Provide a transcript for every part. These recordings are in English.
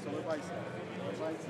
улыбайся. Улыбайся.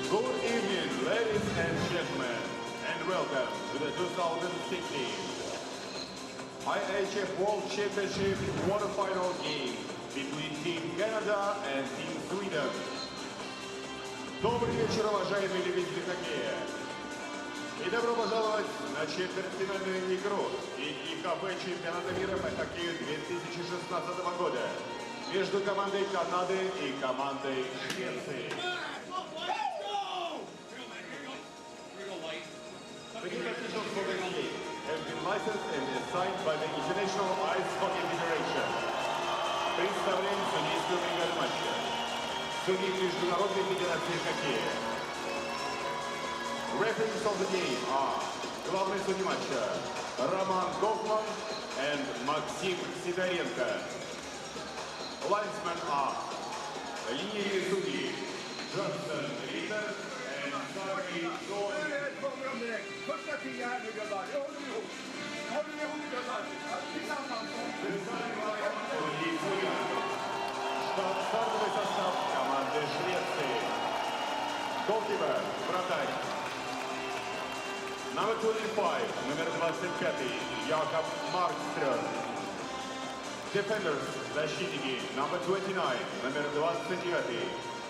Good evening, ladies and gentlemen, and welcome to the 2016 IIHF World Championship quarterfinal game between Team Canada and Team Sweden. Добрый вечер, уважаемые любители хоккея! И добро пожаловать на четвертьфинальную игру IIHF чемпионата мира по хоккею 2016 года между командой Канады и командой Швеции. The game officials for the game have been licensed and assigned by the International Ice Hockey Federation. Представляем судейскую бригаду матча. Судьи Международной Федерации хоккея. Referees of the game are главный судья матча Роман Гофман and Максим Сидоренко. Linesmen are линейные судьи Джонсон Риттер and Сарки Джон. Första 10 här nu gubbar. Håller ni ihop gubbar? Tillsammans. Стартовый состав команды Швеции. Голкипер, вратарь. Number 25, номер 25, Якоб Маркстрём. Defenders, защитники, number 29, номер 29,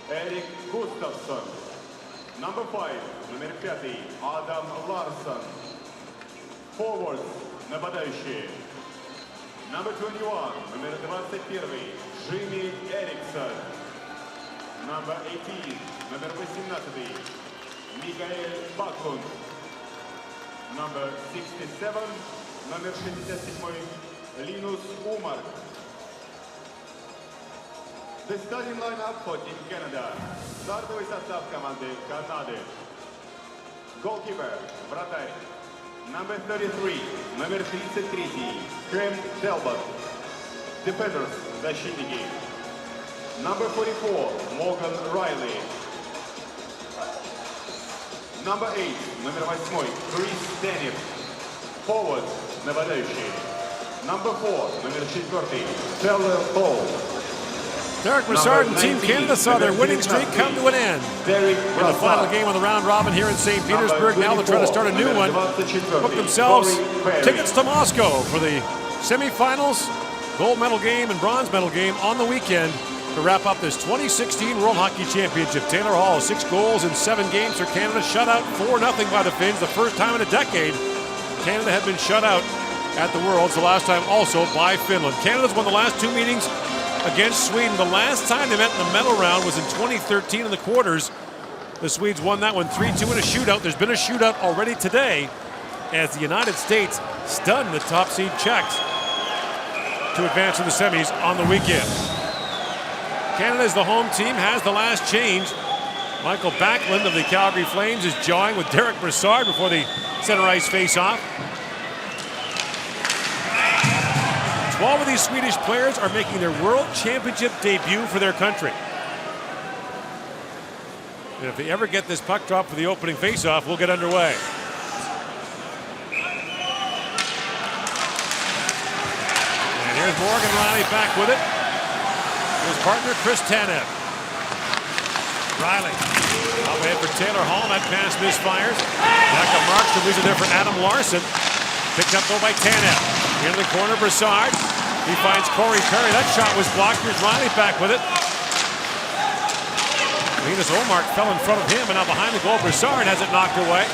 Эрик Густавсон. Number 5, номер 5, Адам Ларсон. Forwards, нападающие. Number 21, номер 21, Джимми Эриксон. Number 18, номер 18, Микаэль Баклунд. Number 67, номер 67, Линус Умар. The starting lineup for Team Canada. Стартовый состав команды Канады. Goalkeeper, вратарь. Number 33, номер 33, Кэм Делбот. Defenders, защитники. Number 44, Морган Райли. Number 8, номер 8, Крис Денниф. Forward, нападающий. Number 4, номер 4, Тейлор Холл. Derek Brassard and Team Canada saw their winning streak come to an end in the final game of the round robin here in St. Petersburg. Now they're trying to start a new one. Book themselves tickets to Moscow for the semifinals, gold medal game and bronze medal game on the weekend to wrap up this 2016 World Hockey Championship. Taylor Hall, 6 goals in 7 games for Canada, shut out 4-0 by the Finns, the first time in a decade Canada had been shut out at the Worlds, the last time also by Finland. Canada's won the last 2 meetings against Sweden. The last time they met in the medal round was in 2013 in the quarters. The Swedes won that one 3-2 in a shootout. There's been a shootout already today as the United States stunned the top seed Czechs to advance to the semis on the weekend. Canada, as the home team, has the last change. Michael Backlund of the Calgary Flames is jawing with Derek Brassard before the center ice face-off. 12 of these Swedish players are making their World Championship debut for their country. And if they ever get this puck drop for the opening face-off, we'll get underway. And here's Morgan Rielly back with it. His partner, Chris Tanev. Rielly, out ahead for Taylor Hall. That pass misfires. Back up Markstrom, leaves it there for Adam Larsson. Picked up though by Tanev. In the corner, Brassard. He finds Corey Perry. That shot was blocked. Here's Rielly back with it. Linus Omark fell in front of him, and now behind the goal, Brassard has it knocked away.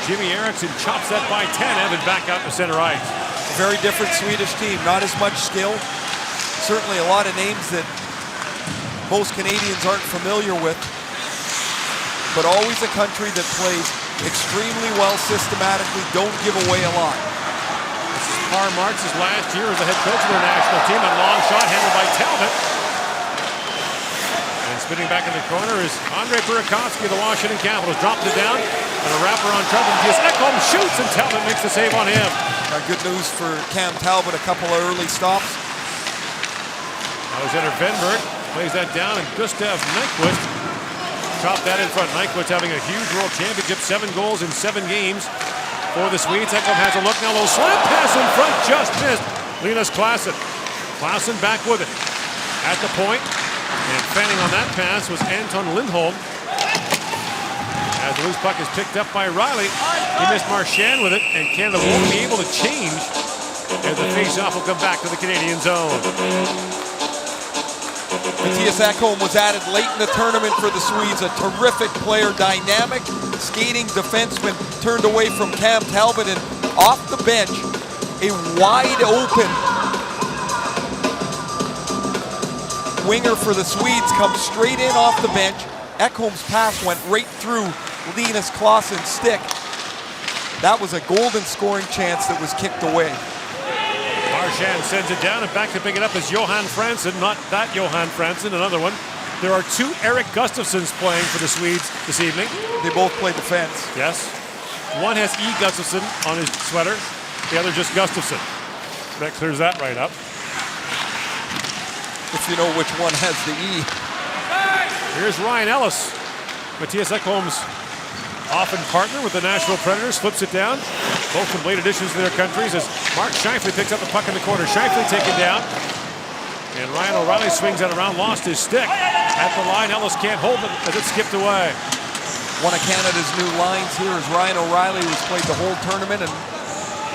Jimmy Eriksson chops that by Tanev and back out to center ice. A very different Swedish team. Not as much skill. Certainly a lot of names that most Canadians aren't familiar with. But always a country that plays extremely well systematically, don't give away a lot. This is Par Marks' last year as the head coach of their national team. A long shot handled by Talbot. And spinning back in the corner is Andre Burakovsky of the Washington Capitals. Dropped it down, and a wrapper on Trevor Mattias Ekholm shoots, and Talbot makes the save on him. Good news for Cam Talbot, a couple of early stops. Alexander Venberg plays that down, and Gustav Nyquist chopped that in front. Nyquist having a huge World Championship, 7 goals in 7 games for the Swedes. Ekholm has a look now, a little slant pass in front, just missed. Linus Klassen. Klassen back with it at the point. And fanning on that pass was Anton Lindholm. As the loose puck is picked up by Rielly, he missed Marchand with it, and Canada won't be able to change as the face-off will come back to the Canadian zone. Mattias Ekholm was added late in the tournament for the Swedes. A terrific player, dynamic, skating defenseman, turned away from Cam Talbot, and off the bench, a wide open winger for the Swedes comes straight in off the bench. Ekholm's pass went right through Linus Klassen's stick. That was a golden scoring chance that was kicked away. Marchand sends it down, and back to pick it up is Johan Franzen. Not that Johan Franzen, another one. There are 2 Eric Gustafssons playing for the Swedes this evening. They both play defense. Yes. One has E. Gustafsson on his sweater, the other just Gustafsson. That clears that right up. If you know which one has the E. Here's Ryan Ellis. Mattias Ekholm's often partner with the Nashville Predators, flips it down. Both from late additions to their countries as Mark Scheifele picks up the puck in the corner. Scheifele taken down. And Ryan O'Reilly swings that around, lost his stick. At the line, Ellis can't hold it as it skipped away. One of Canada's new lines here is Ryan O'Reilly, who's played the whole tournament, and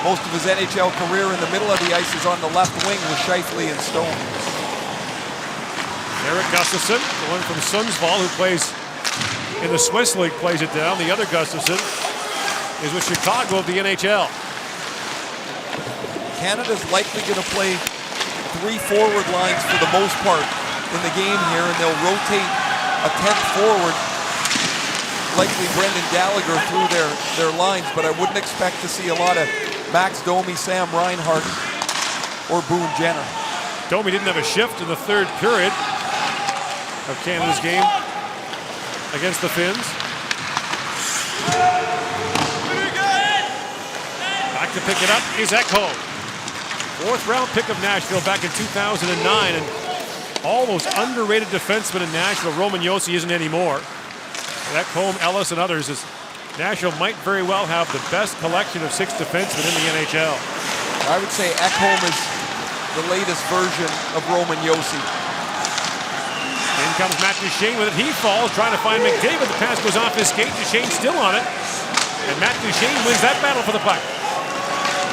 most of his NHL career in the middle of the ice is on the left wing with Scheifele and Stone. Eric Gustafsson, the one from Sundsvall who plays in the Swiss League, plays it down. The other Gustafsson is with Chicago of the NHL. Canada's likely going to play 3 forward lines for the most part in the game here, and they'll rotate a 10th forward, likely Brendan Gallagher, through their lines, but I wouldn't expect to see a lot of Max Domi, Sam Reinhart, or Boone Jenner. Domi didn't have a shift in the 3rd period of Canada's game against the Finns. Back to pick it up is Ekholm. 4th round pick of Nashville back in 2009, and all those underrated defensemen in Nashville. Roman Josi isn't anymore. Ekholm, Ellis, and others. Nashville might very well have the best collection of 6 defensemen in the NHL. I would say Ekholm is the latest version of Roman Josi. In comes Matt Duchene with it. He falls, trying to find McDavid. The pass goes off his skate. Duchene still on it. And Matt Duchene wins that battle for the puck.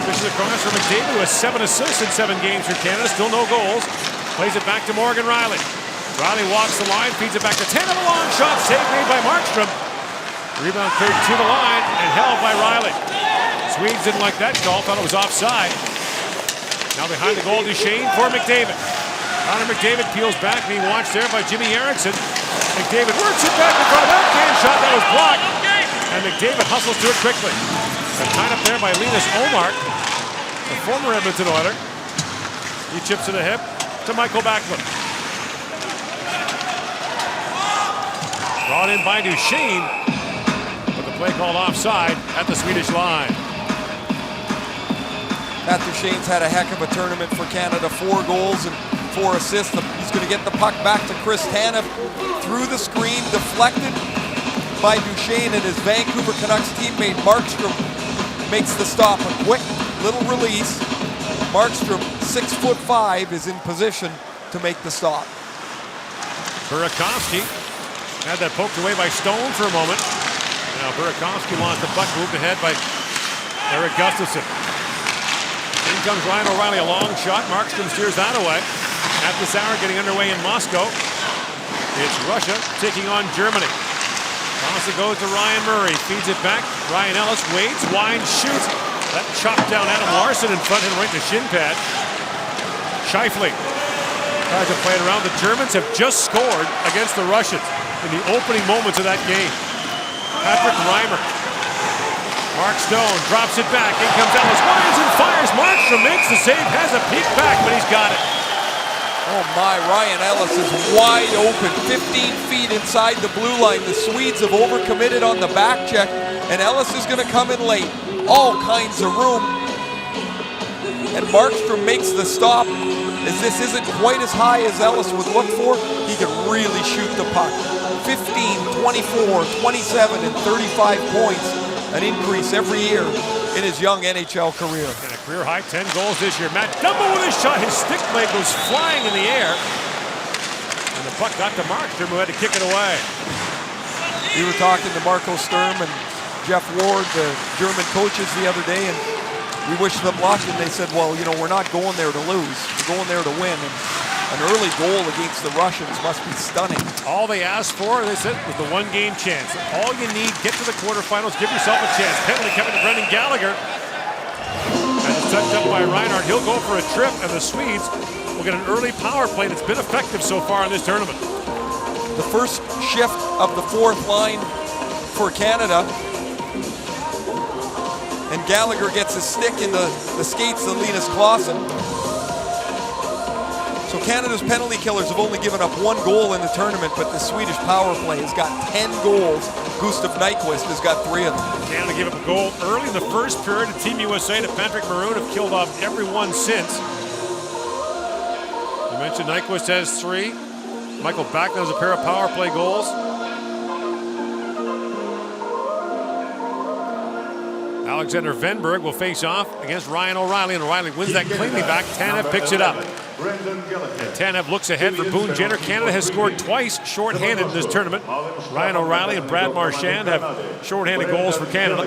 Fishes across for McDavid, who has 7 assists in 7 games for Canada. Still no goals. Plays it back to Morgan Rielly. Rielly walks the line, feeds it back to Tanev. A long shot, save made by Markstrom. Rebound cleared to the line and held by Rielly. Swedes didn't like that call, thought it was offside. Now behind the goal, Duchene for McDavid. Connor McDavid peels back, being watched there by Jimmy Eriksson. McDavid works it back in front of backhand shot that was blocked. And McDavid hustles to it quickly. And tied up there by Linus Omark, the former Edmonton Oiler. He chips to the hip to Michael Backlund. Brought in by Duchesne, but the play called offside at the Swedish line. Matt Duchesne's had a heck of a tournament for Canada. 4 goals and 4 assists. He's going to get the puck back to Chris Tanev through the screen, deflected by Duchesne, and his Vancouver Canucks teammate Markstrom makes the stop. A quick little release. Markstrom, 6'5", is in position to make the stop. Burakovsky had that poked away by Stone for a moment. Now Burakovsky wants the puck moved ahead by Eric Gustafsson. In comes Ryan O'Reilly, a long shot. Markstrom steers that away. At this hour, getting underway in Moscow. It's Russia taking on Germany. Toss it goes to Ryan Murray. Feeds it back. Ryan Ellis waits, winds, shoots. That chopped down Adam Larsson in front and right to shin pad. Scheifele tries to play it around. The Germans have just scored against the Russians in the opening moments of that game. Patrick Reimer. Mark Stone drops it back. In comes Ellis. Winds and fires. Markstrom makes the save. Has a peek back, but he's got it. Oh my, Ryan Ellis is wide open, 15 feet inside the blue line. The Swedes have overcommitted on the back check, and Ellis is going to come in late. All kinds of room. And Markstrom makes the stop. As this isn't quite as high as Ellis would look for, he can really shoot the puck. 15, 24, 27, and 35 points. An increase every year in his young NHL career. And a career high 10 goals this year. Matt Dumbo with his shot. His stick blade goes flying in the air. And the puck got to Markstrom, who had to kick it away. We were talking to Marco Sturm and Jeff Ward, the German coaches, the other day, and we wished them luck, and they said, well, you know, we're not going there to lose. We're going there to win. And an early goal against the Russians must be stunning. All they asked for, they said, was the one-game chance. All you need, get to the quarterfinals, give yourself a chance. Penalty coming to Brendan Gallagher. As it's touched up by Reinhardt, he'll go for a trip, and the Swedes will get an early power play that's been effective so far in this tournament. The first shift of the fourth line for Canada. And Gallagher gets his stick in the skates of Linus Clausen. So Canada's penalty killers have only given up 1 goal in the tournament, but the Swedish power play has got 10 goals. Gustav Nyquist has got 3 of them. Canada gave up a goal early in the first period. And Team USA to Patrick Maroon have killed off every one since. You mentioned Nyquist has 3. Michael Backlund has a pair of power play goals. Alexander Venberg will face off against Ryan O'Reilly, and O'Reilly wins that cleanly back. Tanev picks it up. And Tanev looks ahead for Boone Jenner. Canada has scored twice shorthanded in this tournament. Ryan O'Reilly and Brad Marchand have shorthanded goals for Canada.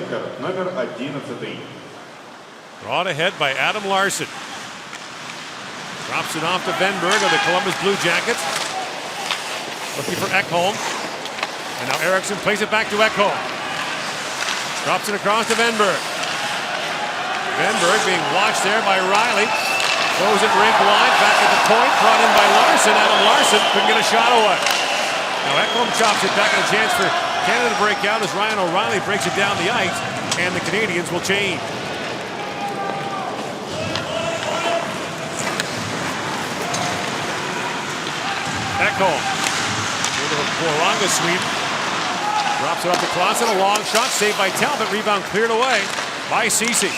Brought ahead by Adam Larsson. Drops it off to Venberg of the Columbus Blue Jackets. Looking for Ekholm. And now Eriksson plays it back to Ekholm. Drops it across to Venberg. Venberg being watched there by Riley. Throws it rink wide, back at the point, brought in by Larsson. Adam Larsson couldn't get a shot away. Now Ekholm chops it back, and a chance for Canada to break out as Ryan O'Reilly breaks it down the ice, and the Canadians will change. Ekholm. Little Boranga sweep. Drops it up to Clausen, a long shot, saved by Talbot, rebound cleared away by Ceci.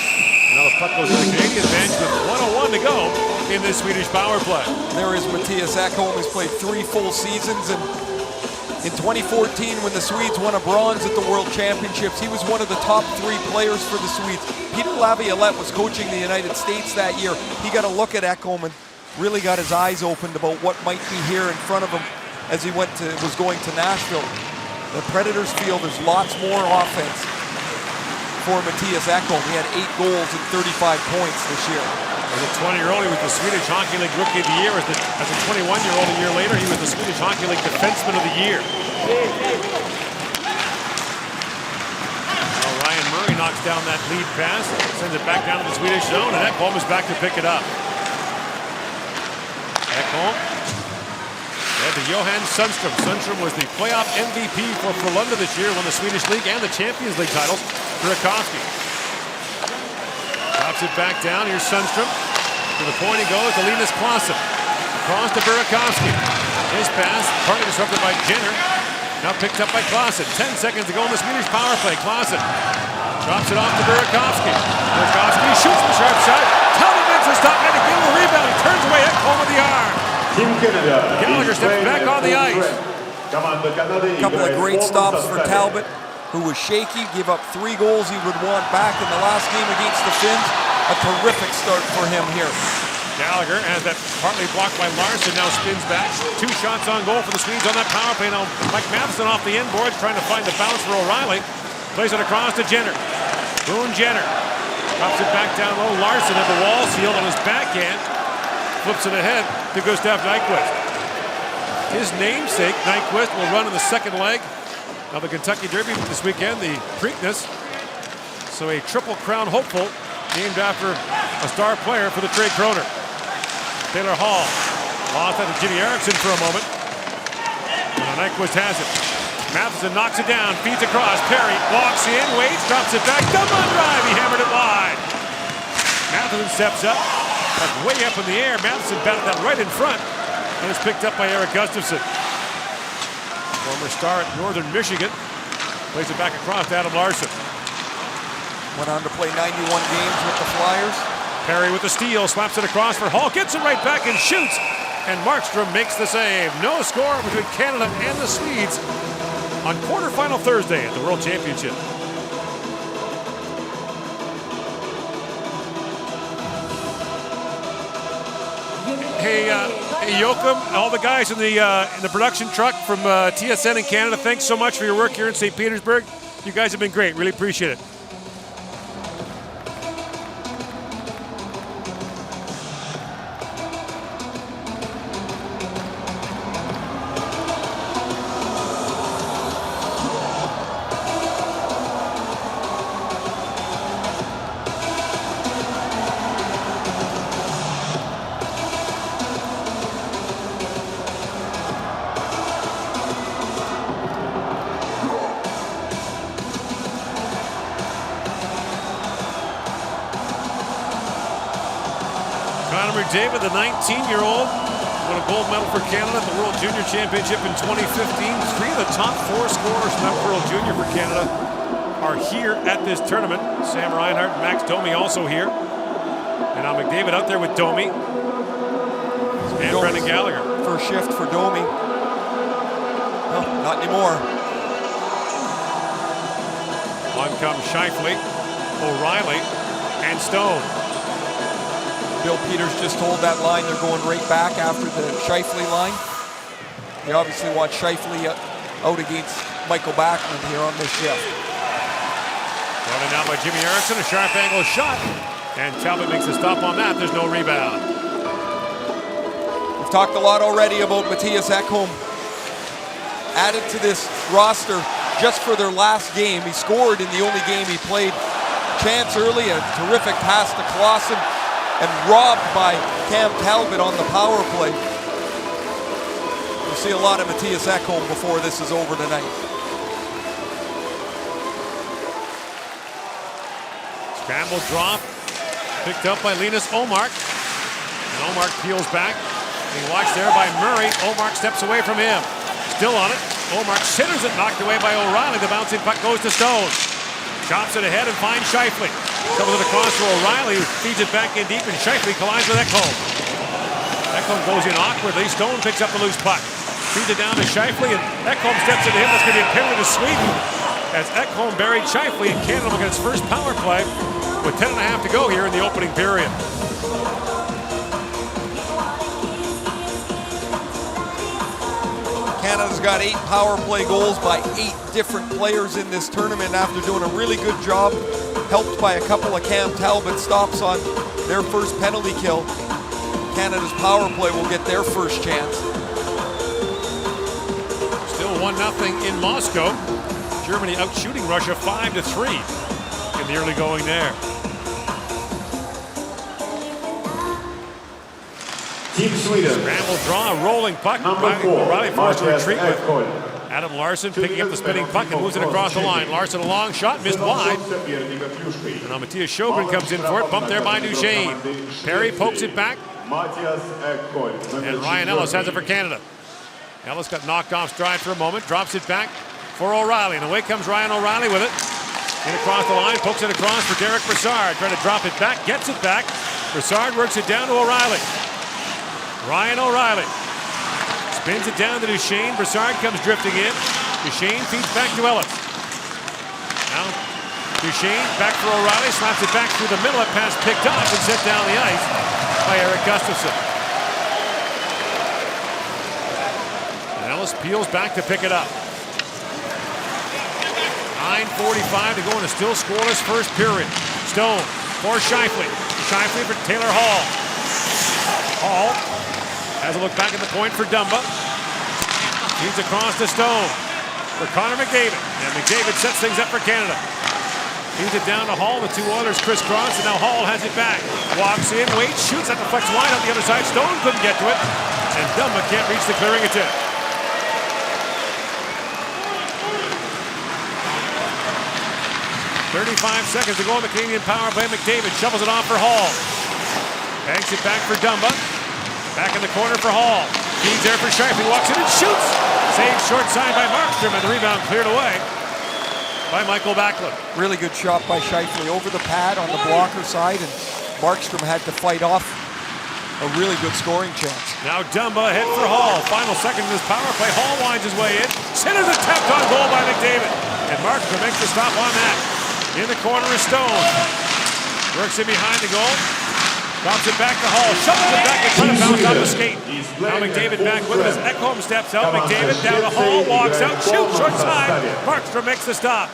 Now the puck goes to the Canadian bench with 1:01 to go in this Swedish power play. There is Mattias Ekholm. He's played 3 full seasons, and in 2014, when the Swedes won a bronze at the World Championships, he was one of the top 3 players for the Swedes. Peter Laviolette was coaching the United States that year. He got a look at Ekholm and really got his eyes opened about what might be here in front of him as he was going to Nashville. The Predators feel there's lots more offense for Mattias Ekholm. He had 8 goals and 35 points this year. As a 20-year-old, he was the Swedish Hockey League Rookie of the Year. As a 21-year-old a year later, he was the Swedish Hockey League Defenseman of the Year. Well, Ryan Murray knocks down that lead pass, sends it back down to the Swedish zone, and Ekholm is back to pick it up. Ekholm. And to Johan Sundström. Sundström was the playoff MVP for Frölunda this year, won the Swedish League and the Champions League titles. Burakovsky drops it back down. Here's Sundström. To the point he goes to Linus Clausen. Across to Burakovsky. His pass, partly disrupted by Jenner. Now picked up by Clausen. 10 seconds to go in the Swedish power play. Clausen drops it off to Burakovsky. Burakovsky shoots the sharp shot. Talbot makes a stop and a given rebound. He turns away at home with the arm. Team Canada. Gallagher steps back on the ice. A couple of great stops for Talbot, who was shaky, gave up 3 goals he would want back in the last game against the Finns. A terrific start for him here. Gallagher, as that partly blocked by Larson, now spins back. 2 shots on goal for the Swedes on that power play. Now Mike Matheson off the inboards, trying to find the bounce for O'Reilly. Plays it across to Jenner. Boone Jenner drops it back down low. Larson at the wall, sealed on his backhand. Flips it ahead to Gustav Nyquist. His namesake, Nyquist, will run in the second leg of the Kentucky Derby this weekend, the Preakness. So a Triple Crown hopeful, named after a star player for the Trey Kroner. Taylor Hall lost that to Jimmy Erickson for a moment. Now Nyquist has it. Matheson knocks it down, feeds across. Perry walks in, waits, drops it back. Double drive, he hammered it wide. Matheson steps up, but way up in the air. Matheson batted that right in front, and it's picked up by Eric Gustafson. Former star at Northern Michigan plays it back across to Adam Larson. Went on to play 91 games with the Flyers. Perry with the steal, slaps it across for Hall, gets it right back and shoots. And Markstrom makes the save. No score between Canada and the Swedes on quarterfinal Thursday at the World Championship. Hey, Joachim, all the guys in the production truck from TSN in Canada, thanks so much for your work here in St. Petersburg. You guys have been great. Really appreciate it. David, the 19-year-old, won a gold medal for Canada at the World Junior Championship in 2015. 3 of the top 4 scorers from that World Junior for Canada are here at this tournament. Sam Reinhart and Max Domi also here. And now McDavid out there with Domi. And Brendan Gallagher. First shift for Domi. Oh, not anymore. On comes Scheifele, O'Reilly, and Stone. Bill Peters just told that line they're going right back after the Scheifele line. They obviously want Scheifele out against Michael Bachman here on this shift. Brought in now by Jimmy Erickson, a sharp angle shot. And Talbot makes a stop on that. There's no rebound. We've talked a lot already about Matthias Ekholm. Added to this roster just for their last game. He scored in the only game he played. Chance early, a terrific pass to Clausen. And robbed by Cam Talbot on the power play. We'll see a lot of Matthias Ekholm before this is over tonight. Scramble drop, picked up by Linus Omark. And Omark peels back. Being watched there by Murray. Omark steps away from him. Still on it. Omark centers it, knocked away by O'Reilly. The bouncing puck goes to Stone. Chops it ahead and finds Scheifele. Comes it across to O'Reilly, who feeds it back in deep, and Scheifele collides with Ekholm. Ekholm goes in awkwardly. Stone picks up the loose puck. Feeds it down to Scheifele, and Ekholm steps into him. That's going to be a penalty to Sweden as Ekholm buried Scheifele, and Canada will get its first power play with 10.5 to go here in the opening period. Canada's got 8 power play goals by 8 different players in this tournament after doing a really good job, helped by a couple of Cam Talbot stops on their first penalty kill. Canada's power play will get their first chance. Still 1-0 in Moscow. Germany out shooting Russia 5-3 in the early going there. Team Sweden. Scramble draw, rolling puck. O'Reilly forced to retreat with Adam Larson picking up the spinning puck and moves it across the line. Larson a long shot, missed wide. And now Matthias Sjogren comes in for it, bumped there by Duchesne. Perry pokes it back. And Ryan Ellis has it for Canada. Ellis got knocked off stride for a moment, drops it back for O'Reilly, and away comes Ryan O'Reilly with it. In across the line, pokes it across for Derek Brassard, trying to drop it back, gets it back. Brassard works it down to O'Reilly. Ryan O'Reilly spins it down to Duchesne. Brassard comes drifting in. Duchesne feeds back to Ellis. Now Duchesne back for O'Reilly, slaps it back through the middle. A pass picked up and set down the ice by Eric Gustafsson. And Ellis peels back to pick it up. 9:45 to go in a still scoreless first period. Stone for Scheifele. Scheifele for Taylor Hall. Hall has a look back at the point for Dumba. Feeds across to Stone for Connor McDavid. And McDavid sets things up for Canada. Feeds it down to Hall. The two Oilers crisscross, and now Hall has it back. Walks in, waits, shoots at the flex wide on the other side. Stone couldn't get to it, and Dumba can't reach the clearing attempt. 35 seconds to go on the Canadian power play. McDavid shovels it off for Hall. Banks it back for Dumba. Back in the corner for Hall. Feeds there for Scheifele. Walks in and shoots. Saved short side by Markstrom, and the rebound cleared away by Michael Backlund. Really good shot by Scheifele over the pad on the blocker side, and Markstrom had to fight off a really good scoring chance. Now Dumba ahead for Hall. Final second in this power play. Hall winds his way in. Centers a tapped on goal by McDavid. And Markstrom makes the stop on that. In the corner is Stone. Works in behind the goal. Drops it back to Hall. Shovels it back and trying to bounce off the skate. Now McDavid back with him as Ekholm steps out. McDavid down to Hall. Walks out. Shoots short side. Markstrom makes the stop.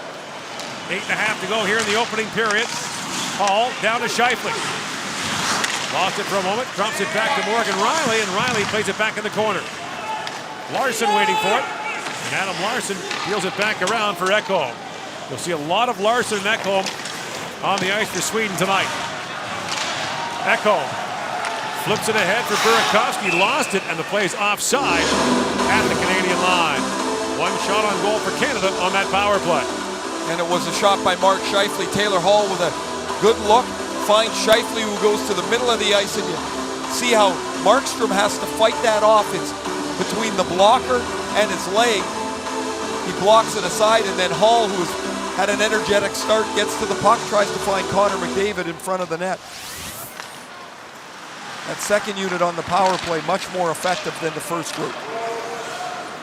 8.5 to go here in the opening period. Hall down to Scheifele. Lost it for a moment. Drops it back to Morgan Riley. And Riley plays it back in the corner. Larson waiting for it. And Adam Larson peels it back around for Ekholm. You'll see a lot of Larson and Ekholm on the ice for Sweden tonight. Ekholm flips it ahead for Burakovsky. Lost it, and the play is offside at the Canadian line. One shot on goal for Canada on that power play. And it was a shot by Mark Scheifele. Taylor Hall with a good look. Finds Scheifele, who goes to the middle of the ice, and you see how Markstrom has to fight that off. It's between the blocker and his leg. He blocks it aside, and then Hall, who's had an energetic start, gets to the puck, tries to find Connor McDavid in front of the net. That second unit on the power play much more effective than the first group.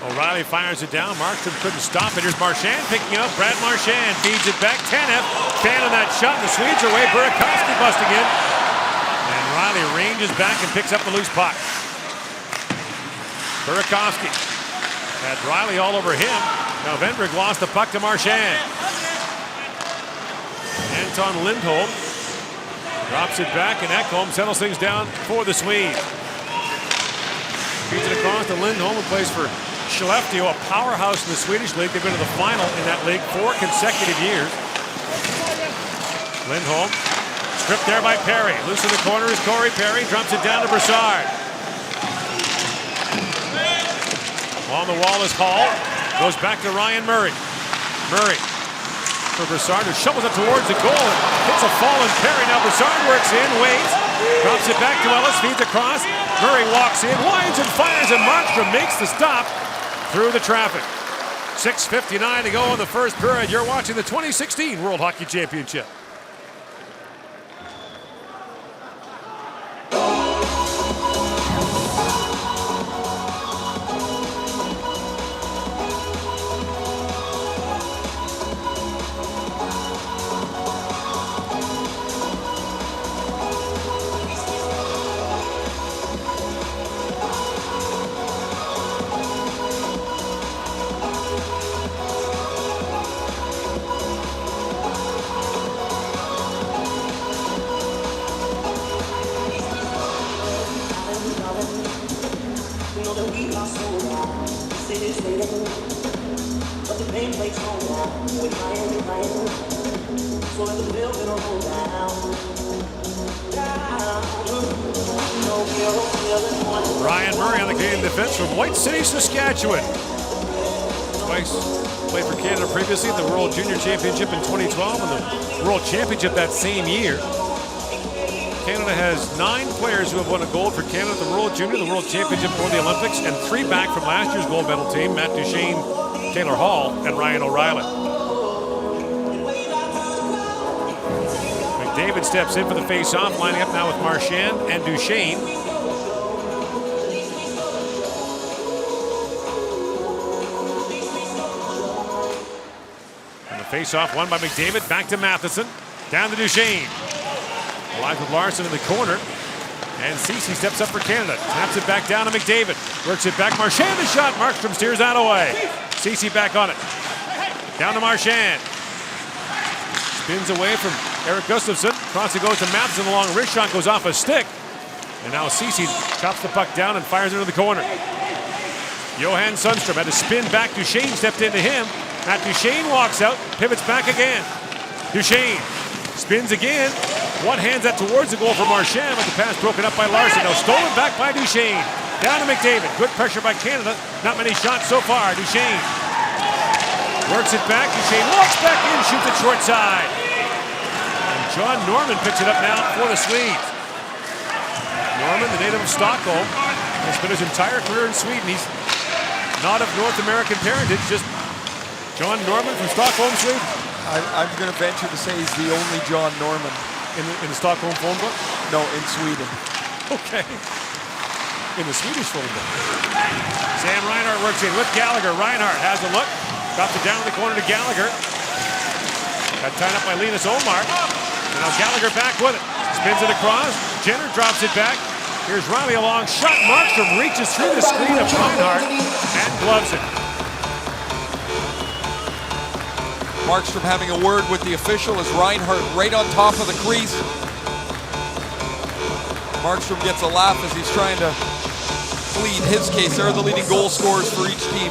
O'Reilly fires it down. Markstrom couldn't stop it. Here's Marchand picking up. Brad Marchand feeds it back. Tanev fan on that shot, and the Swedes are away. Burakovsky busting in. And Riley ranges back and picks up the loose puck. Burakovsky had Riley all over him. Now Venberg lost the puck to Marchand. Anton Lindholm drops it back, and Ekholm settles things down for the Swedes. Feeds it across to Lindholm, who plays for Skellefteå, a powerhouse in the Swedish league. They've been to the final in that league 4 consecutive years. Lindholm stripped there by Perry. Loose in the corner is Corey Perry. Drops it down to Brassard. On the wall is Hall. Goes back to Ryan Murray. Murray for Brassard, who shovels it towards the goal and hits a fallen Perry. Now Brassard works in, waits, drops it back to Ellis, feeds across. Murray walks in, winds and fires, and Markstrom makes the stop through the traffic. 6:59 to go in the first period. You're watching the 2016 World Hockey Championship. Ryan Murray on the Canadian defense from White City, Saskatchewan. Twice played for Canada previously at the World Junior Championship in 2012 and the World Championship that same year. Canada has 9 players who have won a gold for Canada at the World Junior, the World Championship, or the Olympics, and 3 back from last year's gold medal team, Matt Duchesne, Taylor Hall, and Ryan O'Reilly. McDavid steps in for the face-off, lining up now with Marchand and Duchesne. And the face-off won by McDavid, back to Matheson, down to Duchesne. Alive with Larson in the corner. And Ceci steps up for Canada. Taps it back down to McDavid. Works it back. Marchand the shot. Markstrom steers that away. Ceci back on it. Down to Marchand. Spins away from Eric Gustafsson. Cross it goes to Matheson. The long wrist shot goes off a stick. And now Ceci chops the puck down and fires into the corner. Johan Sundstrom had to spin back. Duchesne stepped into him. Matt Duchesne walks out. Pivots back again. Duchesne spins again. One hands that towards the goal for Marchand, but the pass broken up by Larson. Now stolen back by Duchesne. Down to McDavid. Good pressure by Canada. Not many shots so far. Duchesne works it back. Duchesne walks back in, shoots it short side. And John Norman picks it up now for the Swedes. Norman, the native of Stockholm, has spent his entire career in Sweden. He's not of North American parentage, just John Norman from Stockholm, Sweden. I'm going to venture to say he's the only John Norman. In the Stockholm phone book? No, in Sweden. Okay. In the Swedish phone book. Sam Reinhart works in with Gallagher. Reinhart has a look. Drops it down in the corner to Gallagher. Got tied up by Linus Omar. And now Gallagher back with it. Spins it across. Jenner drops it back. Here's Riley, a long shot. Markstrom reaches through the screen of Reinhart and gloves it. Markstrom having a word with the official as Reinhart right on top of the crease. Markstrom gets a laugh as he's trying to plead his case. They're the leading goal scorers for each team.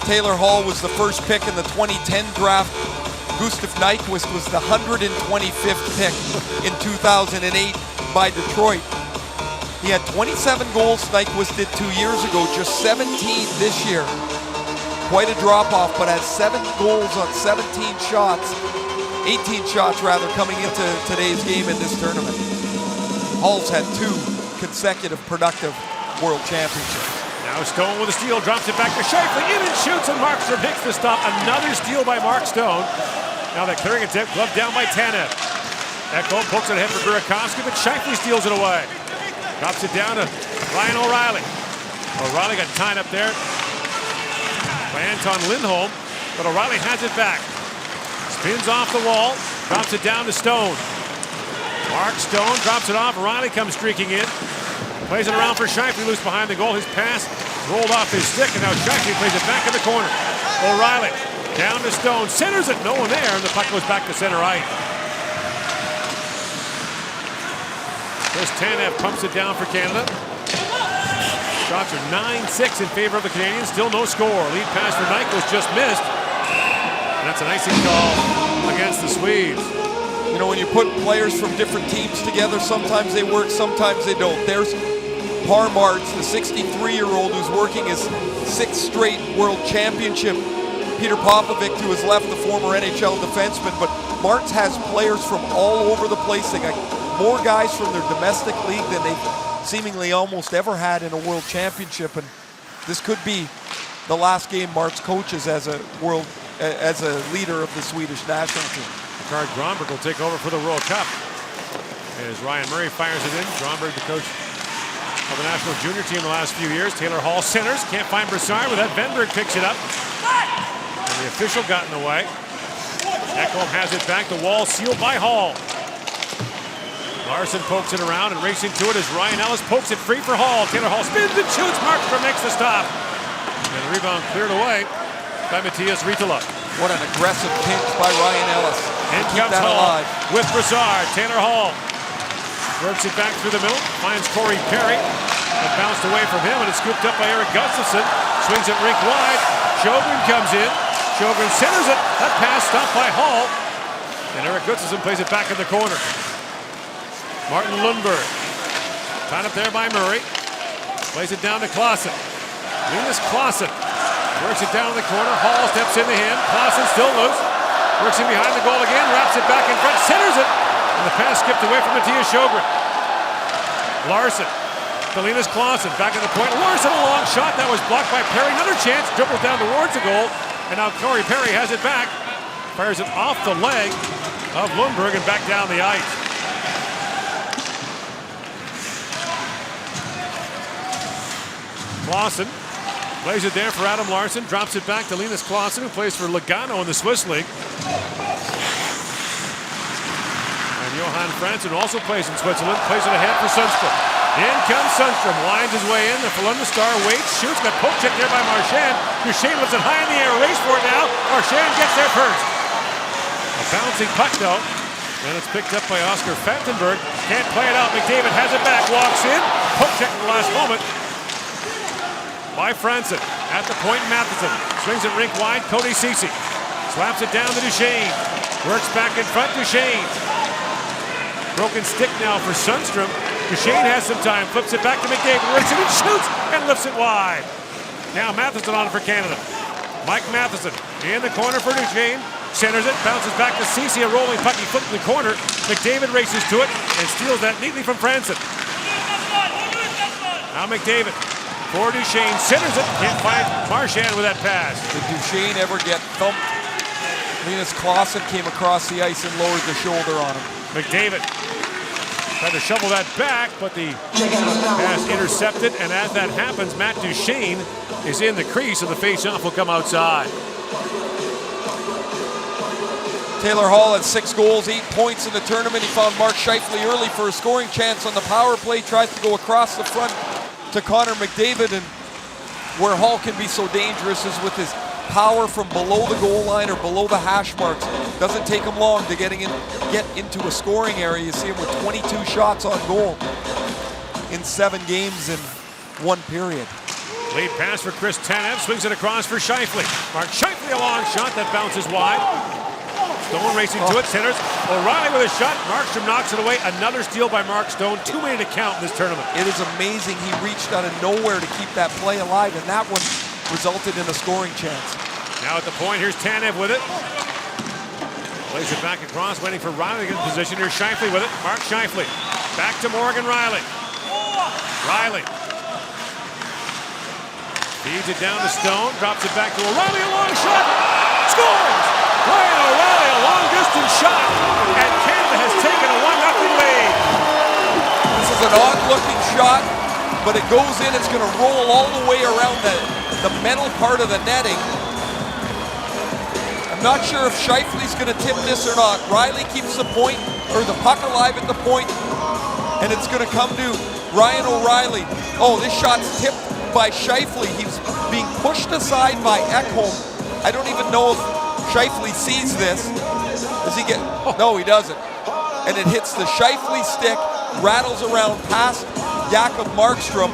Taylor Hall was the first pick in the 2010 draft. Gustav Nyquist was the 125th pick in 2008 by Detroit. He had 27 goals, Nyquist did 2 years ago, just 17 this year. Quite a drop-off, but has 7 goals on 17 shots, 18 shots rather, coming into today's game in this tournament. Hall's had 2 consecutive productive World Championships. Now Stone with a steal, drops it back to Scheifele, in and shoots, and Markstrom hits the stop. Another steal by Mark Stone. Now they're clearing it, glove down by Tanev. Echo pokes it ahead for Burakovsky, but Scheifele steals it away. Drops it down to Ryan O'Reilly. O'Reilly got tied up there by Anton Lindholm, but O'Reilly has it back. Spins off the wall, drops it down to Stone. Mark Stone drops it off, O'Reilly comes streaking in. Plays it around for Scheifele, loose behind the goal. His pass rolled off his stick, and now Scheifele plays it back in the corner. O'Reilly down to Stone, centers it, no one there, and the puck goes back to center ice. Chris Tanev pumps it down for Canada. Shots are 9-6 in favor of the Canadians. Still no score. Lead pass for Nyquist just missed. And that's an icing call against the Swedes. You know, when you put players from different teams together, sometimes they work, sometimes they don't. There's Parmarts, the 63-year-old who's working his 6th straight World Championship. Peter Popovic to his left, the former NHL defenseman. But Martz has players from all over the place. They got more guys from their domestic league than they've seemingly almost ever had in a World Championship, and this could be the last game Martz coaches as a leader of the Swedish national team. Ricard Gronberg will take over for the World Cup as Ryan Murray fires it in. Gronberg, the coach of the national junior team the last few years. Taylor Hall centers, can't find Brassard with that. Venberg picks it up, and the official got in the way. Ekholm has it back, the wall sealed by Hall. Larson pokes it around, and racing to it as Ryan Ellis pokes it free for Hall. Taylor Hall spins and shoots. Markstrom makes the stop. And the rebound cleared away by Matias Riitola. What an aggressive pinch by Ryan Ellis. In Keep comes that Hall alive. with Brassard. Taylor Hall works it back through the middle, finds Corey Perry. It bounced away from him, and it's scooped up by Eric Gustafsson. Swings it rink wide. Sjogren comes in. Sjogren centers it. That pass stopped by Hall. And Eric Gustafsson plays it back in the corner. Martin Lundberg, tied up there by Murray. Plays it down to Klassen. Linus Klassen works it down in the corner. Hall steps into him. Klassen still loose. Works in behind the goal again. Wraps it back in front. Centers it. And the pass skipped away from Matias Sjogren. Larson. To Linus Clausen. Back at the point. Larson, a long shot. That was blocked by Perry. Another chance. Dribbles down towards the goal. And now Corey Perry has it back. Fires it off the leg of Lundberg and back down the ice. Clausen plays it there for Adam Larson. Drops it back to Linus Clausen, who plays for Lugano in the Swiss League. And Johan Franzen also plays in Switzerland. Plays it ahead for Sundstrom. In comes Sundstrom. Winds his way in. The Columbus Star waits. Shoots. Got poke check there by Marchand. Duchesne lifts it high in the air. Race for it now. Marchand gets there first. A bouncing puck though. And it's picked up by Oscar Fantenberg. Can't play it out. McDavid has it back. Walks in. Poke check at the last moment by Franzen. At the point, Matheson swings it rink wide. Cody Ceci slaps it down to Duchesne. Works back in front. Duchesne. Broken stick now for Sundstrom. Duchesne has some time. Flips it back to McDavid. Works it and shoots and lifts it wide. Now Matheson on it for Canada. Mike Matheson in the corner for Duchesne. Centers it. Bounces back to Ceci. A rolling puck. He flipped in the corner. McDavid races to it and steals that neatly from Franzen. Now McDavid. For Duchesne, centers it, can't find Marchand with that pass. Did Duchesne ever get thumped? Linus Clausen came across the ice and lowered the shoulder on him. McDavid tried to shovel that back, but the pass intercepted, and as that happens, Matt Duchesne is in the crease, and the face-off will come outside. Taylor Hall had 6 goals, 8 points in the tournament. He found Mark Scheifele early for a scoring chance on the power play, tries to go across the front to Connor McDavid, and where Hall can be so dangerous is with his power from below the goal line or below the hash marks. Doesn't take him long to get into a scoring area. You see him with 22 shots on goal in 7 games in 1 period. Lead pass for Chris Tanev, swings it across for Scheifele. Mark Scheifele, a long shot that bounces wide. Stone racing to it, centers. O'Reilly with a shot. Markstrom knocks it away. Another steal by Mark Stone. Too many to count in this tournament. It is amazing he reached out of nowhere to keep that play alive, and that one resulted in a scoring chance. Now at the point, here's Tanev with it. Plays it back across, waiting for Riley to get in position. Here's Scheifele with it. Mark Scheifele. Back to Morgan Riley. Riley. Feeds it down to Stone. Drops it back to O'Reilly. A long shot. Scores! Ryan O'Reilly, a long-distance shot, and Canada has taken a 1-0 lead. This is an odd-looking shot, but it goes in. It's going to roll all the way around the metal part of the netting. I'm not sure if Scheifele's going to tip this or not. Riley keeps the point, or the puck alive at the point, and it's going to come to Ryan O'Reilly. Oh, this shot's tipped by Scheifele. He's being pushed aside by Ekholm. I don't even know if Scheifele sees this. Does he get? No, he doesn't. And it hits the Scheifele stick, rattles around past Jakob Markstrom.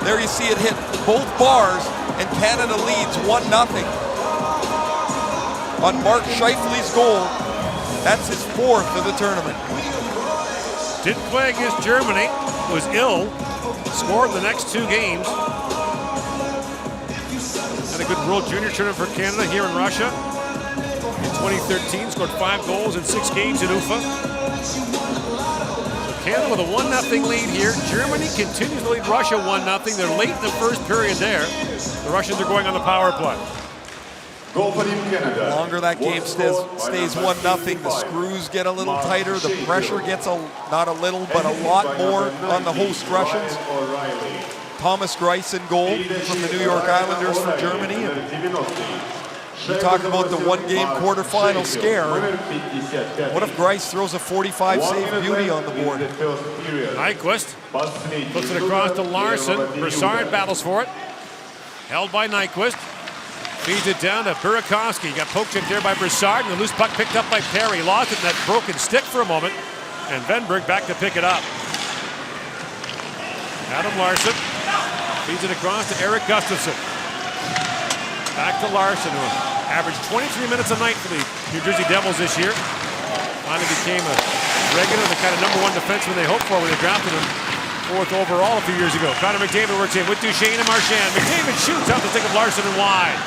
There you see it hit both bars, and Canada leads 1-0 on Mark Scheifele's goal. That's his 4th of the tournament. Didn't play against Germany. Was ill. Scored the next 2 games. Had a good World Junior tournament for Canada here in Russia. In 2013, scored 5 goals in 6 games in Ufa. So Canada with a 1-0 lead here. Germany continues to lead Russia 1-0. They're late in the first period there. The Russians are going on the power play. The longer that game stays 1-0, the screws get a little tighter. The pressure gets not a little, but a lot more on the host Russians. Thomas Greiss in goal from the New York Islanders for Germany. You talk about the 1-game quarterfinal scare. What if Greiss throws a 45-save beauty on the board? Nyquist puts it across to Larson. Broussard battles for it. Held by Nyquist. Feeds it down to Burakovsky. Got poke checked there by Broussard, and the loose puck picked up by Perry. Lost it in that broken stick for a moment, and Venberg back to pick it up. Adam Larson feeds it across to Eric Gustafsson. Back to Larson, who averaged 23 minutes a night for the New Jersey Devils this year. Finally became a regular, the kind of #1 defenseman they hoped for when they drafted him 4th overall a few years ago. Connor McDavid works in with Duchesne and Marchand. McDavid shoots out the stick of Larson and wide.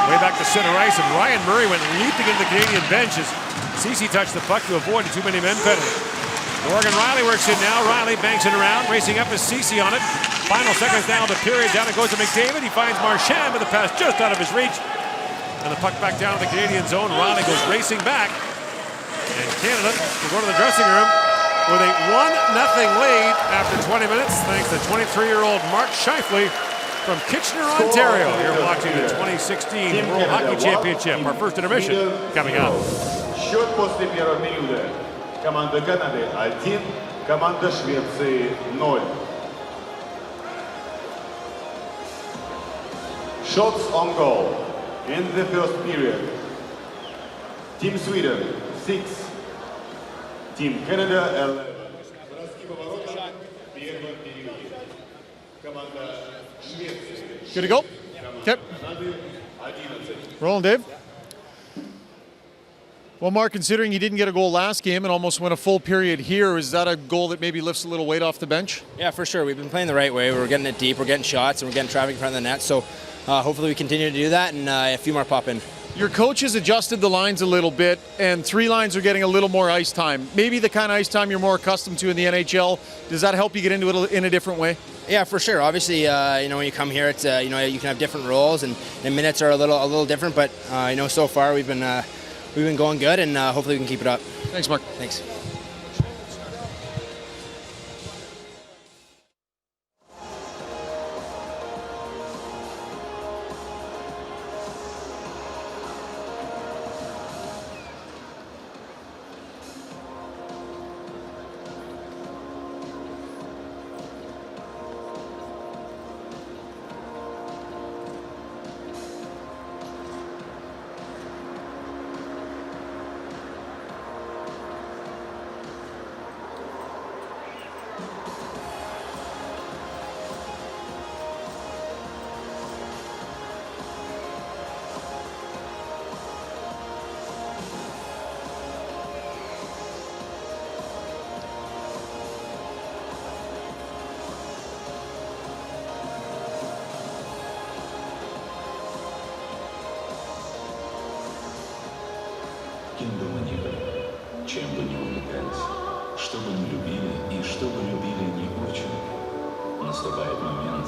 Way back to center ice, and Ryan Murray went leaping into the Canadian bench as Ceci touched the puck to avoid a too-many-men penalty. Morgan Riley works in now. Riley banks it around. Racing up is Cece on it. Final seconds down the period. Down it goes to McDavid. He finds Marchand with the pass just out of his reach. And the puck back down to the Canadian zone. Riley goes racing back. And Canada will go to the dressing room with a 1-0 lead after 20 minutes, thanks to 23-year-old Mark Scheifele from Kitchener, Ontario. Here watching the 2016 World Hockey Championship. Our first intermission coming up. Счет после первого периода. Команда Канады 1, команда Швеции 0. Shots on goal in the first period. Team Sweden 6, Team Canada 11. Броски по воротам в первом периоде. Команда Швеции. Good to go? Okay. Канады 11. Rolling, Dave. Well, Mark, considering you didn't get a goal last game and almost went a full period here, is that a goal that maybe lifts a little weight off the bench? Yeah, for sure. We've been playing the right way. We're getting it deep. We're getting shots, and we're getting traffic in front of the net. So hopefully we continue to do that, and a few more pop in. Your coach has adjusted the lines a little bit, and 3 lines are getting a little more ice time. Maybe the kind of ice time you're more accustomed to in the NHL. Does that help you get into it in a different way? Yeah, for sure. Obviously, when you come here, it's you can have different roles, and minutes are a little different. But so far we've been going good, and hopefully we can keep it up. Thanks, Mark. Thanks. Кем бы мы ни были, чем бы ни увлекались, что бы ни любили и что бы любили не очень, наступает момент,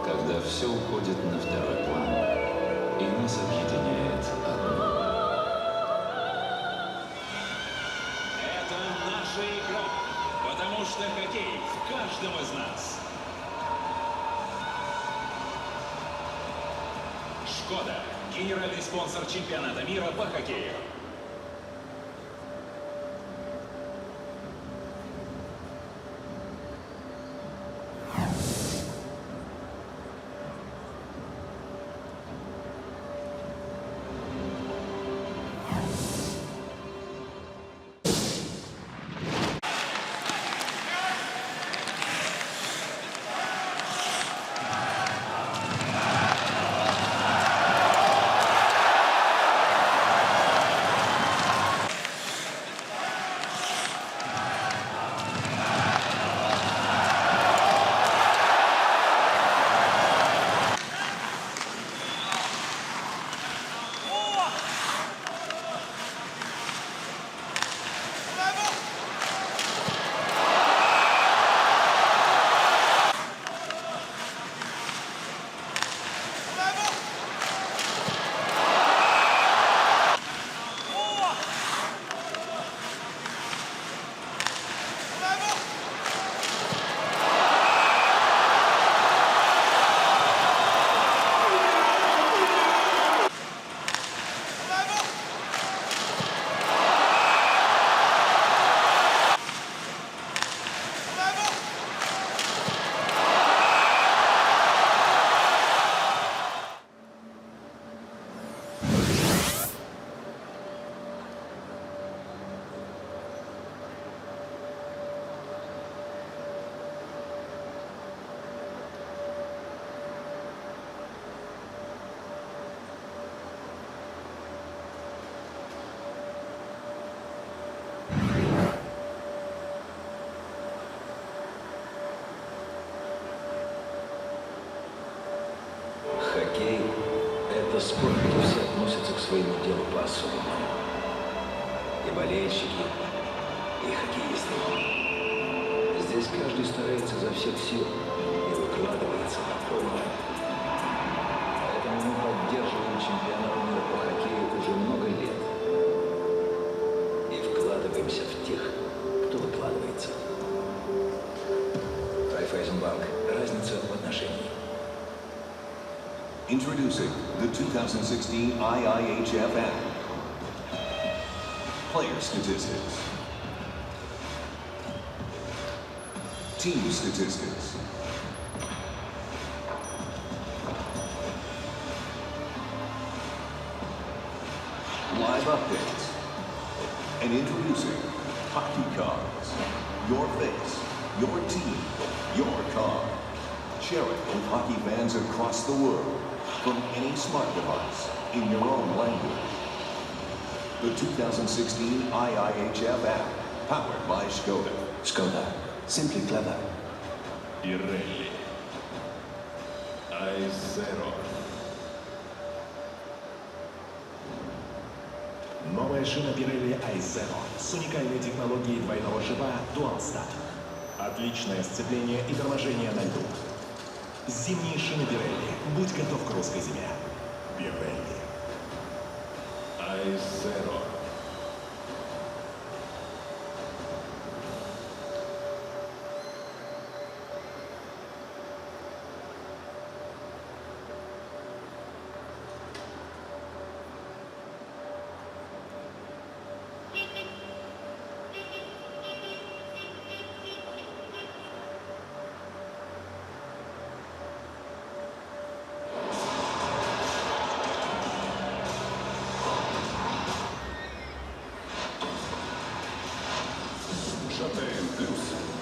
когда все уходит на второй план, и нас объединяет одно. Это наша игра, потому что хоккей в каждом из нас. Шкода – генеральный спонсор чемпионата мира по хоккею. Хоккей – это спорт, где все относятся к своему делу по-особенному. И болельщики, и хоккеисты. Здесь каждый старается за всех сил и выкладывается на полную. Поэтому мы поддерживаем чемпионат мира по хоккею уже много лет. И вкладываемся в тех, кто выкладывается. Райффайзенбанк. Разница в отношении. Introducing the 2016 IIHF app. Player statistics. Team statistics. Live updates. And introducing Hockey Cards. Your face, your team, your card. Share it with hockey fans across the world from any smart device in your own language. The 2016 IIHF app, powered by Skoda. Skoda. Simply clever. Pirelli. I0. Новая шина Pirelli I0 с уникальной технологией двойного шипа Dual Stack. Отличное сцепление и торможение на льду. Зимние шины Pirelli. Будь готов к русской зиме. Pirelli. I0.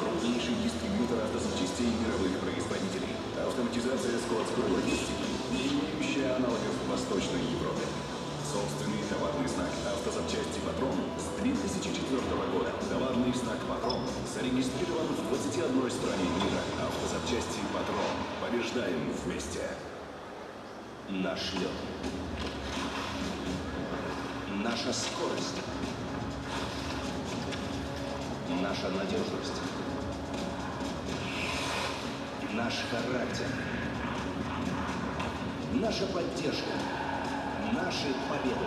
Крупнейший дистрибьютор автозапчастей мировых производителей. Автоматизация складской логистики, не имеющая аналогов в Восточной Европе. Собственный товарный знак «Автозапчасти Патрон» с 2004 года. Товарный знак «Патрон» зарегистрирован в 21 стране мира. Автозапчасти Патрон. Побеждаем вместе. Наш лед. Наша скорость. Наша надежность. Наш характер. Наша поддержка. Наши победы.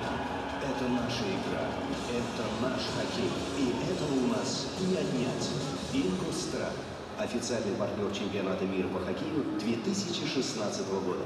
Это наша игра. Это наш хоккей. И этого у нас не отнять. Ингустрад. Официальный партнер чемпионата мира по хоккею 2016 года.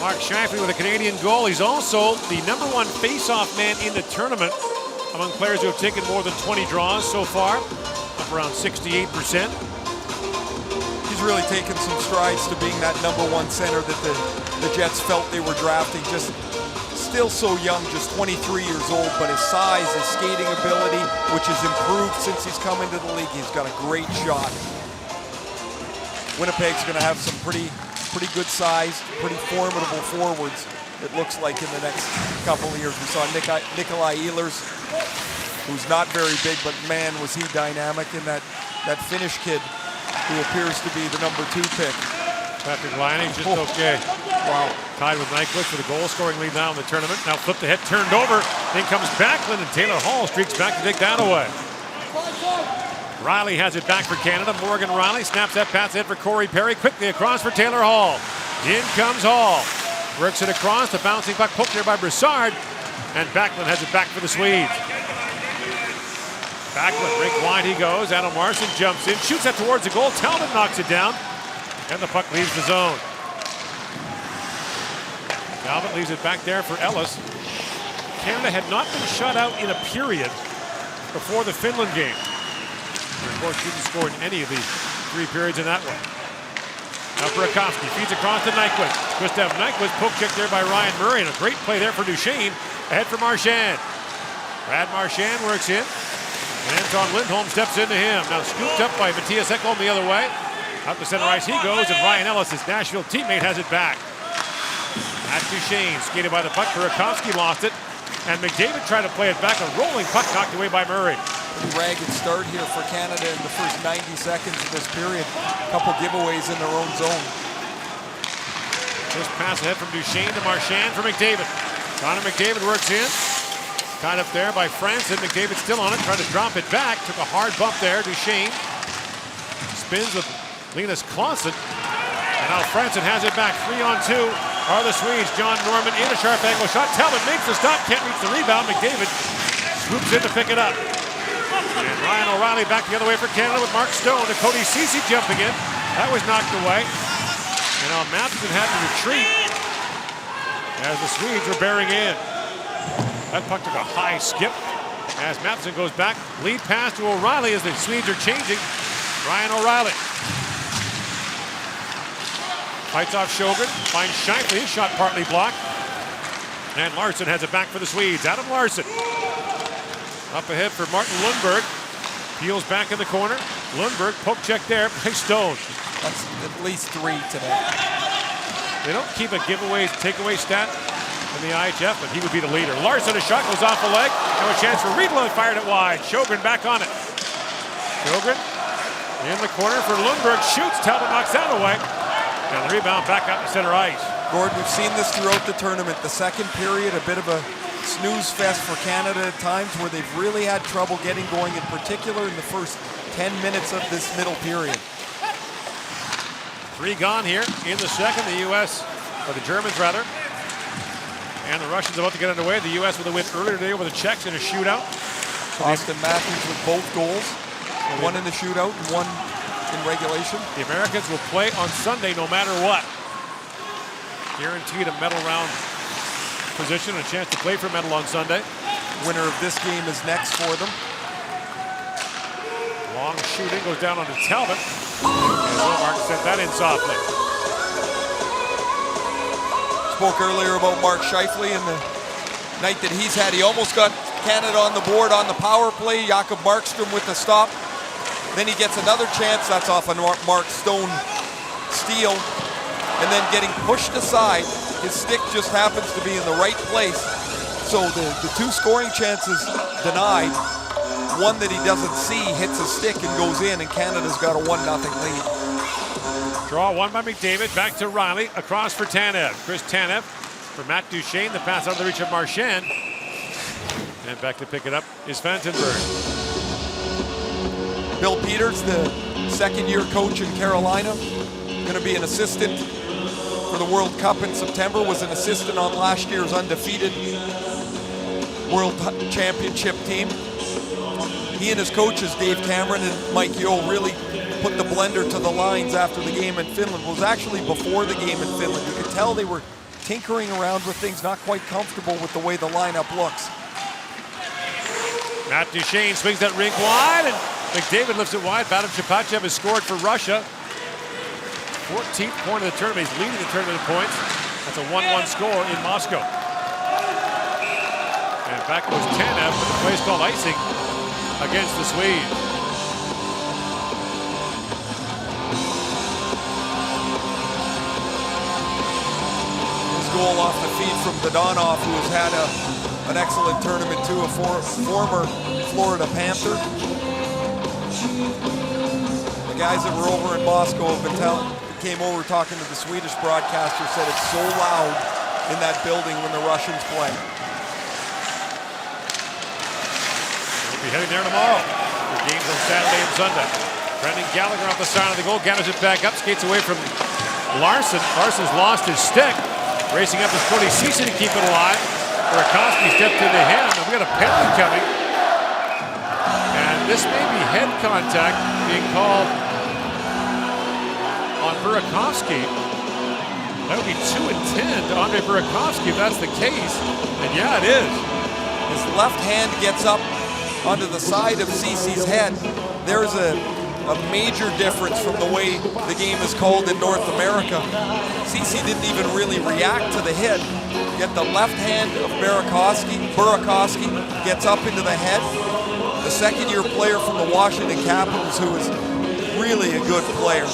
Mark Scheifele with a Canadian goal. He's also the #1 face-off man in the tournament among players who have taken more than 20 draws so far, up around 68%. He's really taken some strides to being that #1 center that the Jets felt they were drafting. Just still so young, just 23 years old, but his size, his skating ability, which has improved since he's come into the league, he's got a great shot. Winnipeg's going to have some pretty good size, pretty formidable forwards, it looks like, in the next couple of years. We saw Nikolai Ehlers, who's not very big, but man, was he dynamic, in that Finnish kid who appears to be the #2 pick. Patrick Laine just okay. Wow. Tied with Nyquist for the goal-scoring lead now in the tournament. Now flipped ahead, turned over. Then comes Backlund, and Taylor Hall streaks back to take that away. Riley has it back for Canada. Morgan Riley snaps that pass ahead for Corey Perry. Quickly across for Taylor Hall. In comes Hall. Works it across. The bouncing puck poked there by Broussard. And Backlund has it back for the Swedes. Backlund, break wide he goes. Adam Larsson jumps in, shoots that towards the goal. Talbot knocks it down. And the puck leaves the zone. Talbot leaves it back there for Ellis. Canada had not been shut out in a period before the Finland game. And of course, didn't score in any of the 3 periods in that one. Now Burakovsky feeds across to Nyquist. Gustav Nyquist, poke check there by Ryan Murray, and a great play there for Duchesne. Ahead for Marchand. Brad Marchand works in. And Anton Lindholm steps into him. Now scooped up by Matthias Ekholm the other way. Out to center ice he goes, and Ryan Ellis, his Nashville teammate, has it back. At Duchesne, skated by the puck. Burakovsky lost it. And McDavid tried to play it back. A rolling puck knocked away by Murray. Pretty ragged start here for Canada in the first 90 seconds of this period. A couple giveaways in their own zone. This pass ahead from Duchesne to Marchand for McDavid. Connor McDavid works in. Tied up there by Franson. McDavid still on it, tried to drop it back. Took a hard bump there. Duchesne spins with Linus Clausen. And now Franson has it back. 3-on-2 are the Swedes. John Norman in a sharp angle shot. Talbot makes the stop, can't reach the rebound. McDavid swoops in to pick it up. And Ryan O'Reilly back the other way for Canada with Mark Stone and Cody Ceci jumping in. That was knocked away. And now Matheson had to retreat as the Swedes were bearing in. That puck took a high skip as Matheson goes back. Lead pass to O'Reilly as the Swedes are changing. Ryan O'Reilly fights off Sjogren, finds Scheifele, his shot partly blocked. And Larsson has it back for the Swedes. Adam Larsson up ahead for Martin Lundberg. Peels back in the corner. Lundberg, poke check there by Stone. That's at least 3 today. They don't keep a giveaway, takeaway stat in the IIHF, but he would be the leader. Larsson, a shot goes off the leg. Now a chance for Riedel, fired it wide. Sjogren back on it. Sjogren in the corner for Lundberg, shoots. Talbot knocks that away. And the rebound back up to center ice. Gord, we've seen this throughout the tournament. The second period, a bit of a snooze fest for Canada at times, where they've really had trouble getting going, in particular in the first 10 minutes of this middle period. 3 gone here in the second. The U.S., or the Germans rather, and the Russians about to get underway. The U.S. with a win earlier today over the Czechs in a shootout. Austin Matthews with both goals, one in the shootout and one in regulation. The Americans will play on Sunday no matter what. Guaranteed a medal round position, a chance to play for medal on Sunday. Winner of this game is next for them. Long shooting goes down onto Talbot. And Wilmark sent that in softly. Spoke earlier about Mark Scheifele and the night that he's had. He almost got Canada on the board on the power play. Jakob Markstrom with the stop. Then he gets another chance. That's off a Mark Stone steal. And then getting pushed aside. His stick just happens to be in the right place. So the 2 scoring chances denied. One that he doesn't see hits a stick and goes in, and Canada's got a 1-0 lead. Draw won by McDavid. Back to Riley. Across for Tanev. Chris Tanev for Matt Duchesne. The pass out of the reach of Marchand. And back to pick it up is Vandenberg. Bill Peters, the second-year coach in Carolina, going to be an assistant for the World Cup in September, was an assistant on last year's undefeated World Championship team. He and his coaches, Dave Cameron and Mike Yeo, really put the blender to the lines after the game in Finland. It was actually before the game in Finland. You could tell they were tinkering around with things, not quite comfortable with the way the lineup looks. Matt Duchesne swings that rink wide, and McDavid lifts it wide. Vadim Shapachev has scored for Russia. 14th point of the tournament. He's leading the tournament in points. That's a 1-1 score in Moscow. And back goes Tanev with the place called icing against the Swedes. His goal off the feed from Dodonov, who has had an excellent tournament too, a former Florida Panther. The guys that were over in Moscow have been came over talking to the Swedish broadcaster, said it's so loud in that building when the Russians play. We'll be heading there tomorrow for games on Saturday and Sunday. Brendan Gallagher off the side of the goal, gathers it back up, skates away from Larson. Larson's lost his stick. Racing up is Cody Ceci to keep it alive. Burakovsky stepped into him, and we got a penalty coming. And this may be head contact being called on Burakovsky. That would be 2 and 10 to Andre Burakovsky if that's the case. And yeah, it is. His left hand gets up onto the side of Ceci's head. There's a major difference from the way the game is called in North America. Ceci didn't even really react to the hit, yet the left hand of Burakovsky gets up into the head. The second-year player from the Washington Capitals, who is really a good player.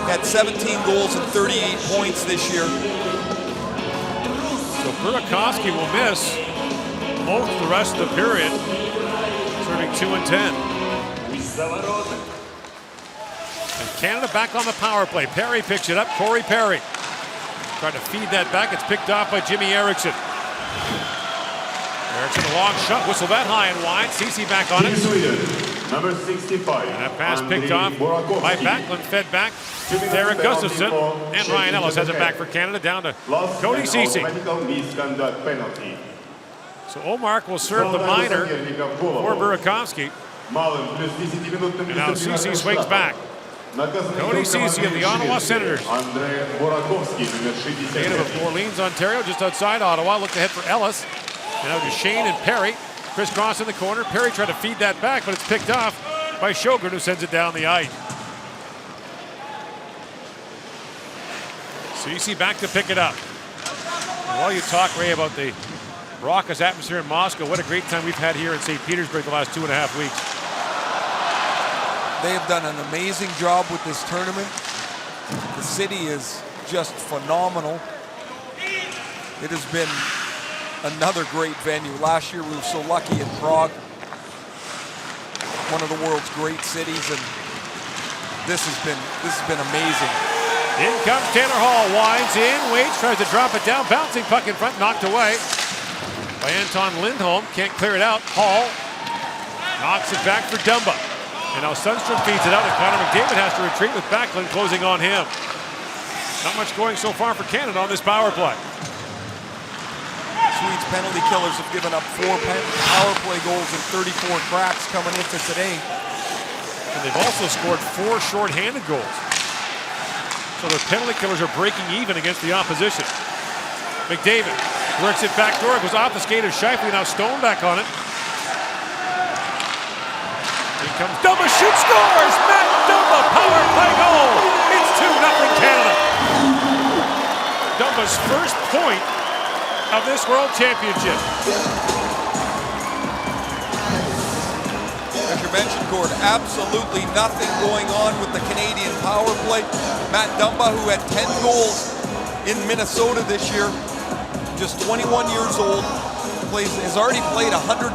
Had 17 goals and 38 points this year. So Burakovsky will miss most of the rest of the period, serving 2 and 10. And Canada back on the power play. Perry picks it up. Corey Perry trying to feed that back. It's picked off by Jimmy Eriksson. Eriksson, a long shot, whistle that high and wide. Ceci back on it. Number 65. And that pass picked off by Backlund, fed back to Derek Gustafsson. And Ryan Ellis has it back for Canada, down to Cody Ceci. So Omark will serve the minor for Burakovsky. And now Ceci swings back. Cody Ceci of the Ottawa Senators. Native of New Orleans, Ontario, just outside Ottawa. Looked ahead for Ellis. And now Duchesne and Perry. Crisscross in the corner. Perry tried to feed that back, but it's picked off by Sjogren, who sends it down the ice. Ceci back to pick it up. And while you talk, Ray, about the raucous atmosphere in Moscow, what a great time we've had here in St. Petersburg the last 2.5 weeks. They have done an amazing job with this tournament. The city is just phenomenal. It has been another great venue. Last year we were so lucky in Prague, one of the world's great cities, and this has been amazing. In comes Taylor Hall, winds in, waits, tries to drop it down, bouncing puck in front, knocked away by Anton Lindholm. Can't clear it out. Hall knocks it back for Dumba. And now Sundstrom feeds it out, and Connor McDavid has to retreat with Backlund closing on him. Not much going so far for Canada on this power play. Swedes penalty killers have given up 4 power play goals and 34 cracks coming into today. And they've also scored 4 shorthanded goals. So their penalty killers are breaking even against the opposition. McDavid works it back door, goes off the skate of Scheifele, now Stone back on it. Here comes Dumba, shoots, scores! Matt Dumba, power play goal! It's 2-0 Canada. Dumba's first point of this World Championship. As you mentioned, Gord, absolutely nothing going on with the Canadian power play. Matt Dumba, who had 10 goals in Minnesota this year, just 21 years old, has already played 152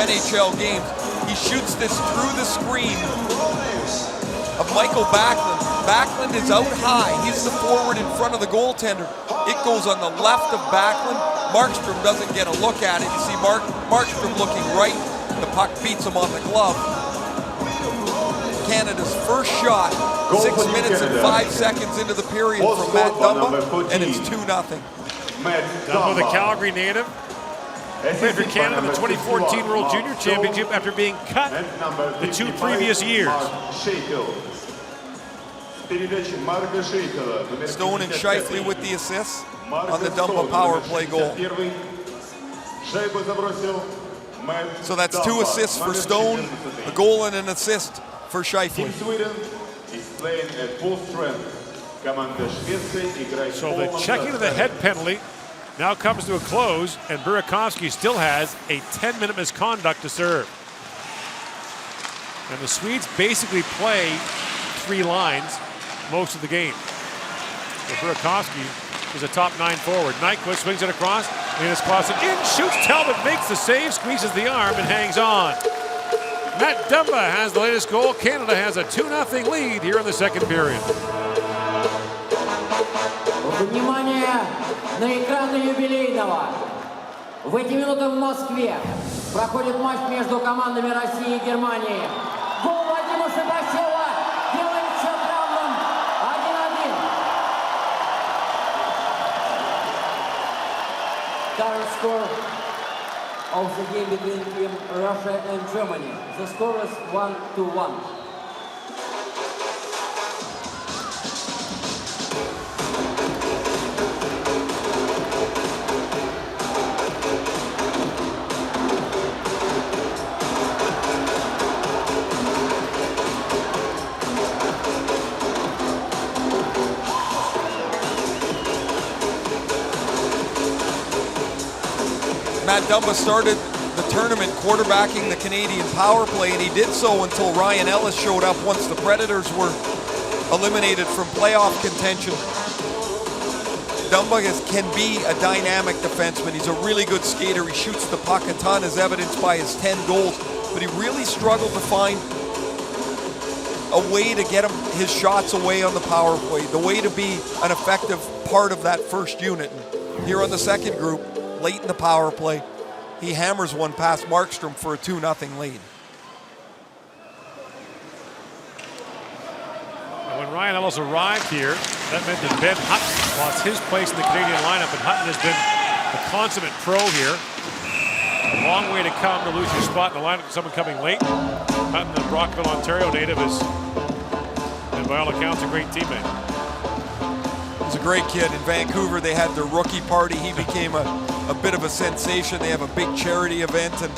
NHL games. He shoots this through the screen of Michael Backlund. Backlund is out high. He's the forward in front of the goaltender. It goes on the left of Backlund. Markstrom doesn't get a look at it. You see Markstrom looking right. The puck beats him on the glove. Canada's first shot, 6 minutes and 5 seconds into the period from Matt Dumba, and it's 2-0. Dumba, the Calgary native, played for Canada in the 2014 World Junior Championship after being cut the 2 previous years. Передача Марка Шейхова. Stone and Shifley with the assists on the Dumba power play goal. Шайбу забросил Мэтт So that's 2 Dumba, assists for номер Stone, 14. a goal and an assist for Shifley. Team Sweden is playing at full strength. Команда Швеции играет в So the полном checking of the составе. head penalty now comes to a close, and Burakovsky still has a 10-minute misconduct to serve. And the Swedes basically play 3 lines most of the game. So Burakovsky is a top 9 forward. Nyquist swings it across, Linus Clausen in, shoots, Talbot makes the save, squeezes the arm and hangs on. Matt Dumba has the latest goal. Canada has a 2-0 lead here in the second period. Внимание на экраны юбилейного. В эти минуты в Москве проходит матч между командами России и Германии. Гол Вадима Шибачева делает счет равным 1-1. Current score of the game between Team Russia and Germany. The score is 1-1. Matt Dumba started the tournament quarterbacking the Canadian power play, and he did so until Ryan Ellis showed up once the Predators were eliminated from playoff contention. Dumba can be a dynamic defenseman. He's a really good skater. He shoots the puck a ton, as evidenced by his 10 goals, but he really struggled to find a way to get his shots away on the power play, the way to be an effective part of that first unit. And here on the second group, late in the power play, he hammers one past Markstrom for a 2-0 lead. When Ryan Ellis arrived here, that meant that Ben Hutton lost his place in the Canadian lineup, and Hutton has been a consummate pro here. A long way to come to lose your spot in the lineup with someone coming late. Hutton, the Brockville, Ontario native, is, and by all accounts, a great teammate. He's a great kid. In Vancouver, they had their rookie party. He became a bit of a sensation. They have a big charity event, and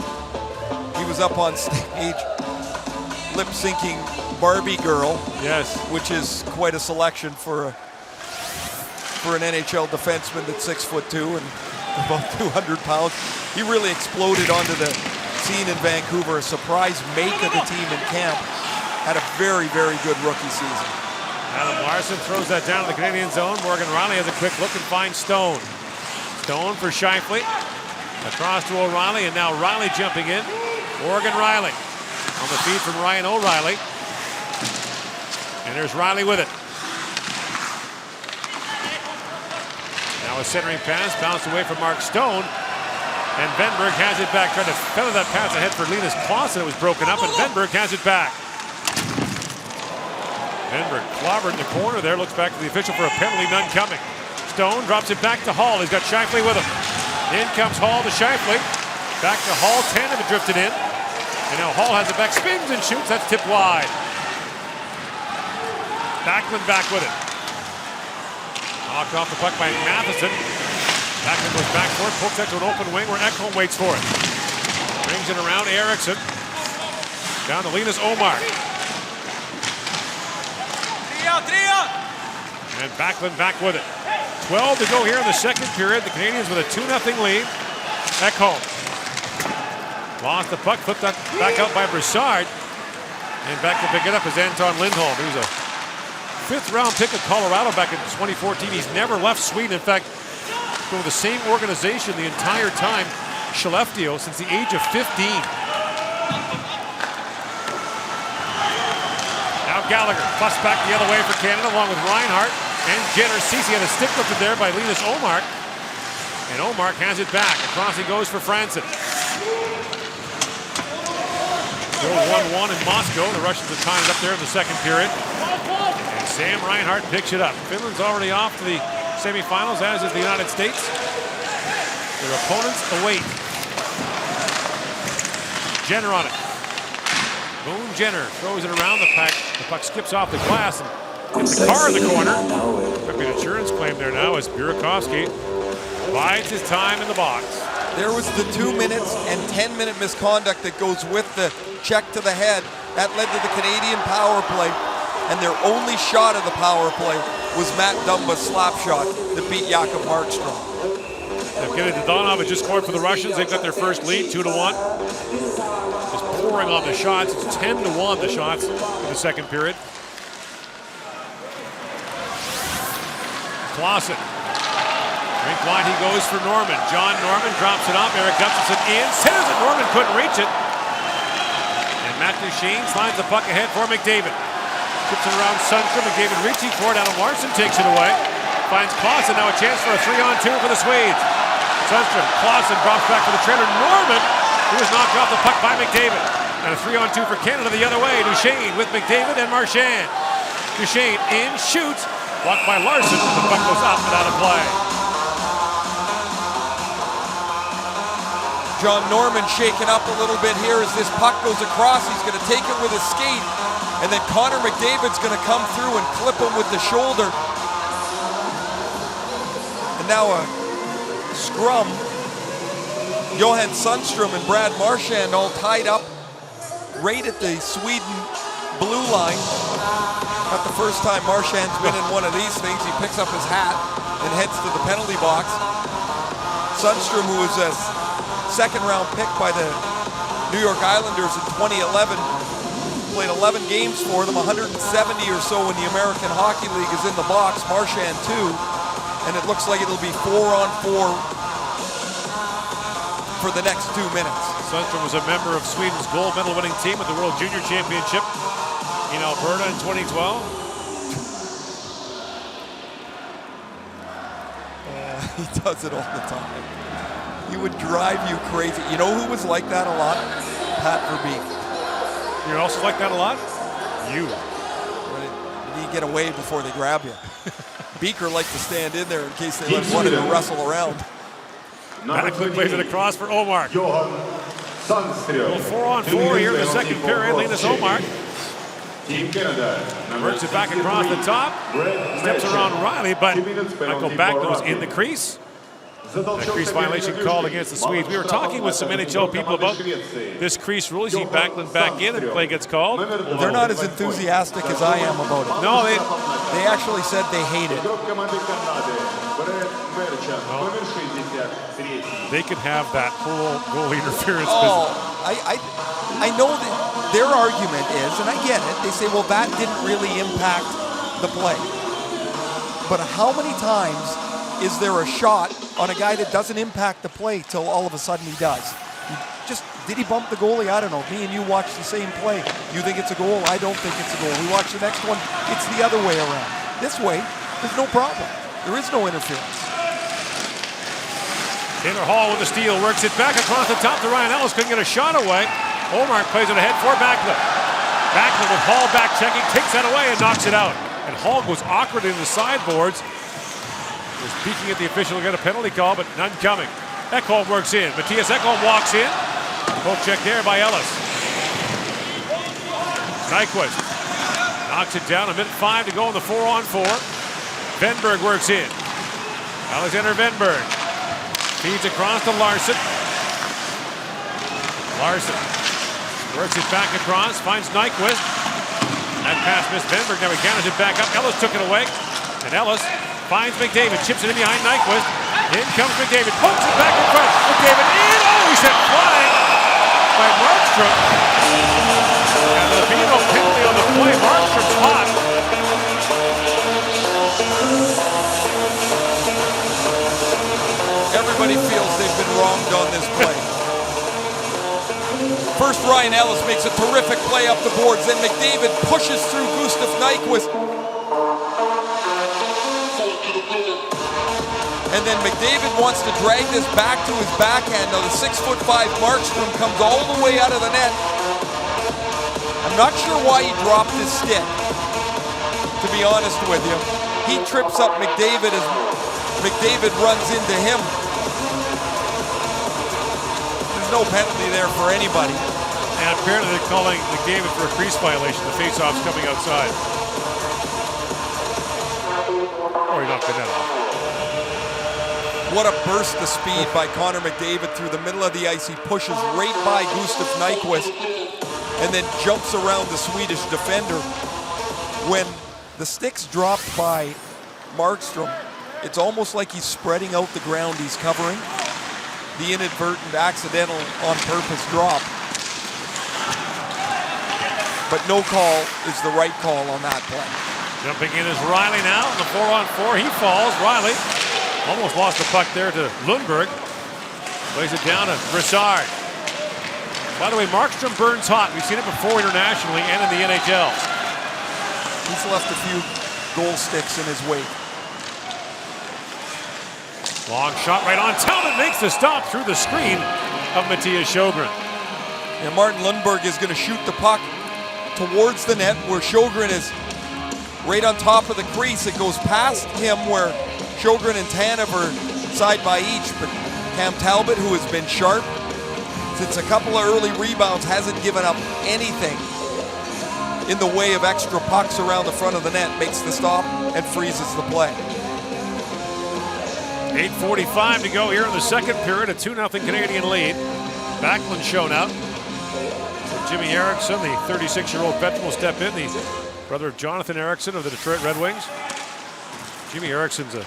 he was up on stage lip-syncing Barbie Girl. Yes. Which is quite a selection for an NHL defenseman that's 6'2" and about 200 pounds. He really exploded onto the scene in Vancouver, a surprise make of the team in camp. Had a very, very good rookie season. Adam Larson throws that down in the Canadian zone. Morgan Riley has a quick look and finds Stone. Stone for Shifley. Across to O'Reilly, and now Riley jumping in. Morgan Riley on the feed from Ryan O'Reilly. And there's Riley with it. Now a centering pass, bounced away from Mark Stone. And Venberg has it back, trying to feather that pass ahead for Linus Clausen. It was broken up, and Venberg has it back. Venberg clobbered in the corner there, looks back to the official for a penalty, none coming. Stone drops it back to Hall. He's got Shifley with him. In comes Hall to Shifley. Back to Hall, Tanev drifted in. And now Hall has it back, spins and shoots, that's tipped wide. Backlund back with it. Knocked off the puck by Matheson. Backlund goes back for it, pokes that to an open wing where Ekholm waits for it. Brings it around Eriksson. Down to Linus Omar. And Backlund back with it. 12 to go here in the second period. The Canadians with a 2-0 lead. Ekholm. Lost the puck, flipped that back out by Broussard. And back to pick it up is Anton Lindholm. He was a 5th round pick of Colorado back in 2014. He's never left Sweden. In fact, been with the same organization the entire time, Skellefteå, since the age of 15. Now Gallagher, busts back the other way for Canada, along with Reinhart and Jenner. Ceci had a stick lifted there by Linus Omark. And Omark has it back. Across he goes for Franson. Still 1-1 in Moscow. The Russians have tied it up there in the second period. And Sam Reinhart picks it up. Finland's already off to the semifinals, as is the United States. Their opponents await. Jenner on it. Boone Jenner throws it around the puck. The puck skips off the glass, and Gets the car in the corner. Could be an insurance claim there now as Burakovsky bides his time in the box. There was the 2 minutes and 10-minute misconduct that goes with the check to the head. That led to the Canadian power play, and their only shot of the power play was Matt Dumba's slap shot that beat Jakub Markstrom. Evgeny Dodonov has just scored for the Russians. They've got their first lead, 2-1. Just pouring on the shots. It's 10-1 the shots in the second period. Clausen. Rink wide he goes for Norman. John Norman drops it off. Eric Gustafsson in. Centers it. Norman couldn't reach it. And Matt Duchene slides the puck ahead for McDavid. Chips it around Sundstrom. McDavid reaching for it. Adam Larsson takes it away. Finds Clausen. Now a chance for a 3-on-2 for the Swedes. Sundstrom. Clausen drops back for the trailer. Norman, who was knocked off the puck by McDavid. And a 3-on-2 for Canada the other way. Duchene with McDavid and Marchand. Duchene in, shoots. Blocked by Larson. The puck goes up and out of play. John Norman shaken up a little bit here as this puck goes across. He's going to take it with his skate, and then Connor McDavid's going to come through and clip him with the shoulder. And now a scrum. Johan Sundstrom and Brad Marchand all tied up right at the Sweden blue line. Not the first time Marchand's been in one of these things. He picks up his hat and heads to the penalty box. Sundstrom, who was a second-round pick by the New York Islanders in 2011, played 11 games for them, 170 or so in the American Hockey League is in the box, Marchand too, and it looks like it'll be 4-on-4 for the next 2 minutes. Sundstrom was a member of Sweden's gold medal winning team at the World Junior Championship in Alberta in 2012. He does it all the time. He would drive you crazy. You know who was like that a lot? Pat Verbeek. You're also like that a lot? You. You get away before they grab you. Beaker liked to stand in there in case they wanted to wrestle around. Backwood plays it across for Omar. Johan Sundstrom. 4-on-4 here in the second period. Linus Omar Team Canada. works it back across the top. Steps around Riley, but Michael Backman was in the crease. A crease violation called against the Swedes. We were talking with some NHL people about this crease rule. You see Backlund back in and play gets called. They're not as enthusiastic as I am about it. No, they actually said they hate it. They could have that whole goal interference. Oh, I know that their argument is, and I get it, they say, well, that didn't really impact the play. But how many times is there a shot on a guy that doesn't impact the play till all of a sudden he does? Did he bump the goalie? I don't know. Me and you watch the same play. You think it's a goal? I don't think it's a goal. We watch the next one. It's the other way around. This way, there's no problem. There is no interference. Taylor Hall with the steal, works it back across the top to Ryan Ellis. Couldn't get a shot away. Omar plays it ahead for Backlund. Backlund with Hall back checking, takes that away and knocks it out. And Hall goes awkward in the sideboards. Was peeking at the official to get a penalty call, but none coming. Ekholm works in. Matthias Ekholm walks in. Poke check there by Ellis. Nyquist knocks it down. 1:05 to go in the 4-on-4. Venberg works in. Alexander Venberg feeds across to Larson. Larson works it back across, finds Nyquist. That pass missed Venberg. Now he counters it back up. Ellis took it away. And Ellis finds McDavid, chips it in behind Nyquist. In comes McDavid, pokes it back in front. McDavid in, oh, he sent flying by Markstrom. And there'll be no penalty on the play. Markstrom's hot. Everybody feels they've been wronged on this play. First, Ryan Ellis makes a terrific play up the boards. Then McDavid pushes through Gustav Nyquist. And then McDavid wants to drag this back to his backhand. Now the 6'5" Markstrom comes all the way out of the net. I'm not sure why he dropped his stick, to be honest with you. He trips up McDavid as McDavid runs into him. There's no penalty there for anybody. And apparently they're calling McDavid for a crease violation. The faceoff's coming outside. before he knocked the net off. What a burst of speed by Connor McDavid through the middle of the ice. He pushes right by Gustav Nyquist and then jumps around the Swedish defender. When the stick's dropped by Markstrom, it's almost like he's spreading out the ground he's covering. The inadvertent, accidental, on purpose drop. But no call is the right call on that play. Jumping in is Riley now in the 4-on-4. He falls. Riley almost lost the puck there to Lundberg. Plays it down to Broussard. By the way, Markstrom burns hot. We've seen it before internationally and in the NHL. He's left a few goal sticks in his wake. Long shot right on. Talbot makes the stop through the screen of Matthias Sjögren. And Martin Lundberg is going to shoot the puck towards the net where Sjögren is right on top of the crease. It goes past him where Sjögren and Tanev are side by each, but Cam Talbot, who has been sharp since a couple of early rebounds, hasn't given up anything in the way of extra pucks around the front of the net, makes the stop and freezes the play. 8:45 to go here in the second period, a 2-0 Canadian lead. Backlund shown up. So Jimmy Eriksson, the 36-year-old veteran, will step in, the brother of Jonathan Eriksson of the Detroit Red Wings. Jimmy Eriksson's a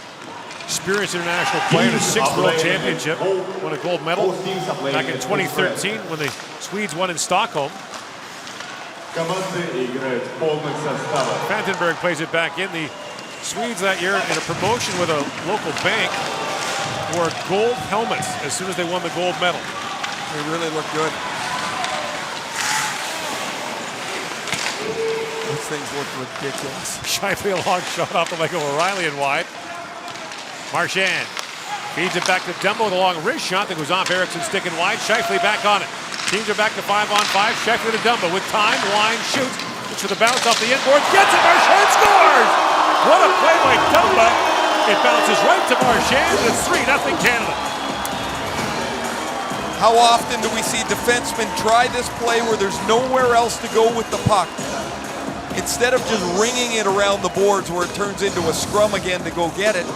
experienced international player in his 6th World Championship, won a gold medal back in 2013 when the Swedes won in Stockholm. Vandenberg plays it back in. The Swedes that year in a promotion with a local bank wore gold helmets as soon as they won the gold medal. They really look good. These things look ridiculous. Scheifele a long shot off the leg of O'Reilly and wide. Marchand feeds it back to Dumbo with a long wrist shot that goes off Eriksson's stick and wide. Scheifele back on it. Teams are back to 5-on-5. Scheifele to Dumbo with time. Line shoots. Looks for the bounce off the inboard. Gets it. Marchand scores! What a play by Dumbo. It bounces right to Marchand. It's 3-0 Canada. How often do we see defensemen try this play where there's nowhere else to go with the puck? Instead of just ringing it around the boards where it turns into a scrum again to go get it,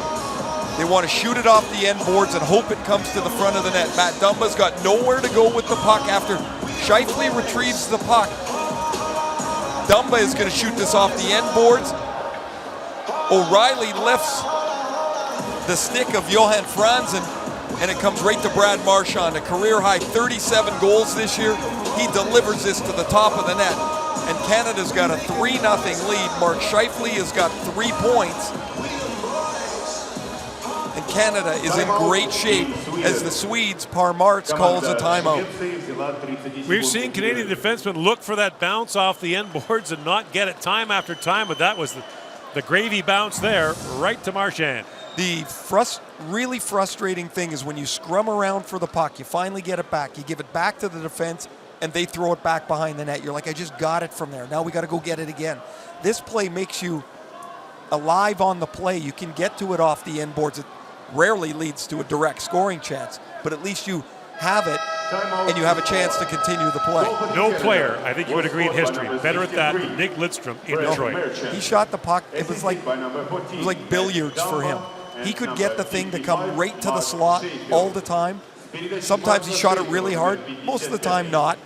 they want to shoot it off the end boards and hope it comes to the front of the net. Matt Dumba's got nowhere to go with the puck after Scheifele retrieves the puck. Dumba is going to shoot this off the end boards. O'Reilly lifts the stick of Johan Franzen, and it comes right to Brad Marchand, a career-high 37 goals this year. He delivers this to the top of the net, and Canada's got a 3-0 lead. Mark Scheifele has got 3 points, and Canada is in great shape as the Swedes, Per Martz, calls a timeout. We've seen Canadian defensemen look for that bounce off the end boards and not get it time after time, but that was the gravy bounce there, right to Marchand. The really frustrating thing is when you scrum around for the puck, you finally get it back, you give it back to the defense, and they throw it back behind the net. You're like, I just got it from there. Now we got to go get it again. This play makes you alive on the play. You can get to it off the end boards. It rarely leads to a direct scoring chance, but at least you have it, and you have a chance to continue the play. No player, I think you would agree in history, better at that than Nick Lidstrom in Detroit. He shot the puck. It was like billiards for him. He could get the thing to come right to the slot all the time. Sometimes he shot it really hard. Most of the time not.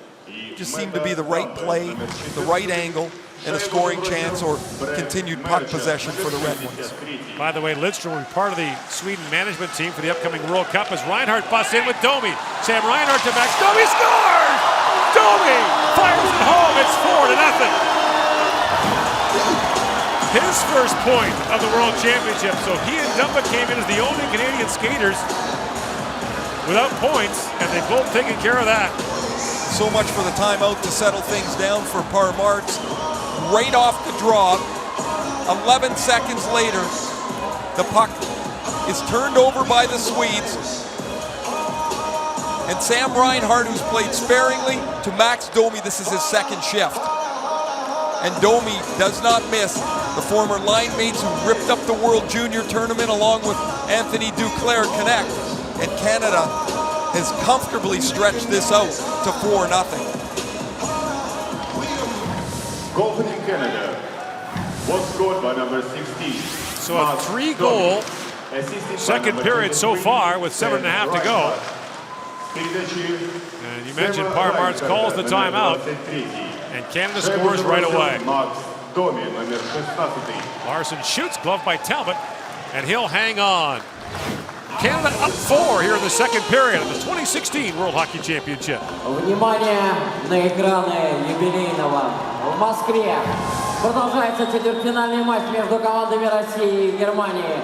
Just seemed to be the right play, the right angle, and a scoring chance or continued puck possession for the Red Wings. By the way, Lidstrom will be part of the Sweden management team for the upcoming World Cup as Reinhardt busts in with Domi. Sam Reinhardt to Max. Domi scores! Domi fires it home. It's 4-0. His first point of the World Championship. So he and Dumba came in as the only Canadian skaters without points, and they've both taken care of that. So much for the timeout to settle things down for Per Martz. Right off the draw, 11 seconds later, the puck is turned over by the Swedes. And Sam Reinhart, who's played sparingly, to Max Domi. This is his second shift. And Domi does not miss. The former line mates who ripped up the World Junior Tournament along with Anthony Duclair connect. And Canada has comfortably stretched this out to 4-0. Goal for Canada. was scored by number 16. So a 3-goal second period so far with 7.5 to go. And you mentioned Parmarts calls the timeout, and Canada scores right away. Larson shoots, gloved by Talbot, and he'll hang on. Canada up 4 here in the second period of the 2016 World Hockey Championship. Внимание на экраны юбилейного. В Москве продолжается четвертьфинальный матч между командами России и Германии.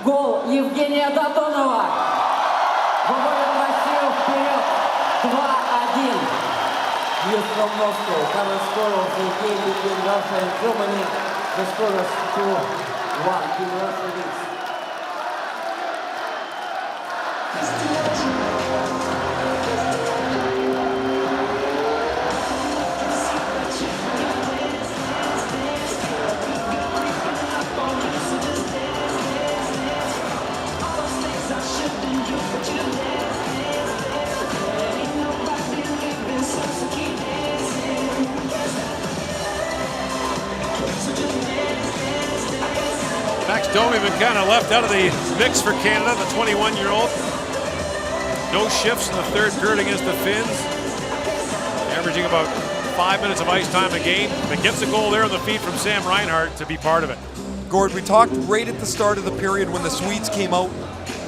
Гол Евгения Додонова выводит Россию вперед 2-1. News from Moscow. Current score of the game between Russia and Germany. The score is 2-1. Team Russia leads. Max Domi been kind of left out of the mix for Canada, the 21-year-old. No shifts in the third period against the Finns. Averaging about 5 minutes of ice time a game, but gets a goal there on the feed from Sam Reinhart to be part of it. Gord, we talked right at the start of the period when the Swedes came out,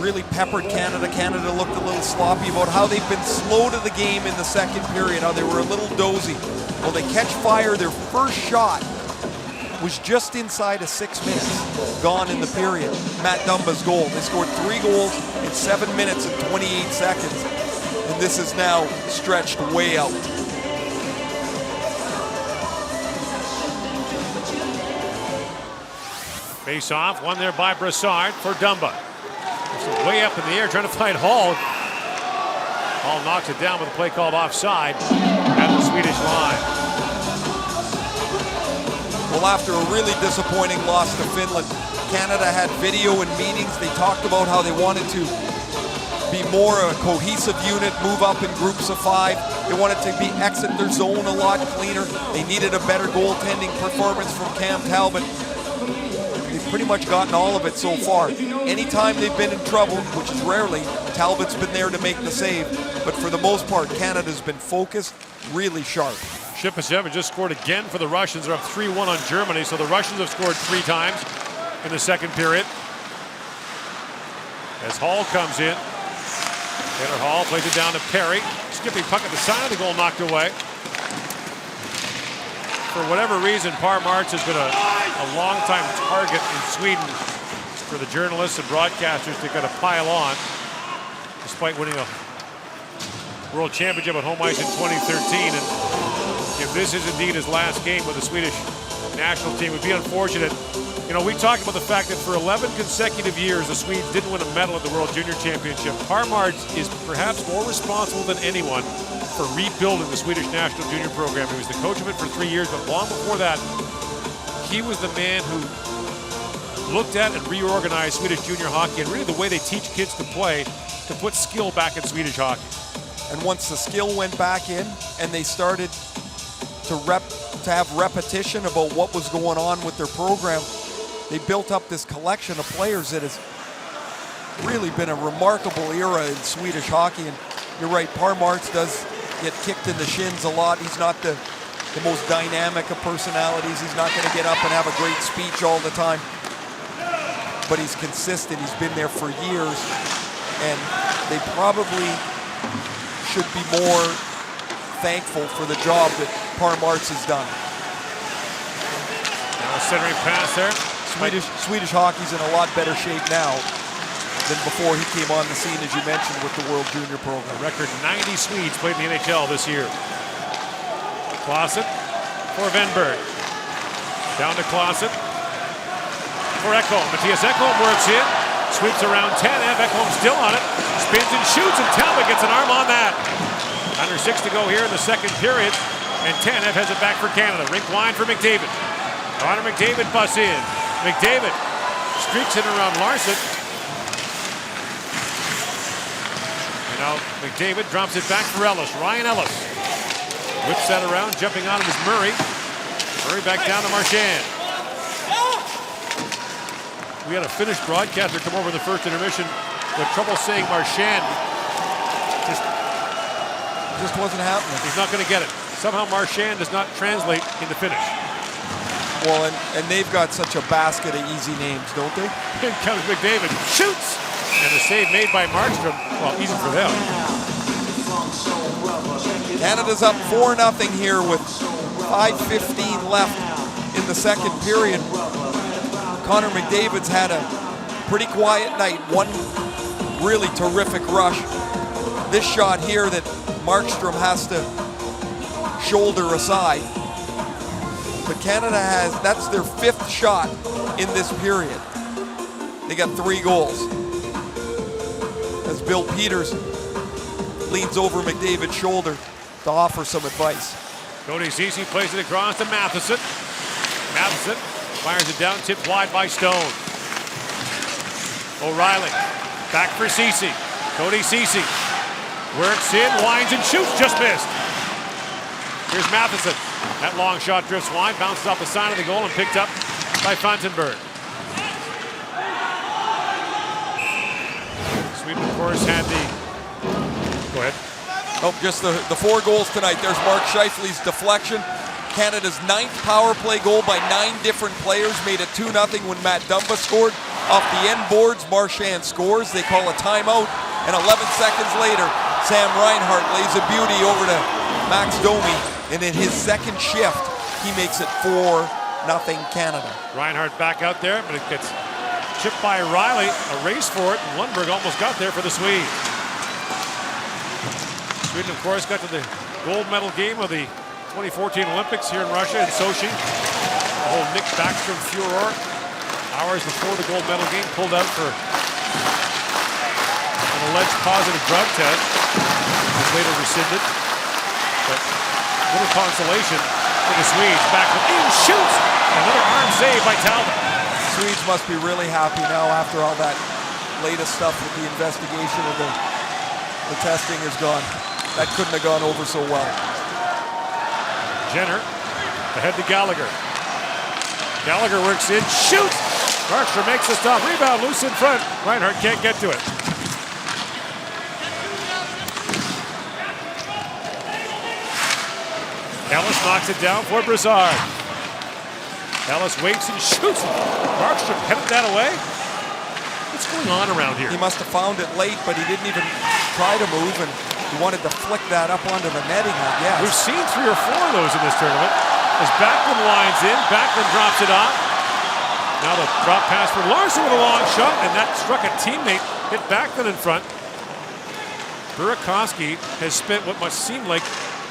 really peppered Canada. Canada looked a little sloppy about how they've been slow to the game in the second period, how they were a little dozy. Well, they catch fire. Their first shot was just inside of 6 minutes, gone in the period. Matt Dumba's goal. They scored 3 goals in 7 minutes and 28 seconds, and this is now stretched way out. Face off, won there by Brassard for Dumba. So way up in the air, trying to find Hall. Hall knocks it down with a play called offside at the Swedish line. Well, after a really disappointing loss to Finland, Canada had video and meetings. They talked about how they wanted to be more a cohesive unit, move up in groups of 5. They wanted to exit their zone a lot cleaner. They needed a better goaltending performance from Cam Talbot. They've pretty much gotten all of it so far. Anytime they've been in trouble, which is rarely, Talbot's been there to make the save. But for the most part, Canada's been focused, really sharp. Shipachev just scored again for the Russians. They're up 3-1 on Germany, so the Russians have scored 3 times in the second period. As Hall comes in, Taylor Hall plays it down to Perry. Skipping puck at the side of the goal, knocked away. For whatever reason, Parmarts has been a long-time target in Sweden for the journalists and broadcasters to kind of pile on, despite winning a World Championship at home ice in 2013. And if this is indeed his last game with the Swedish national team, it would be unfortunate. You know, we talked about the fact that for 11 consecutive years, the Swedes didn't win a medal at the World Junior Championship. Parmarts is perhaps more responsible than anyone for rebuilding the Swedish national junior program. He was the coach of it for 3 years, but long before that, he was the man who looked at and reorganized Swedish junior hockey and really the way they teach kids to play to put skill back in Swedish hockey. And once the skill went back in and they started to have repetition about what was going on with their program, they built up this collection of players that has really been a remarkable era in Swedish hockey. And you're right, Parmarts does get kicked in the shins a lot. He's not the most dynamic of personalities. He's not going to get up and have a great speech all the time. But he's consistent. He's been there for years. And they probably should be more thankful for the job that Parmarts has done. Now a centering pass there. Swedish hockey's in a lot better shape now than before he came on the scene, as you mentioned, with the World Junior program. A record 90 Swedes played in the NHL this year. Clausen for Venberg. Down to Clausen for Ekholm. Mattias Ekholm works in. Sweeps around 10. Ekholm still on it. Spins and shoots, and Talbot gets an arm on that. Under 6 to go here in the second period. And Tanev has it back for Canada. Rink wide for McDavid. Connor McDavid busts in. McDavid streaks it around Larson. You know, McDavid drops it back for Ellis. Ryan Ellis whips that around, jumping on him is Murray. Murray back down to Marchand. We had a Finnish broadcaster come over the first intermission with trouble saying Marchand. Just wasn't happening. He's not going to get it. Somehow Marchand does not translate into Finnish. Well, and they've got such a basket of easy names, don't they? Here comes McDavid, shoots! And the save made by Markstrom. Well, easy for them. Canada's up 4-0 here with 5:15 left in the second period. Connor McDavid's had a pretty quiet night. One really terrific rush. This shot here that Markstrom has to shoulder aside. But Canada that's their 5th shot in this period. They got 3 goals. As Bill Peters leans over McDavid's shoulder to offer some advice. Cody Ceci plays it across to Matheson. Matheson fires it down, tipped wide by Stone. O'Reilly, back for Ceci. Cody Ceci works in, winds and shoots, just missed. Here's Matheson. That long shot drifts wide, bounces off the side of the goal and picked up by Fantenberg. Sweden, of course, had the... Go ahead. Oh, just the 4 goals tonight. There's Mark Scheifele's deflection. Canada's 9th power play goal by 9 different players made it 2-0 when Matt Dumba scored. Off the end boards, Marchand scores. They call a timeout, and 11 seconds later, Sam Reinhart lays a beauty over to Max Domi, and in his second shift, he makes it 4-0 Canada. Reinhart back out there, but it gets chipped by Riley. A race for it, and Lundberg almost got there for the Swedes. Sweden, of course, got to the gold medal game of the 2014 Olympics here in Russia in Sochi. The whole Nick Backstrom furor. Hours before the gold medal game, pulled out for an alleged positive drug test. Was later rescinded. But little consolation for the Swedes. Backlund in, shoots! Another arm save by Talbot. Swedes must be really happy now after all that latest stuff with the investigation of the testing is gone. That couldn't have gone over so well. Jenner ahead to Gallagher. Gallagher works in, shoots! Markstrom makes the stop, rebound loose in front. Reinhart can't get to it. Ellis knocks it down for Brassard. Ellis waits and shoots. Markstrom headed that away. What's going on around here? He must have found it late, but he didn't even try to move, and he wanted to flick that up onto the netting, I guess. We've seen 3 or 4 of those in this tournament. As Backlund winds in, Backlund drops it off. Now the drop pass for Larson with a long shot, and that struck a teammate, hit Backlund in front. Burakovsky has spent what must seem like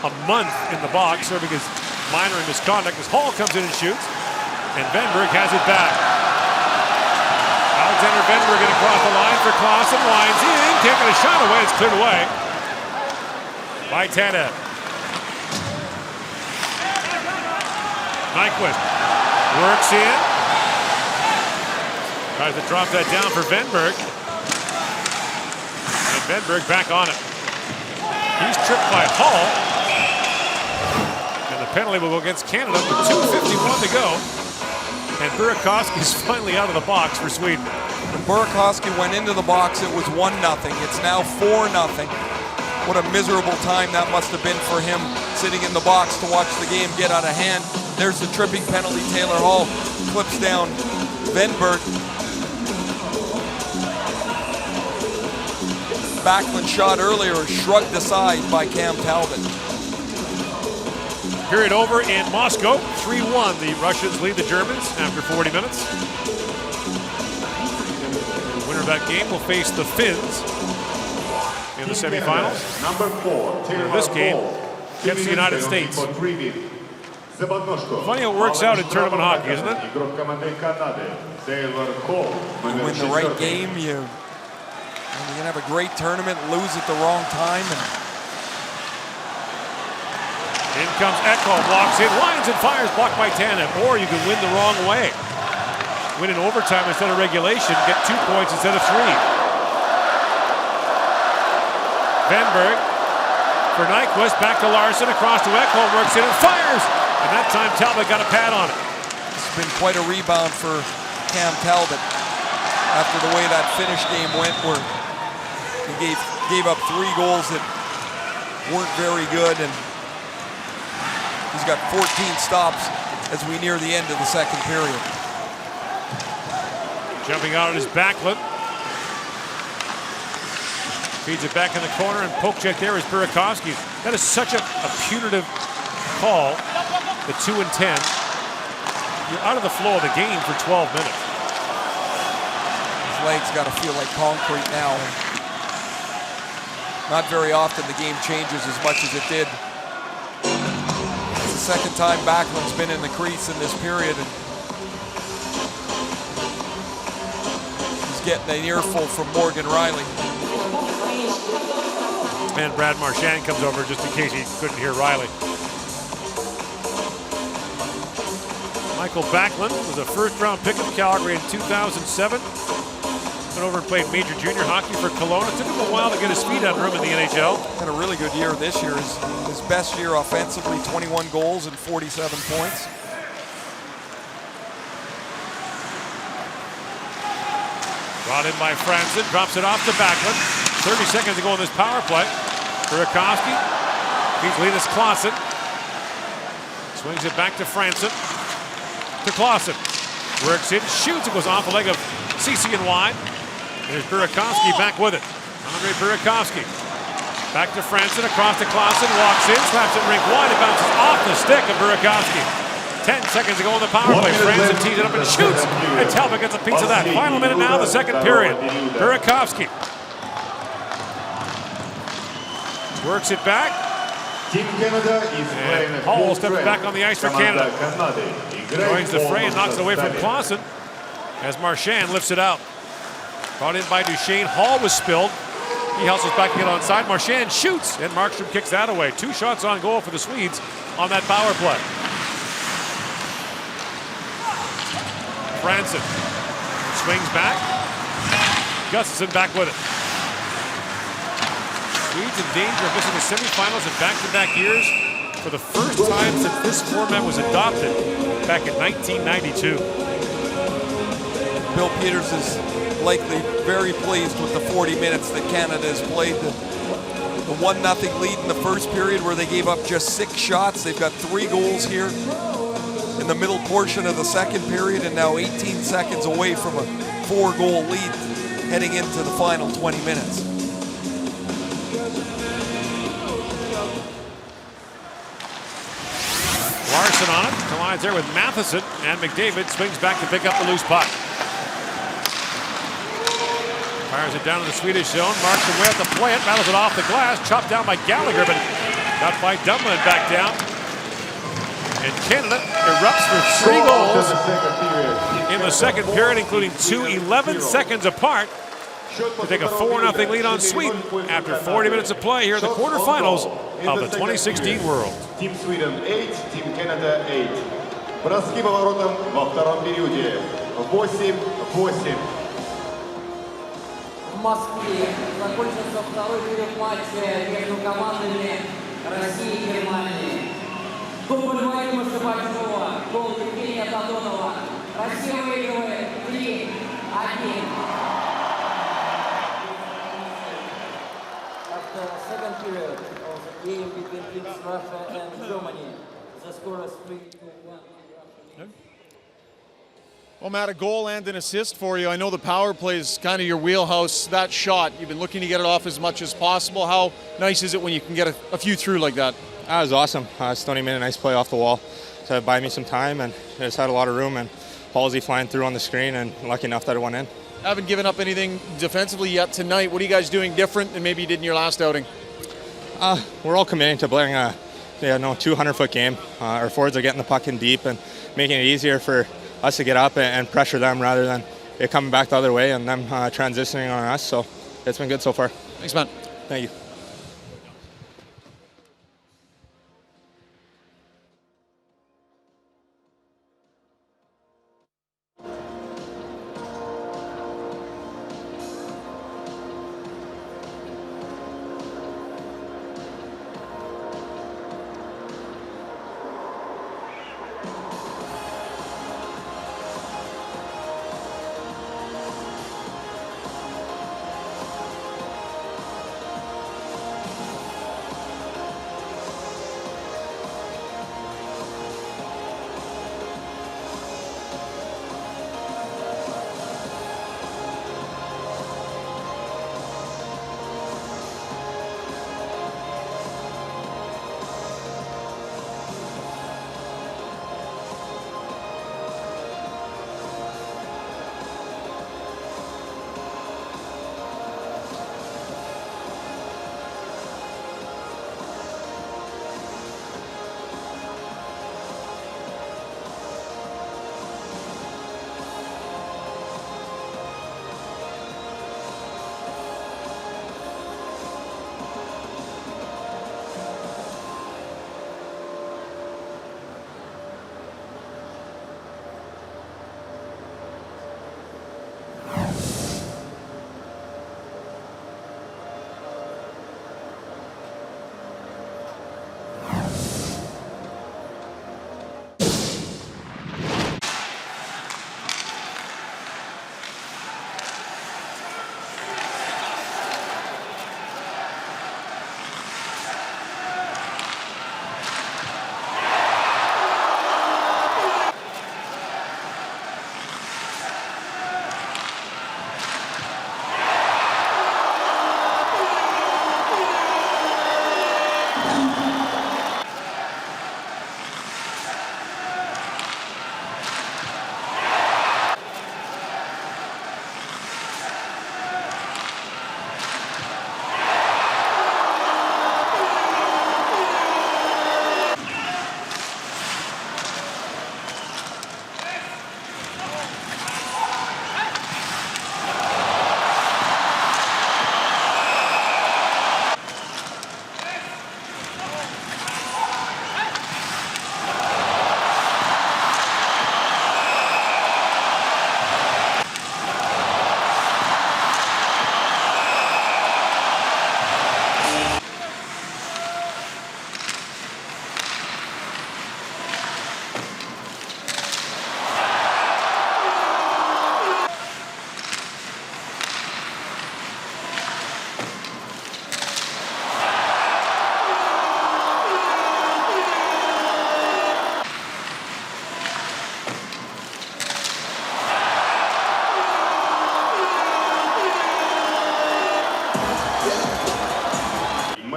a month in the box, serving as minor in misconduct, as Hall comes in and shoots, and Venberg has it back. Alexander Venberg going to cross the line for Clausen, winds in, can't get a shot away, it's cleared away by Tanev. Nyquist works in, tries to drop that down for Venberg, and Venberg back on it. He's tripped by Hall, and the penalty will go against Canada with 2:51 to go. And Burakovsky's finally out of the box for Sweden. When Burakovsky went into the box, it was 1-0. It's now 4-0. What a miserable time that must have been for him, sitting in the box to watch the game get out of hand. There's the tripping penalty. Taylor Hall clips down Venberg. Backlund shot earlier, shrugged aside by Cam Talbot. Period over in Moscow. 3-1. The Russians lead the Germans after 40 minutes. The winner of that game will face the Finns in the semifinals. Number 4, Taylor This game Hall. gets the United States. Funny how it works out in tournament hockey, isn't it? You win the right game, you can have a great tournament, lose at the wrong time. And in comes Ekholm, blocks it, winds and fires, blocked by Tanev. Or you can win the wrong way. Win in overtime instead of regulation, get 2 points instead of 3. Venberg for Nyquist, back to Larson, across to Ekholm, works in and fires. And that time Talbot got a pad on it. been quite a rebound for Cam Talbot after the way that finish game went, where he gave up 3 goals that weren't very good, and he's got 14 stops as we near the end of the second period. Jumping out at his Backlund. Feeds it back in the corner, and poke check there is Burakovsky. That is such a punitive call, the 2 and 10. You're out of the flow of the game for 12 minutes. His legs got to feel like concrete now. Not very often the game changes as much as it did. It's the second time Backlund's been in the crease in this period, and he's getting an earful from Morgan Riley. And Brad Marchand comes over just in case he couldn't hear Riley. Michael Backlund was a first-round pick of Calgary in 2007. Went over and played major junior hockey for Kelowna. It took him a while to get his feet under him in the NHL. Had a really good year this year. His best year offensively, 21 goals and 47 points. Brought in by Franson, drops it off to Backlund. 30 seconds to go in this power play. Burakovsky feeds Linus Clausen. Swings it back to Franson. To Clausen. Works it, shoots, it goes off the leg of Ceci and wide. There's Burakovsky back with it. Andre Burakovsky. Back to Franson, across to Clausen, walks in, slaps it rink wide, it bounces off the stick of Burakovsky. 10 seconds to go in the power play. Franson tees it up and shoots, and Talbot gets a piece of that. Final minute now, the second period. Burakovsky works it back. And Hall steps back on the ice for Canada. Joins the fray and knocks it away from Clausen as Marchand lifts it out. Brought in by Duchesne. Hall was spilled. He hustles back to get onside. Marchand shoots, and Markstrom kicks that away. 2 shots on goal for the Swedes on that power play. Franson swings back. Gustafsson back with it. Swedes in danger of missing the semifinals in back-to-back years for the first time since this format was adopted back in 1992. Bill Peters is likely very pleased with the 40 minutes that Canada has played. The 1-0 lead in the first period where they gave up just 6 shots. They've got 3 goals here in the middle portion of the second period, and now 18 seconds away from a 4-goal lead heading into the final 20 minutes. Larson on it, collides there with Matheson, and McDavid swings back to pick up the loose puck. Fires it down in the Swedish zone, marks away at the play it, battles it off the glass, chopped down by Gallagher, but got by Dumlin back down. And Canada erupts for 3 goals in the second period, including 2 11 seconds apart to take a 4-0 lead on Sweden after 40 minutes of play here in the quarterfinals of the 2016 World. Team Sweden 8, Team Canada 8. Броски по воротам во втором периоде. 8-8. В Москве закончился второй период матча между командами России и Германии. Дубль Вадима Шибачева, гол Евгения Додонова. Россия выигрывает 3-1. After the second period of the game between teams Russia and Germany, the score is 3-1. Well, Matt, a goal and an assist for you. I know the power play is kind of your wheelhouse. That shot, you've been looking to get it off as much as possible. How nice is it when you can get a few through like that? That was awesome. Stoney made a nice play off the wall to buy me some time, and I just had a lot of room, and Halsey flying through on the screen, and lucky enough that it went in. Haven't given up anything defensively yet tonight. What are you guys doing different than maybe you did in your last outing? We're all committing to playing a 200-foot game. Our forwards are getting the puck in deep and making it easier for us to get up and pressure them rather than it coming back the other way and them transitioning on us. So it's been good so far. Thanks, man. Thank you.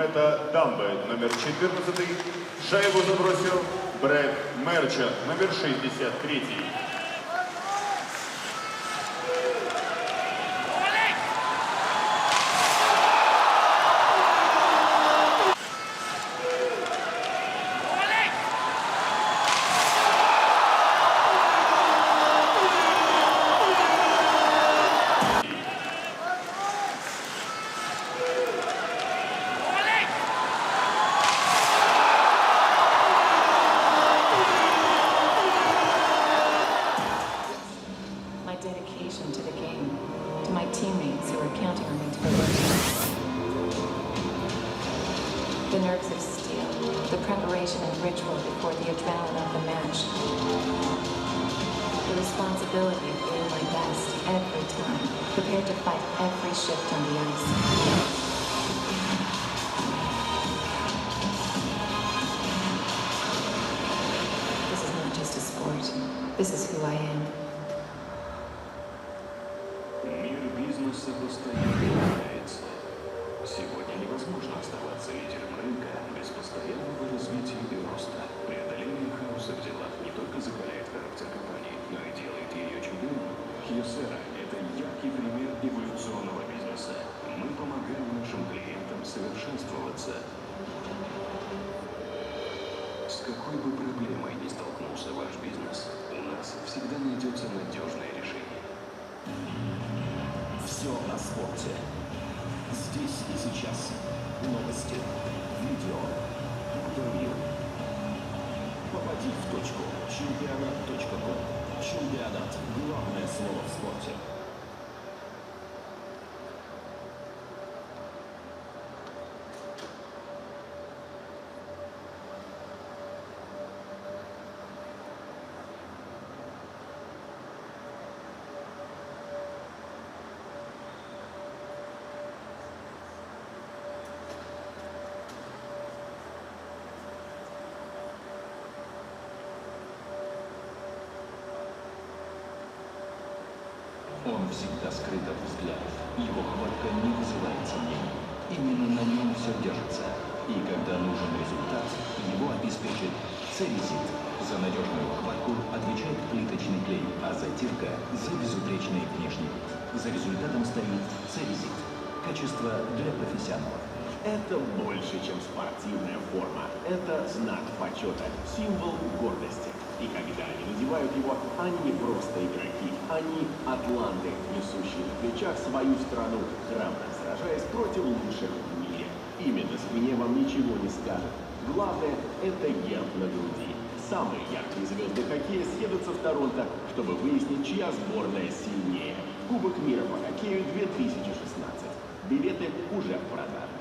Мета Дамбе, номер 14. Шайбу забросил Брэд Мерчант, номер 63. My dedication to the game, to my teammates who are counting on me to deliver. The nerves of steel, the preparation and ritual before the adrenaline of the match. The responsibility of being my best every time, prepared to fight every shift on the ice. This is not just a sport. This is who I am. Мир бизнеса постоянно меняется. Сегодня невозможно оставаться лидером рынка без постоянного развития и роста. Преодоление хаоса в делах не только закаляет характер компании, но и делает ее чемпионом. Kyocera – это яркий пример эволюционного бизнеса. Мы помогаем нашим клиентам совершенствоваться. С какой бы проблемой ни столкнулся ваш бизнес, у нас всегда найдется надежное решение. Все о спорте. Здесь и сейчас. Новости, видео, интервью. Попади в точку. Чемпионат.ком. Чемпионат. Главное слово в спорте. Он всегда скрыт от взглядов. Его хватка не вызывает сомнений. Именно на нем все держится. И когда нужен результат, его обеспечит Церезит. За надежную хватку отвечает плиточный клей, а затирка за безупречный внешний вид. За результатом стоит Церезит. Качество для профессионалов. Это больше, чем спортивная форма. Это знак почета, символ гордости. И когда они надевают его, они не просто игроки. Они атланты, несущие на плечах свою страну, храбро сражаясь против лучших в мире. Именно с гневом ничего не скажет. Главное – это герб на груди. Самые яркие звезды хоккея съедутся в Торонто, чтобы выяснить, чья сборная сильнее. Кубок мира по хоккею 2016. Билеты уже в продаже.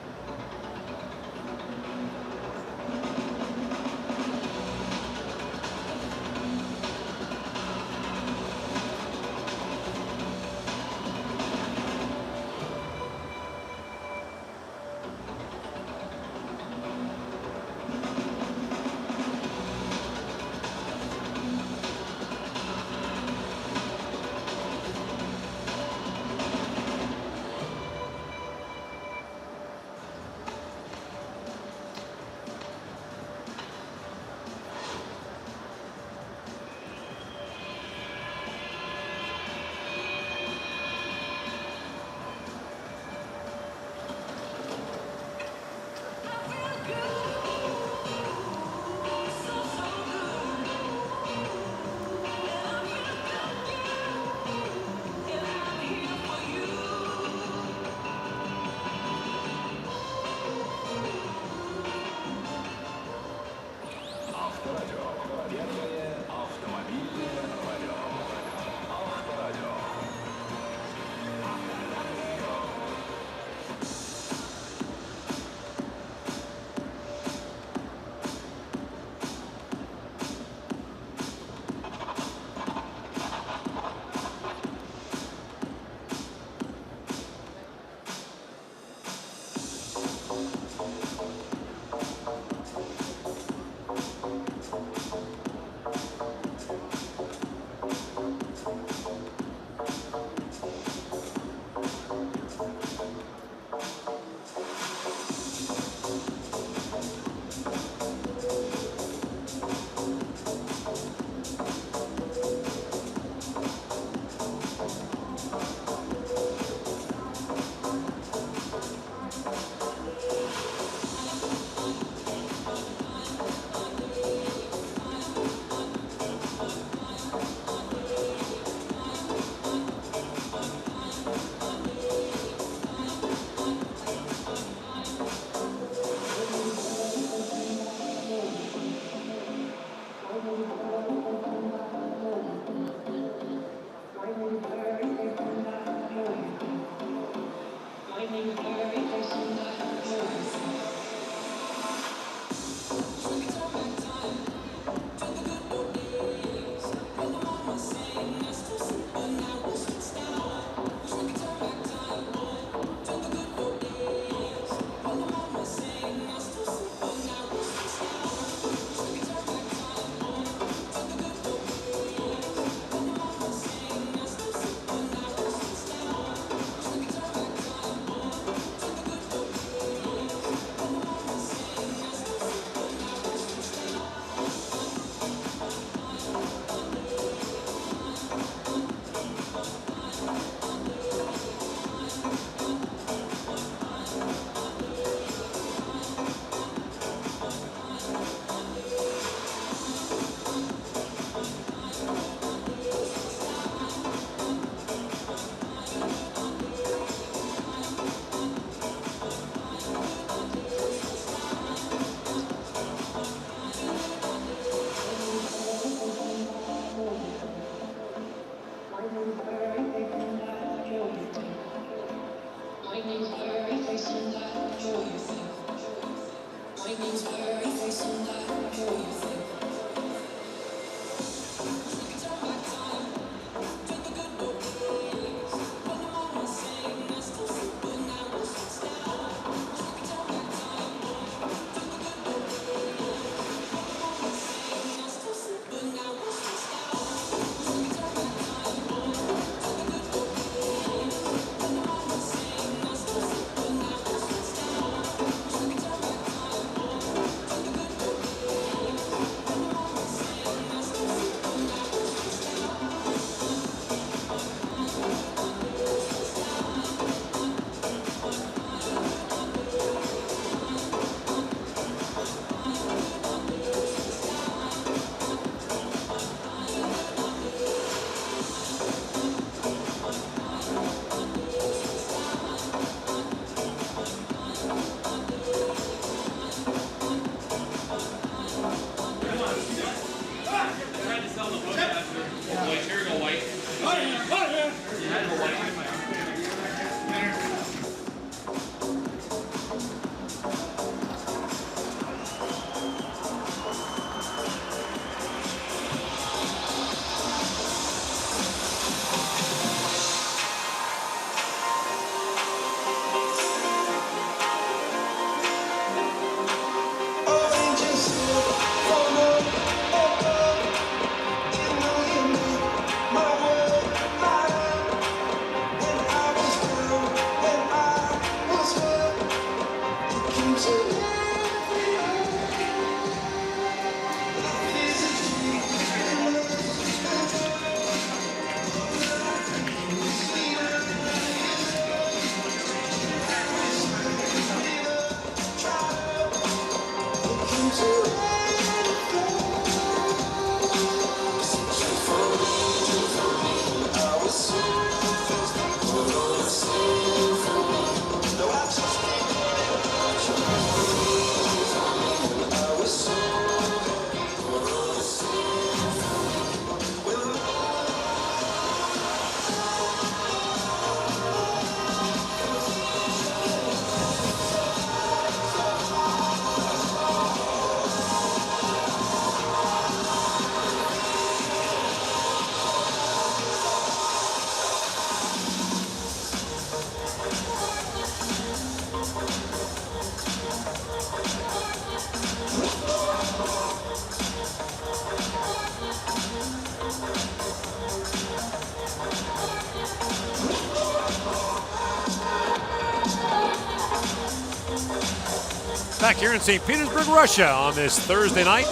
Back here in St. Petersburg, Russia on this Thursday night.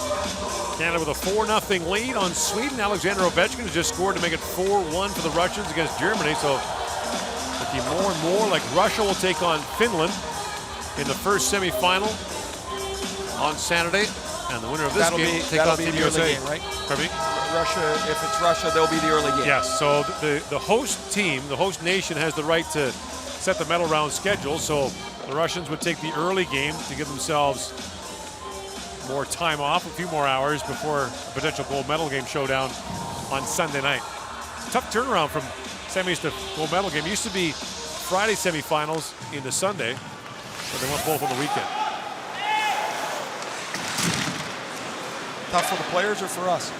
Canada with a 4-0 lead on Sweden. Alexander Ovechkin has just scored to make it 4-1 for the Russians against Germany. So looking more and more like Russia will take on Finland in the first semifinal on Saturday. And the winner of this game will take on Team USA. Game, right? Pardon me? Russia, if it's Russia, they'll be the early game. Yes, so the host team, the host nation has the right to set the medal round schedule. So the Russians would take the early game to give themselves more time off, a few more hours before a potential gold medal game showdown on Sunday night. Tough turnaround from semis to gold medal game. It used to be Friday semifinals into Sunday, but they went both on the weekend. Tough for the players or for us?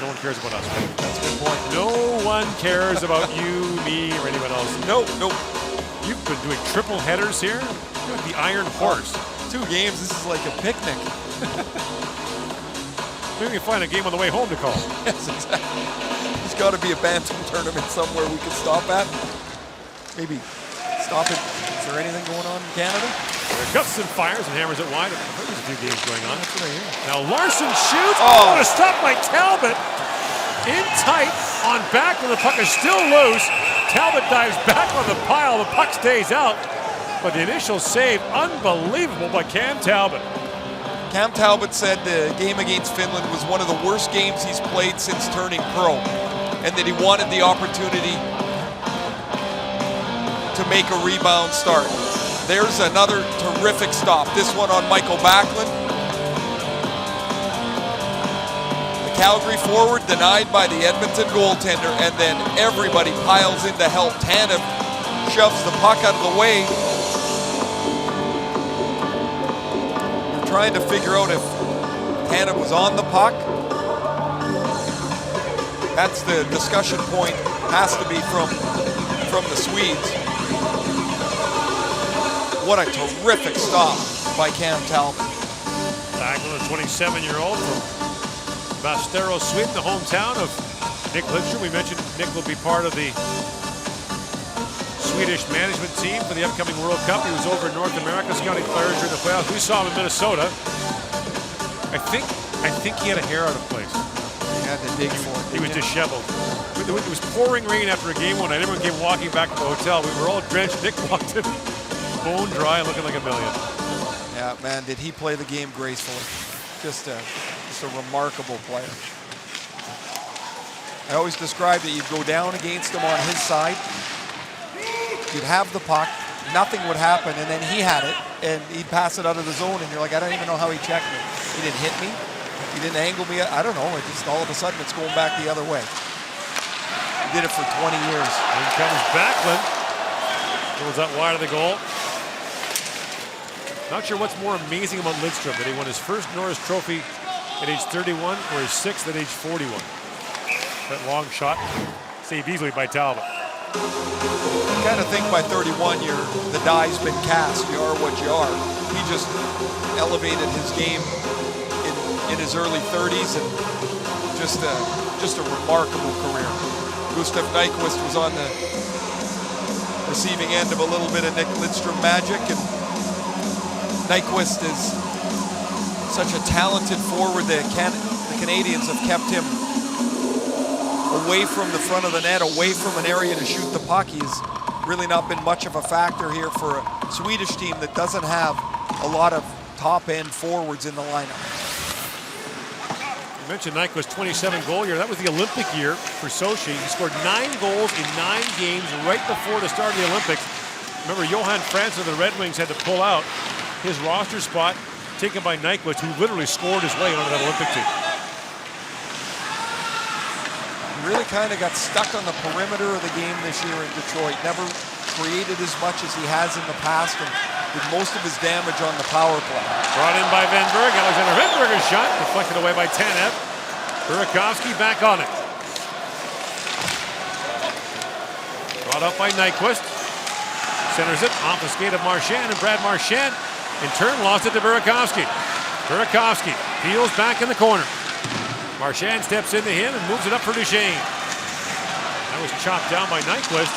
No one cares about us. Right? That's a good point. No one cares about you, me, or anyone else. Nope. You've been doing triple headers here. You're like the Iron Horse. 2 games, this is like a picnic. Maybe we can find a game on the way home to call. Yes, exactly. There's got to be a bantam tournament somewhere we can stop at. Maybe stop it. Is there anything going on in Canada? There gusts and fires and hammers it wide. There's a few games going on. That's what I hear. Now Larson shoots. Oh, a stop by Talbot. In tight on back when the puck is still loose. Talbot dives back on the pile. The puck stays out. But the initial save, unbelievable by Cam Talbot. Cam Talbot said the game against Finland was one of the worst games he's played since turning pro, and that he wanted the opportunity to make a rebound start. There's another terrific stop. This one on Michael Backlund. The Calgary forward denied by the Edmonton goaltender, and then everybody piles in to help. Tanev shoves the puck out of the way. Trying to figure out if Tanev was on the puck. That's the discussion point, has to be from the Swedes. What a terrific stop by Cam Talbot. Backlund, a 27-year-old from Västerås, Sweden, the hometown of Nick Lidstrom. We mentioned Nick will be part of the Swedish management team for the upcoming World Cup. He was over in North America scouting players during the playoffs. We saw him in Minnesota. I think he had a hair out of place. He had to dig for it. He was disheveled. It was pouring rain after a game one night. Everyone came walking back to the hotel. We were all drenched. Nick walked in bone dry and looking like a million. Yeah, man, did he play the game gracefully. Just a remarkable player. I always described that you'd go down against him on his side. You'd have the puck, nothing would happen, and then he had it, and he'd pass it out of the zone, and you're like, I don't even know how he checked me. He didn't hit me. He didn't angle me. I don't know. It just all of a sudden it's going back the other way. He did it for 20 years. Here comes Backlund. Goes out wide of the goal. Not sure what's more amazing about Lidstrom, that he won his first Norris Trophy at age 31 or his 6th at age 41. That long shot saved easily by Talbot. I kind of think by 31, the die's been cast. You are what you are. He just elevated his game in his early 30s, and just a remarkable career. Gustav Nyquist was on the receiving end of a little bit of Nick Lidstrom magic, and Nyquist is such a talented forward. The Canadians have kept him away from the front of the net, away from an area to shoot the puck. He's really not been much of a factor here for a Swedish team that doesn't have a lot of top-end forwards in the lineup. You mentioned Nyquist's 27-goal year. That was the Olympic year for Sochi. He scored 9 goals in 9 games right before the start of the Olympics. Remember, Johan Franzen of the Red Wings had to pull out his roster spot taken by Nyquist, who literally scored his way onto that Olympic team. He really kind of got stuck on the perimeter of the game this year in Detroit. Never created as much as he has in the past and did most of his damage on the power play. Brought in by Venberg. Alexander Venberger's shot deflected away by Tanev. Burakovsky back on it. Brought up by Nyquist. Centers it off the skate of Marchand, and Brad Marchand in turn lost it to Burakovsky. Burakovsky peels back in the corner. Marchand steps into him and moves it up for Duchesne. That was chopped down by Nyquist.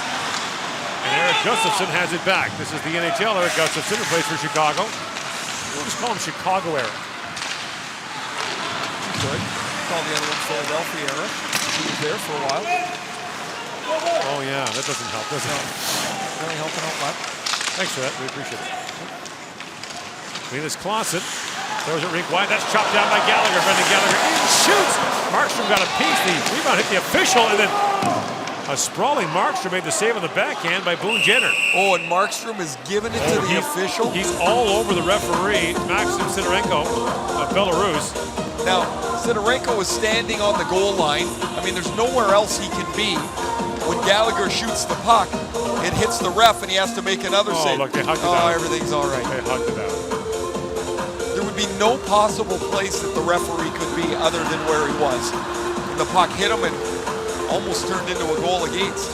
And Eric Gustafsson has it back. This is the NHL. Eric Gustafsson, who plays for Chicago. We'll just call him Chicago Eric. Good. Call the other one Philadelphia Eric. He was there for a while. Oh yeah, that doesn't help, does it? Really helping out much. Thanks for that. We appreciate it. Linus Clausen throws it rink wide. That's chopped down by Gallagher. Brendan Gallagher in, shoots. Markstrom got a piece. The rebound hit the official, and then a sprawling Markstrom made the save on the backhand by Boone Jenner. Oh, and Markstrom has given it to the official. He's all over the referee, Maxim Sidorenko of Belarus. Now, Sidorenko is standing on the goal line. I mean, there's nowhere else he can be. When Gallagher shoots the puck, it hits the ref, and he has to make another save. Look, they hugged it out. Everything's all right. They hugged it out. There would be no possible place that the referee could be other than where he was. And the puck hit him and almost turned into a goal against.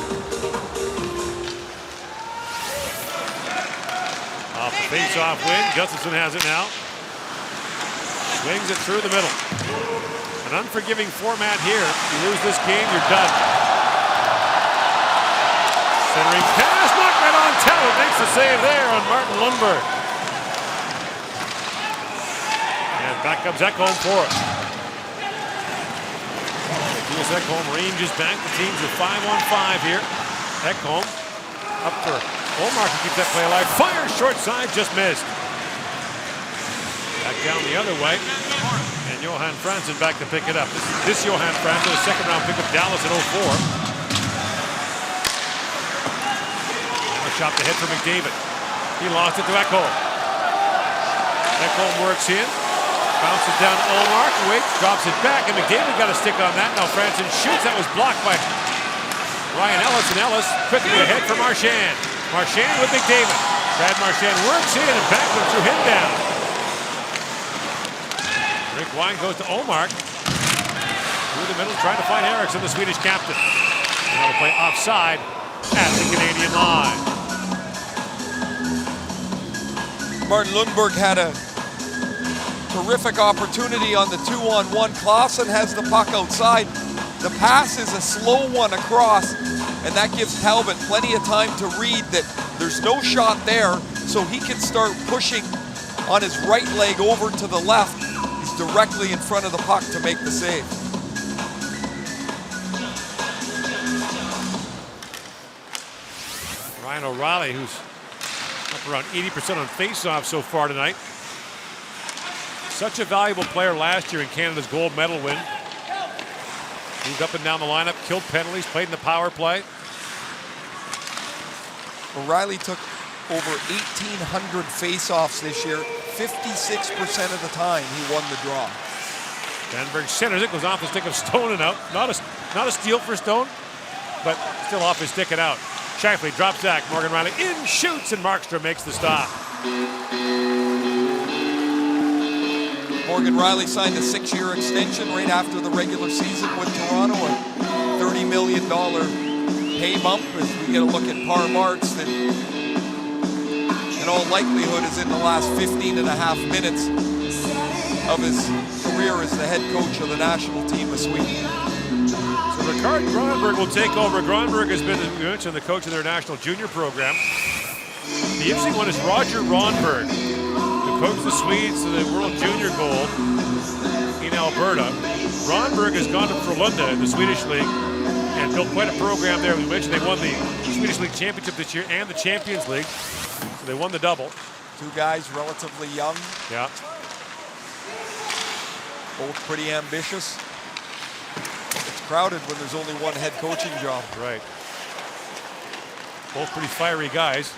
Off the face-off win, Gustafsson has it now. Swings it through the middle. An unforgiving format here. You lose this game, you're done. Centering pass, knocked right on Talbot, makes the save there on Martin Lundberg. And back comes Ekholm for it. Mattias Ekholm ranges back. The teams are 5-on-5 here. Ekholm up for Olmark, who keeps that play alive. Fires short side, just missed. Back down the other way. And Johan Franzen back to pick it up. This Johan Franzen, a second-round pick of Dallas in 04. Shot the hit for McDavid. He lost it to Ekholm. Ekholm works in. Bounces down to Olmark. Waits, drops it back, and McDavid got a stick on that. Now Franzen shoots. That was blocked by Ryan Ellis, and Ellis quickly ahead for Marchand. Marchand with McDavid. Brad Marchand works in, and Backlund threw him down. Rick Wine goes to Olmark. Through the middle, trying to find Eriksson, the Swedish captain. And that'll play offside at the Canadian line. Martin Lundberg had a terrific opportunity on the 2-on-1. Clausen has the puck outside. The pass is a slow one across, and that gives Talbot plenty of time to read that there's no shot there, so he can start pushing on his right leg over to the left. He's directly in front of the puck to make the save. Ryan O'Reilly, who's up around 80% on faceoff so far tonight. Such a valuable player last year in Canada's gold medal win. Moved up and down the lineup, killed penalties, played in the power play. O'Reilly took over 1,800 faceoffs this year. 56% of the time he won the draw. Danberg centers it, goes off the stick of Stone and out. Not a steal for Stone, but still off his stick and out. Shifley drops back, Morgan Riley in, shoots, and Markstrom makes the stop. Morgan Riley signed a 6-year extension right after the regular season with Toronto, a $30 million pay bump. As we get a look at par marks that in all likelihood is in the last 15.5 minutes of his career as the head coach of the national team of Sweden. So Ricard Gronberg will take over. Gronberg has been, as we mentioned, the coach of their national junior program. The interesting one is Roger Ronberg, who coached the Swedes to the World Junior Gold in Alberta. Ronberg has gone to Frölunda in the Swedish League and built quite a program there. We mentioned they won the Swedish League Championship this year and the Champions League. So they won the double. Two guys relatively young. Yeah. Both pretty ambitious. It's crowded when there's only one head coaching job. Right. Both pretty fiery guys.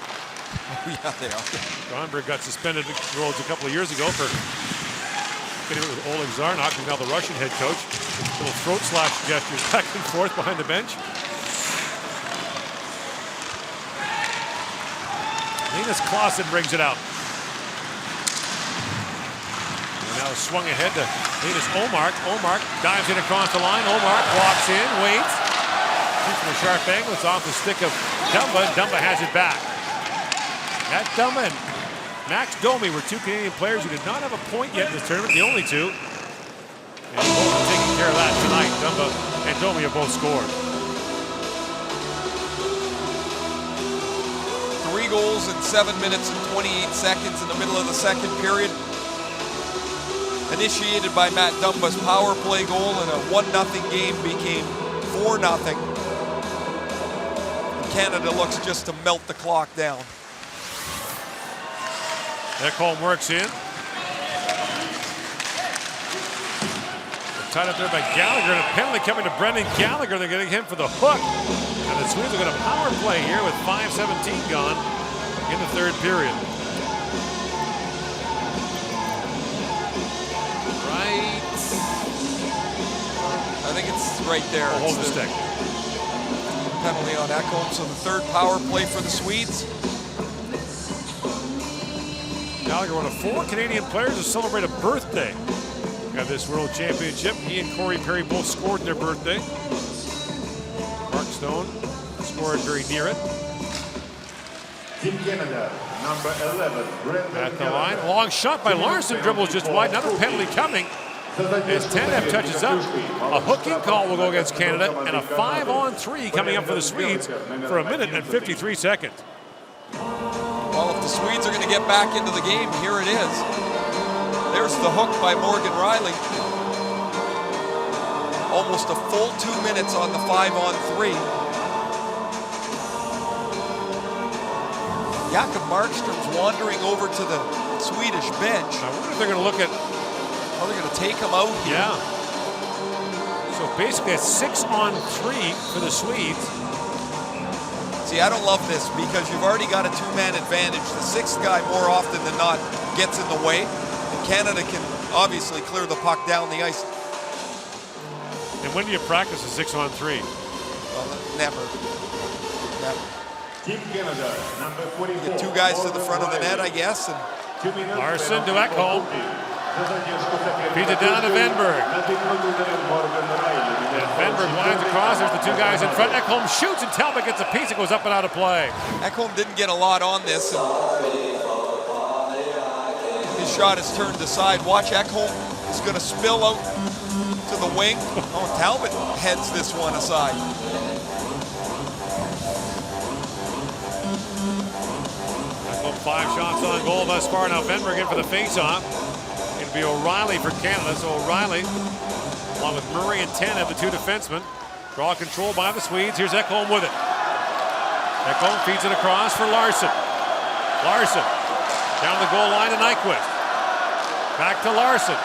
Yeah, they are. Gronberg got suspended Rhodes a couple of years ago for getting it with Oleg Zarnok, who's now the Russian head coach. Little throat slash gestures back and forth behind the bench. Linus Clausen brings it out. And now swung ahead to Linus Omark. Omark dives in across the line. Omark walks in, waits. Shoots from a sharp angle. It's off the stick of Dumba. Dumba has it back. That Dumba and Max Domi were two Canadian players who did not have a point yet in this tournament, the only two. And both are taking care of that tonight. Dumba and Domi have both scored. 3 goals in 7 minutes and 28 seconds in the middle of the second period. Initiated by Matt Dumba's power play goal, and a 1-0 game became 4-0. And Canada looks just to melt the clock down. Ekholm works in. Tied up there by Gallagher, and a penalty coming to Brendan Gallagher. They're getting him for the hook. And the Swedes are going to power play here with 5:17 gone in the third period. Right. I think it's right there. Hold the stick. Penalty on Ekholm, so the third power play for the Swedes. Gallagher, one of 4 Canadian players to celebrate a birthday at this World Championship. He and Corey Perry both scored their birthday. Mark Stone scored very near it. Team Canada, number 11, Brendan At the line, long shot by Larson, dribbles just wide. Another penalty coming as Tanev touches up. A hooking call will go against Canada, and a 5-on-3 coming up for the Swedes for 1 minute and 53 seconds. Well, if the Swedes are going to get back into the game, here it is. There's the hook by Morgan Riley. Almost a full 2 minutes on the 5-on-3. Jakob Markstrom's wandering over to the Swedish bench. I wonder if they're going to look at... Oh, they're going to take him out here. Yeah. So basically a 6-on-3 for the Swedes. See, I don't love this because you've already got a 2-man advantage. The 6th guy more often than not gets in the way. And Canada can obviously clear the puck down the ice. And when do you practice a 6-on-3? Well, never. Never. Team Canada, number 44. Get 2 guys to the front of the net, I guess. And Larson to Ekholm. Feeds it down to Venberg. And Venberg winds across. There's the 2 guys in front. Ekholm shoots, and Talbot gets a piece. It goes up and out of play. Ekholm didn't get a lot on this. His shot is turned aside. Watch, Ekholm is going to spill out to the wing. Oh, Talbot heads this one aside. Ekholm 5 shots on goal thus far. Now Venberg in for the face-off. It'll be O'Reilly for Canada. So O'Reilly, along with Murray and Tanev, the 2 defensemen, draw control by the Swedes. Here's Ekholm with it. Ekholm feeds it across for Larson. Larson down the goal line to Nyquist. Back to Larson.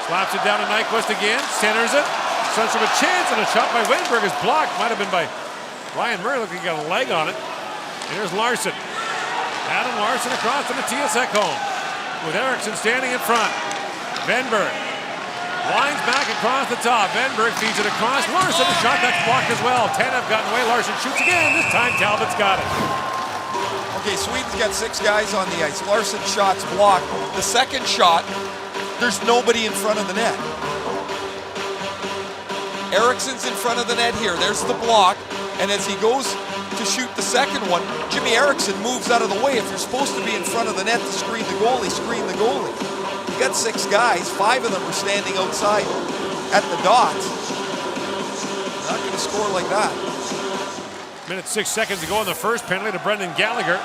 Slaps it down to Nyquist again. Centers it. Sends him a chance, and a shot by Wenberg is blocked. Might have been by Ryan Murray. Looking like he got a leg on it. And here's Larson. Adam Larson across to Mattias Ekholm with Eriksson standing in front. Venberg winds back across the top. Venberg feeds it across. Larson, a shot that's blocked as well. Tanev gotten away. Larson shoots again. This time Talbot's got it. Okay, Sweden's got 6 guys on the ice. Larson's shot's blocked. The second shot, there's nobody in front of the net. Eriksson's in front of the net here. There's the block. And as he goes to shoot the second one, Jimmy Eriksson moves out of the way. If you're supposed to be in front of the net to screen the goalie, screen the goalie. You got 6 guys. 5 of them are standing outside at the dots. Not going to score like that. Minute 6 seconds to go in the first penalty to Brendan Gallagher.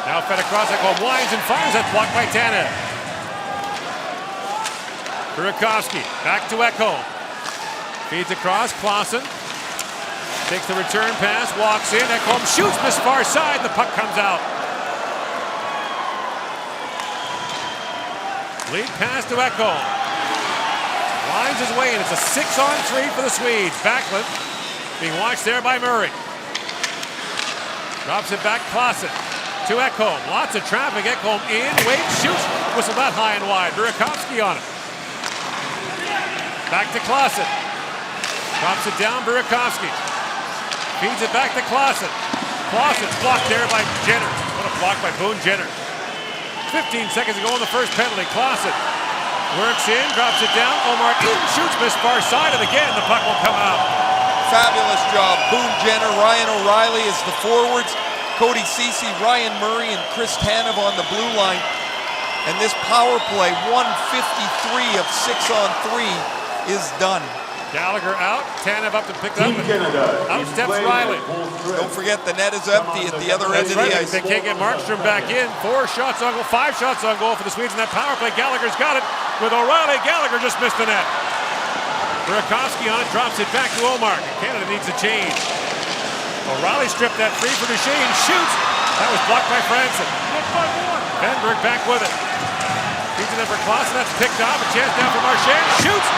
Now fed across, Ekholm winds and fires. That's blocked by Tanev. Burakovsky back to Ekholm. Feeds across, Clausen. Takes the return pass, walks in. Ekholm shoots, missed far side. The puck comes out. Lead pass to Ekholm. Winds his way in. It's a 6-on-3 for the Swedes. Backlund being watched there by Murray. Drops it back, Klassen to Ekholm. Lots of traffic. Ekholm in, waits, shoots. Whistle that high and wide. Burakovsky on it. Back to Klassen. Drops it down, Burakovsky. Feeds it back to Klassen. Klassen's blocked there by Jenner. What a block by Boone Jenner. 15 seconds to go on the first penalty. Klassen works in, drops it down. Omar shoots, missed far side, and again the puck will come out. Fabulous job. Boone Jenner, Ryan O'Reilly is the forwards. Cody Ceci, Ryan Murray, and Chris Tanev on the blue line. And this power play, 153 of 6-on-3 is done. Gallagher out, Tanev up to pick up. Out steps Riley. Don't forget the net is empty at the other end of the ice. They can't get Markstrom back in. 4 shots on goal, 5 shots on goal for the Swedes in that power play. Gallagher's got it with O'Reilly. Gallagher just missed the net. Burakovsky on it, drops it back to Omar. Canada needs a change. O'Reilly stripped that free for Duchesne, shoots. That was blocked by Franson. Venberg back with it. Feeds it in for Klassen, that's picked off. A chance down for Marchand, shoots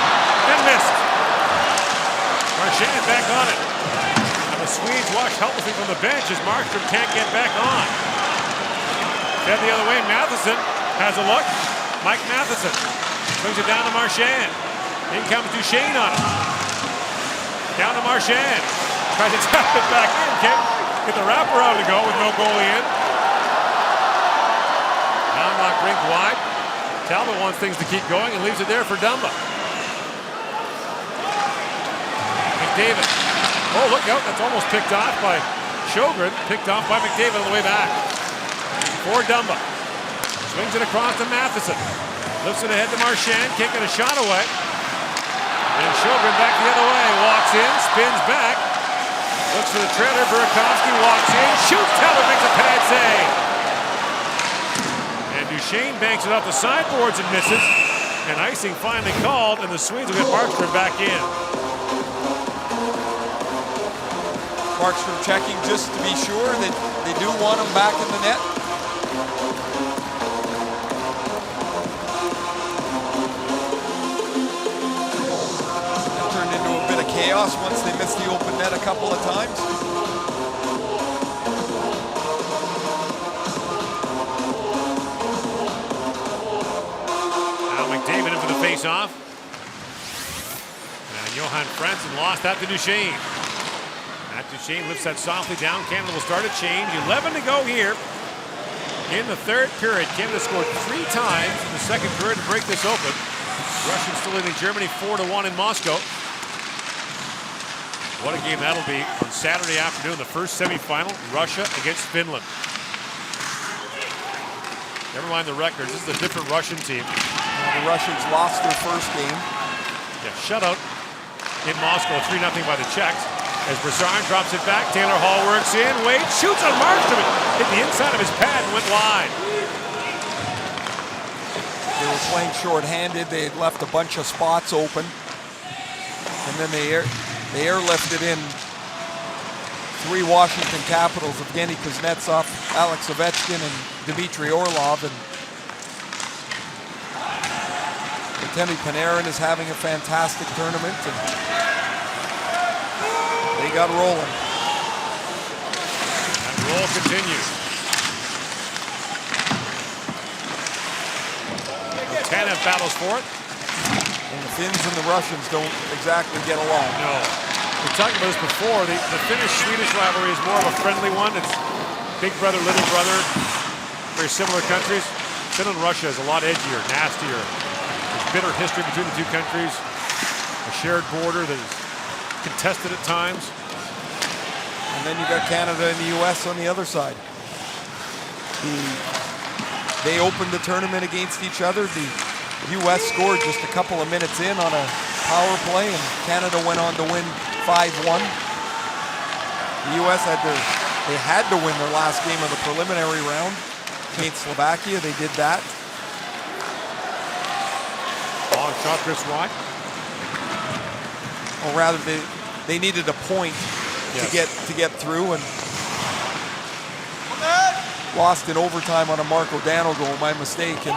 and missed. Marchand back on it. And the Swedes watch helplessly from the bench as Markstrom can't get back on. Fed the other way, Matheson has a look. Mike Matheson brings it down to Marchand. In comes Duchesne on it. Down to Marchand. Tries to tap it back in. Can't get the wraparound to go with no goalie in. Now knocked rink wide. Talbot wants things to keep going and leaves it there for Dumba. McDavid. Oh, look out. That's almost picked off by Sjogren. Picked off by McDavid on the way back. For Dumba. Swings it across to Matheson. Lifts it ahead to Marchand. Can't get a shot away. And Sjogren back the other way. Walks in. Spins back. Looks for the trailer. Burakovsky walks in. Shoots. Talbot makes a pad save. And Duchesne banks it off the sideboards and misses. And icing finally called. And the Swedes will get Markstrom back in. Markstrom checking just to be sure that they do want him back in the net. That turned into a bit of chaos once they missed the open net a couple of times. Now McDavid in for the face-off. And Johan Franson lost that to Duchesne. Duchesne lifts that softly down. Canada will start a change. 11 to go here in the third period. Canada scored 3 times in the second period to break this open. Russians still leading Germany 4-1 in Moscow. What a game that'll be on Saturday afternoon, the first semifinal, Russia against Finland. Never mind the records. This is a different Russian team. The Russians lost their first game. Yeah, shutout in Moscow, 3-0 by the Czechs. As Brassard drops it back, Taylor Hall works in, waits, shoots on Markstrom. Hit the inside of his pad and went wide. They were playing short-handed. They had left a bunch of spots open. And then they airlifted in 3 Washington Capitals, Evgeny Kuznetsov, Alex Ovechkin, and Dmitry Orlov. And Artemi Panarin is having a fantastic tournament. And they got rolling. And the roll continues. Tanev battles for it. And the Finns and the Russians don't exactly get along. No. We talked about this before. The Finnish-Swedish rivalry is more of a friendly one. It's big brother, little brother. Very similar countries. Finland and Russia is a lot edgier, nastier. There's bitter history between the 2 countries. A shared border that is contested at times. And then you got Canada and the U.S. on the other side. They opened the tournament against each other. The U.S. scored just a couple of minutes in on a power play, and Canada went on to win 5-1. The U.S. had to win their last game of the preliminary round against Slovakia. They did that. Long shot, Chris Roy. Or rather, they needed a point to get through, and lost in overtime on a Marco Dano goal, my mistake. And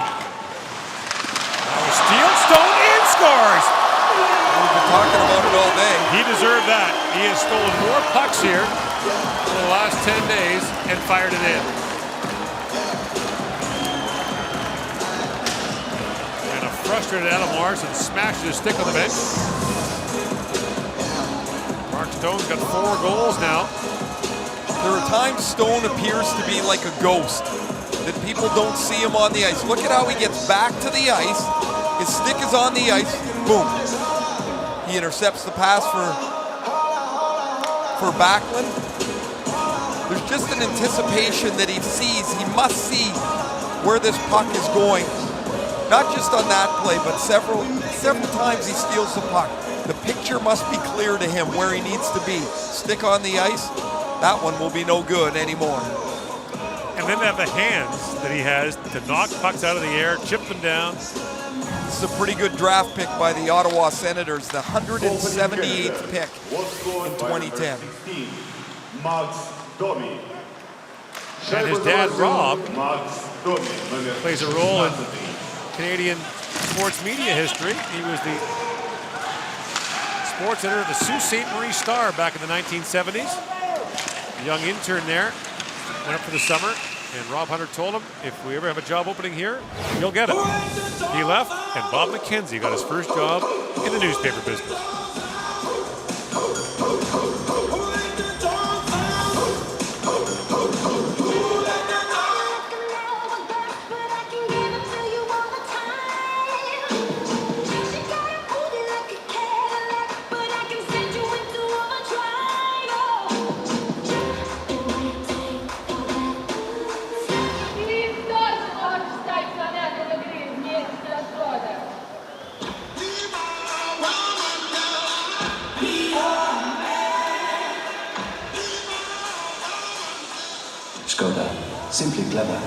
scores! We've been talking about it all day. He deserved that. He has stolen more pucks here in the last 10 days and fired it in. And a frustrated Adam Larson smashed his stick on the bench. Mark Stone's got 4 goals now. There are times Stone appears to be like a ghost, that people don't see him on the ice. Look at how he gets back to the ice. His stick is on the ice. Boom. He intercepts the pass for Backlund. There's just an anticipation that he sees. He must see where this puck is going. Not just on that play, but several times he steals the puck. The picture must be clear to him where he needs to be. Stick on the ice. That one will be no good anymore. And then they have the hands that he has to knock pucks out of the air, chip them down. This is a pretty good draft pick by the Ottawa Senators, the 178th pick in 2010. And his dad, Rob, plays a role in Canadian sports media history. He was the sports editor of the Sault Ste. Marie Star back in the 1970s. A young intern there, went up for the summer, and Rob Hunter told him, if we ever have a job opening here, you'll get it. He left, and Bob McKenzie got his first job in the newspaper business. Skoda, simply clever.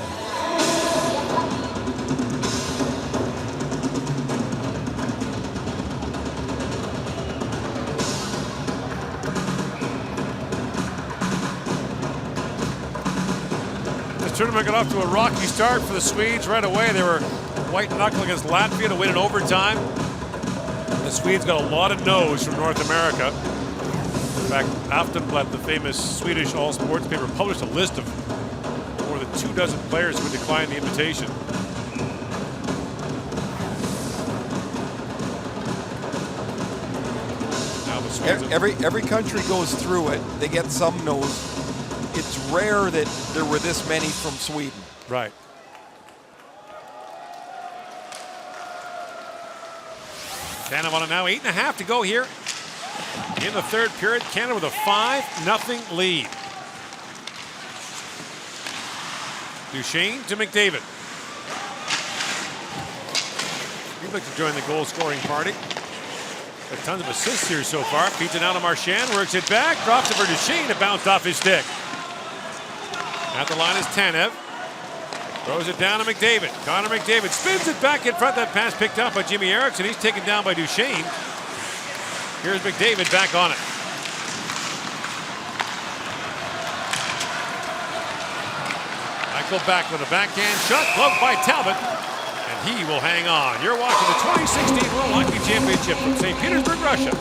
This tournament got off to a rocky start for the Swedes right away. They were white knuckle against Latvia to win in overtime. The Swedes got a lot of no's from North America. In fact, Aftonbladet, the famous Swedish all-sports paper, published a list of more than 24 players who would decline the invitation. Now the Swedes Every country goes through it. They get some no's. It's rare that there were this many from Sweden. Right. Canada on it now, 8.5 to go here in the third period. Canada with a 5-0 lead. Duchesne to McDavid. He'd like to join the goal-scoring party. Got tons of assists here so far. Feeds it out to Marchand, works it back, drops it for Duchesne. It bounced off his stick. At the line is Tanev. Throws it down to McDavid. Connor McDavid spins it back in front. That pass picked up by Jimmy Eriksson. He's taken down by Duchesne. Here's McDavid back on it. Michael back with a backhand shot, gloved by Talbot, and he will hang on. You're watching the 2016 World Hockey Championship from St. Petersburg, Russia.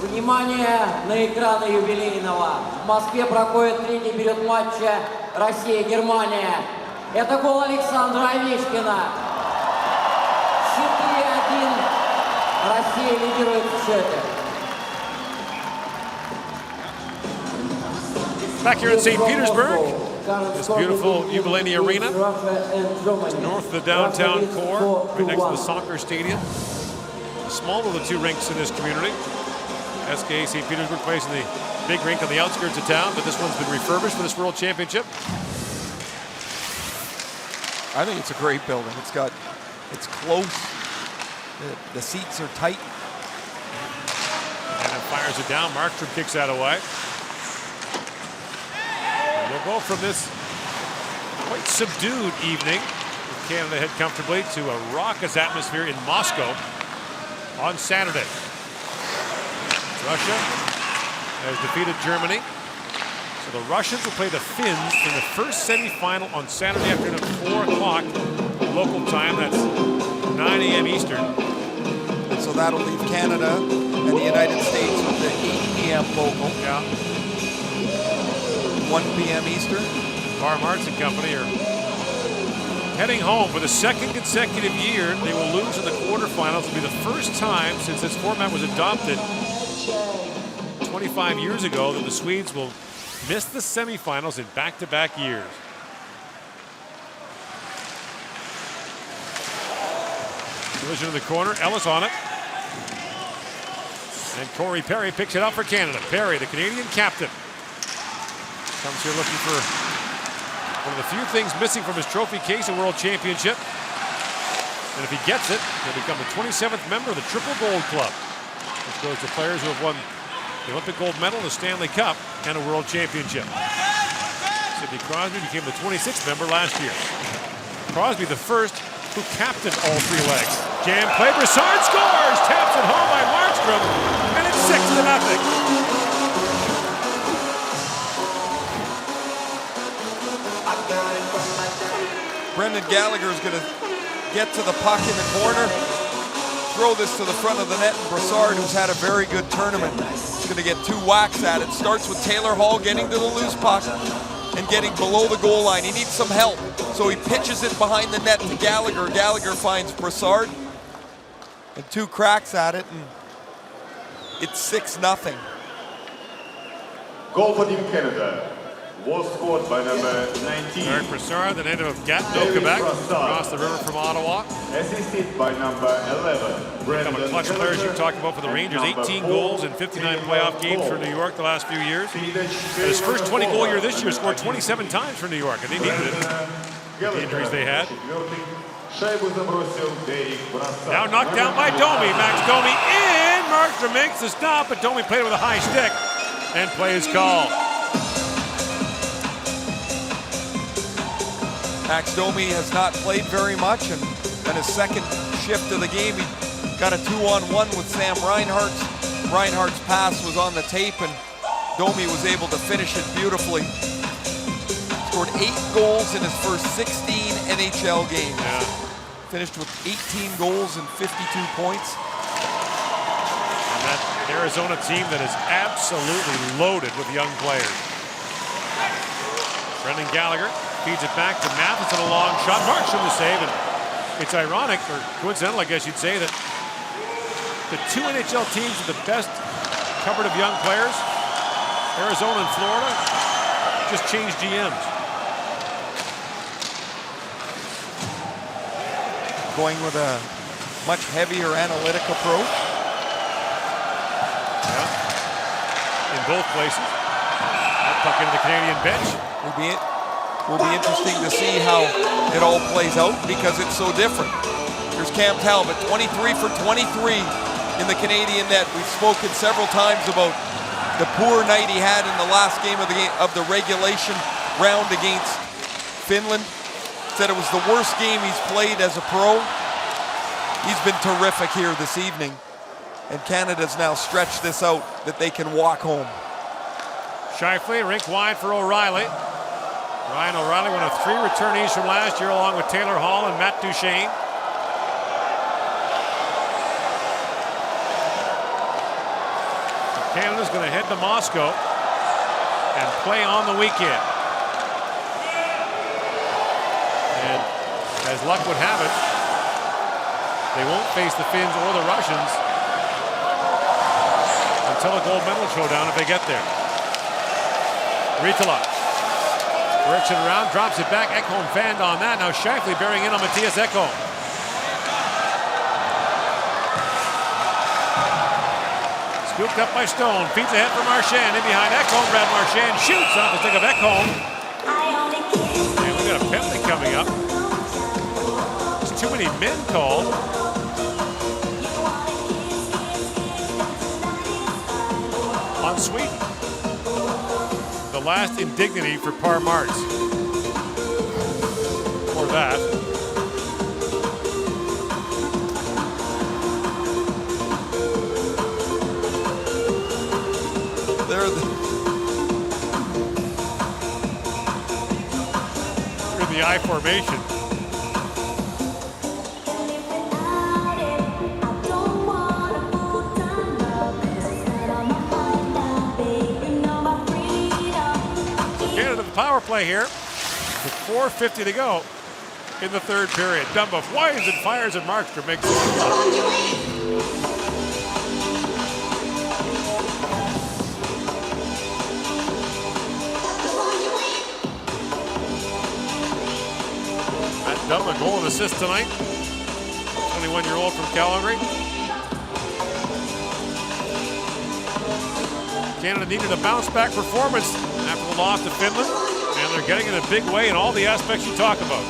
Внимание на экраны юбилейного. В Москве проходит третий период матча Россия-Германия. Это гол Александра Овечкина. 4-1. Россия лидирует в счете. Back here in St. Petersburg, this beautiful Jubilee Arena, north of the downtown core, right next to the soccer stadium. The smaller of the two rinks in this community. SK St. Petersburg plays in the big rink on the outskirts of town, but this one's been refurbished for this World Championship. I think it's a great building. It's close. The seats are tight. And it fires it down. Markstrom kicks that away. And we'll go from this quite subdued evening with Canada head comfortably to a raucous atmosphere in Moscow on Saturday. Russia has defeated Germany. So the Russians will play the Finns in the first semifinal on Saturday afternoon at 4 o'clock local time. That's 9 a.m. Eastern. And so that'll leave Canada and the United States with the 8 p.m. local. Yeah. 1 p.m. Eastern. Farm Arts and Company are heading home for the second consecutive year. They will lose in the quarterfinals. It'll be the first time since this format was adopted 25 years ago that the Swedes will miss the semifinals in back-to-back years. Collision in the corner, Ellis on it. And Corey Perry picks it up for Canada. Perry, the Canadian captain, comes here looking for one of the few things missing from his trophy case, a World Championship. And if he gets it, he'll become the 27th member of the Triple Gold Club, which goes to players who have won the Olympic gold medal, the Stanley Cup, and a World Championship. Sidney Crosby became the 26th member last year. Crosby the first who captained all three legs. Jam play, Brassard scores! Taps it home by Markstrom, and it's 6-0. Brendan Gallagher is going to get to the puck in the corner, throw this to the front of the net, and Brassard, who's had a very good tournament, is going to get 2 whacks at it. Starts with Taylor Hall getting to the loose puck and getting below the goal line. He needs some help, so he pitches it behind the net to Gallagher. Gallagher finds Brassard and 2 cracks at it, and it's 6-0. Goal for Team Canada was scored by number 19. Eric Brassard, the native of Gatineau, Quebec, across the river from Ottawa. Assisted by number 11. Become a clutch player, as you talked about for the Rangers. 18 goals in 59 playoff games for New York the last few years. And his first 20-goal year this year, scored 27 times for New York, and they needed it with the injuries they had. Now knocked down by Domi. Max Domi in. Markstrom makes the stop, but Domi played with a high stick, and play is called. Max Domi has not played very much, and his second shift of the game, he got a 2-on-1 with Sam Reinhart. Reinhart's pass was on the tape, and Domi was able to finish it beautifully. Scored 8 goals in his first 16 NHL games. Yeah. Finished with 18 goals and 52 points. And that Arizona team that is absolutely loaded with young players. Brendan Gallagher feeds it back to Matheson, a long shot. Markstrom the save, and it's ironic, or coincidental, I guess you'd say, that the 2 NHL teams with the best cupboard of young players, Arizona and Florida, just changed GMs. Going with a much heavier analytic approach. Yeah. In both places. That puck into the Canadian bench. Will be interesting to see how it all plays out because it's so different. Here's Cam Talbot, 23 for 23 in the Canadian net. We've spoken several times about the poor night he had in the last game of the regulation round against Finland. Said it was the worst game he's played as a pro. He's been terrific here this evening, and Canada's now stretched this out that they can walk home. Shifley, rink wide for O'Reilly. Ryan O'Reilly, one of 3 returnees from last year, along with Taylor Hall and Matt Duchesne. Canada's going to head to Moscow and play on the weekend. And as luck would have it, they won't face the Finns or the Russians until a gold medal showdown if they get there. Riitola works it around, drops it back. Ekholm fanned on that. Now Shifley bearing in on Matthias Ekholm. Scooped up by Stone, feeds ahead for Marchand. In behind Ekholm, Brad Marchand shoots off the stick of Ekholm. And we've got a penalty coming up. many men called. On Sweden. The last indignity for Par Marks. Or that. They're in the I formation. Canada the power play here with 4:50 to go in the third period. Dumba flies and fires, and Markstrom makes it. Matt Dumba, goal and assist tonight. 21-year-old from Calgary. Canada needed a bounce-back performance after the loss to Finland, and they're getting it in a big way in all the aspects you talk about.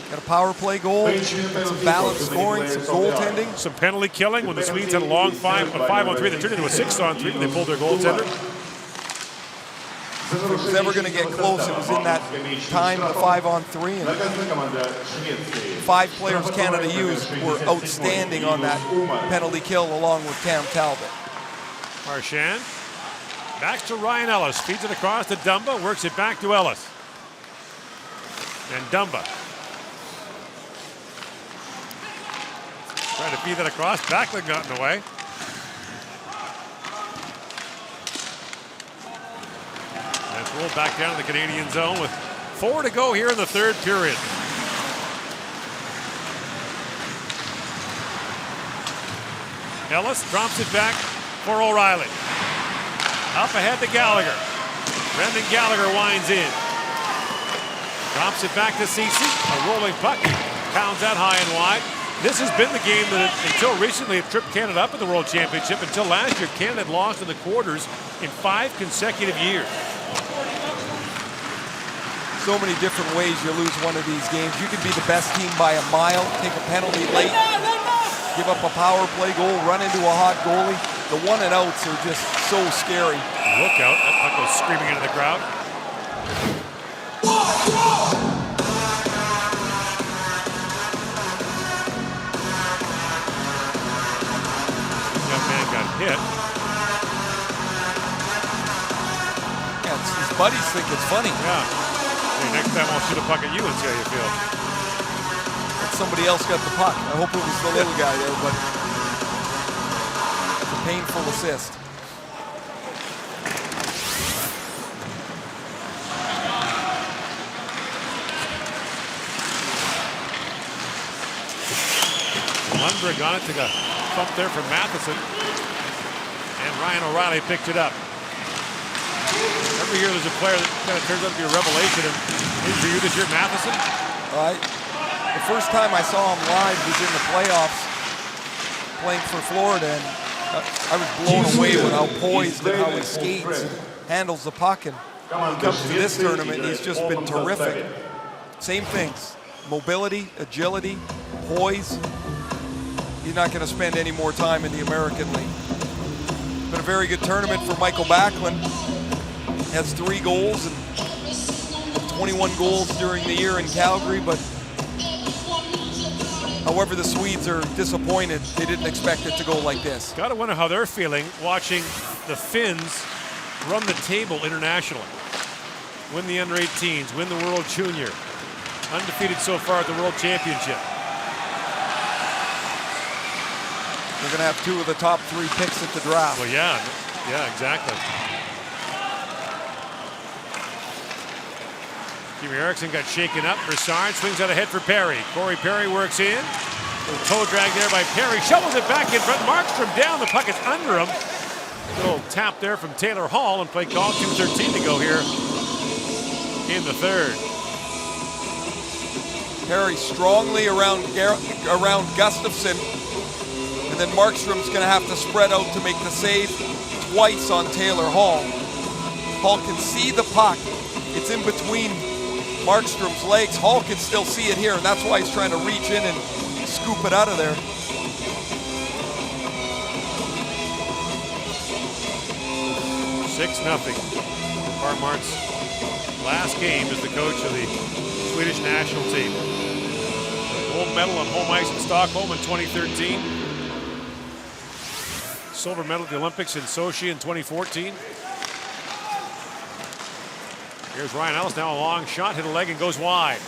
Got a power play goal, some balanced scoring, some goaltending. Some penalty killing when the Swedes had a long 5-on-3. They turned into a 6-on-3 when they pulled their goaltender. If it was ever going to get close, it was in that time, the 5-on-3. And 5 players Canada used were outstanding on that penalty kill along with Cam Talbot. Marchand back to Ryan Ellis, feeds it across to Dumba, works it back to Ellis. And Dumba trying to feed that across, Backlund got in the way. And it's rolled back down to the Canadian zone with 4 to go here in the third period. Ellis drops it back for O'Reilly. Up ahead to Gallagher. Brendan Gallagher winds in. Drops it back to Ceci. A rolling puck. Pounds that high and wide. This has been the game that until recently had tripped Canada up in the World Championship. Until last year, Canada had lost in the quarters in 5 consecutive years. So many different ways you lose one of these games. You could be the best team by a mile, take a penalty late, give up a power play goal, run into a hot goalie. The one and outs are just so scary. Look out, that puck goes screaming into the crowd. Young man got hit. Yeah, his buddies think it's funny. Yeah. Hey, next time I'll shoot a puck at you and see how you feel. Somebody else got the puck. I hope it was the little guy there, but it's a painful assist. Lundberg on it, took a bump there from Matheson. And Ryan O'Reilly picked it up. Every year there's a player that kind of turns out to be a revelation. And for you this year, Matheson? The first time I saw him live was in the playoffs playing for Florida, and I was blown away with how poised and how he skates and handles the puck. And when he comes to this tournament, he's just been terrific. Same things, mobility, agility, poise. He's not going to spend any more time in the American League. Been a very good tournament for Michael Backlund. Has 3 goals and 21 goals during the year in Calgary, but however, the Swedes are disappointed. They didn't expect it to go like this. Gotta wonder how they're feeling watching the Finns run the table internationally. Win the under-18s, win the World Junior. Undefeated so far at the World Championship. They're going to have 2 of the top 3 picks at the draft. Well, yeah, exactly. Kimi Eriksson got shaken up. Broussard swings out ahead for Perry. Corey Perry works in. Little toe drag there by Perry. Shovels it back in front. Markstrom down. The puck is under him. Little tap there from Taylor Hall, and play call 2:13 to go here in the third. Perry strongly around Gustafsson, and then Markstrom's going to have to spread out to make the save twice on Taylor Hall. Hall can see the puck. It's in between Markstrom's legs. Hall can still see it here, and that's why he's trying to reach in and scoop it out of there. Six nothing. Parmart's last game as the coach of the Swedish national team. Gold medal on home ice in Stockholm in 2013. Silver medal at the Olympics in Sochi in 2014. Here's Ryan Ellis, now a long shot, hit a leg and goes wide.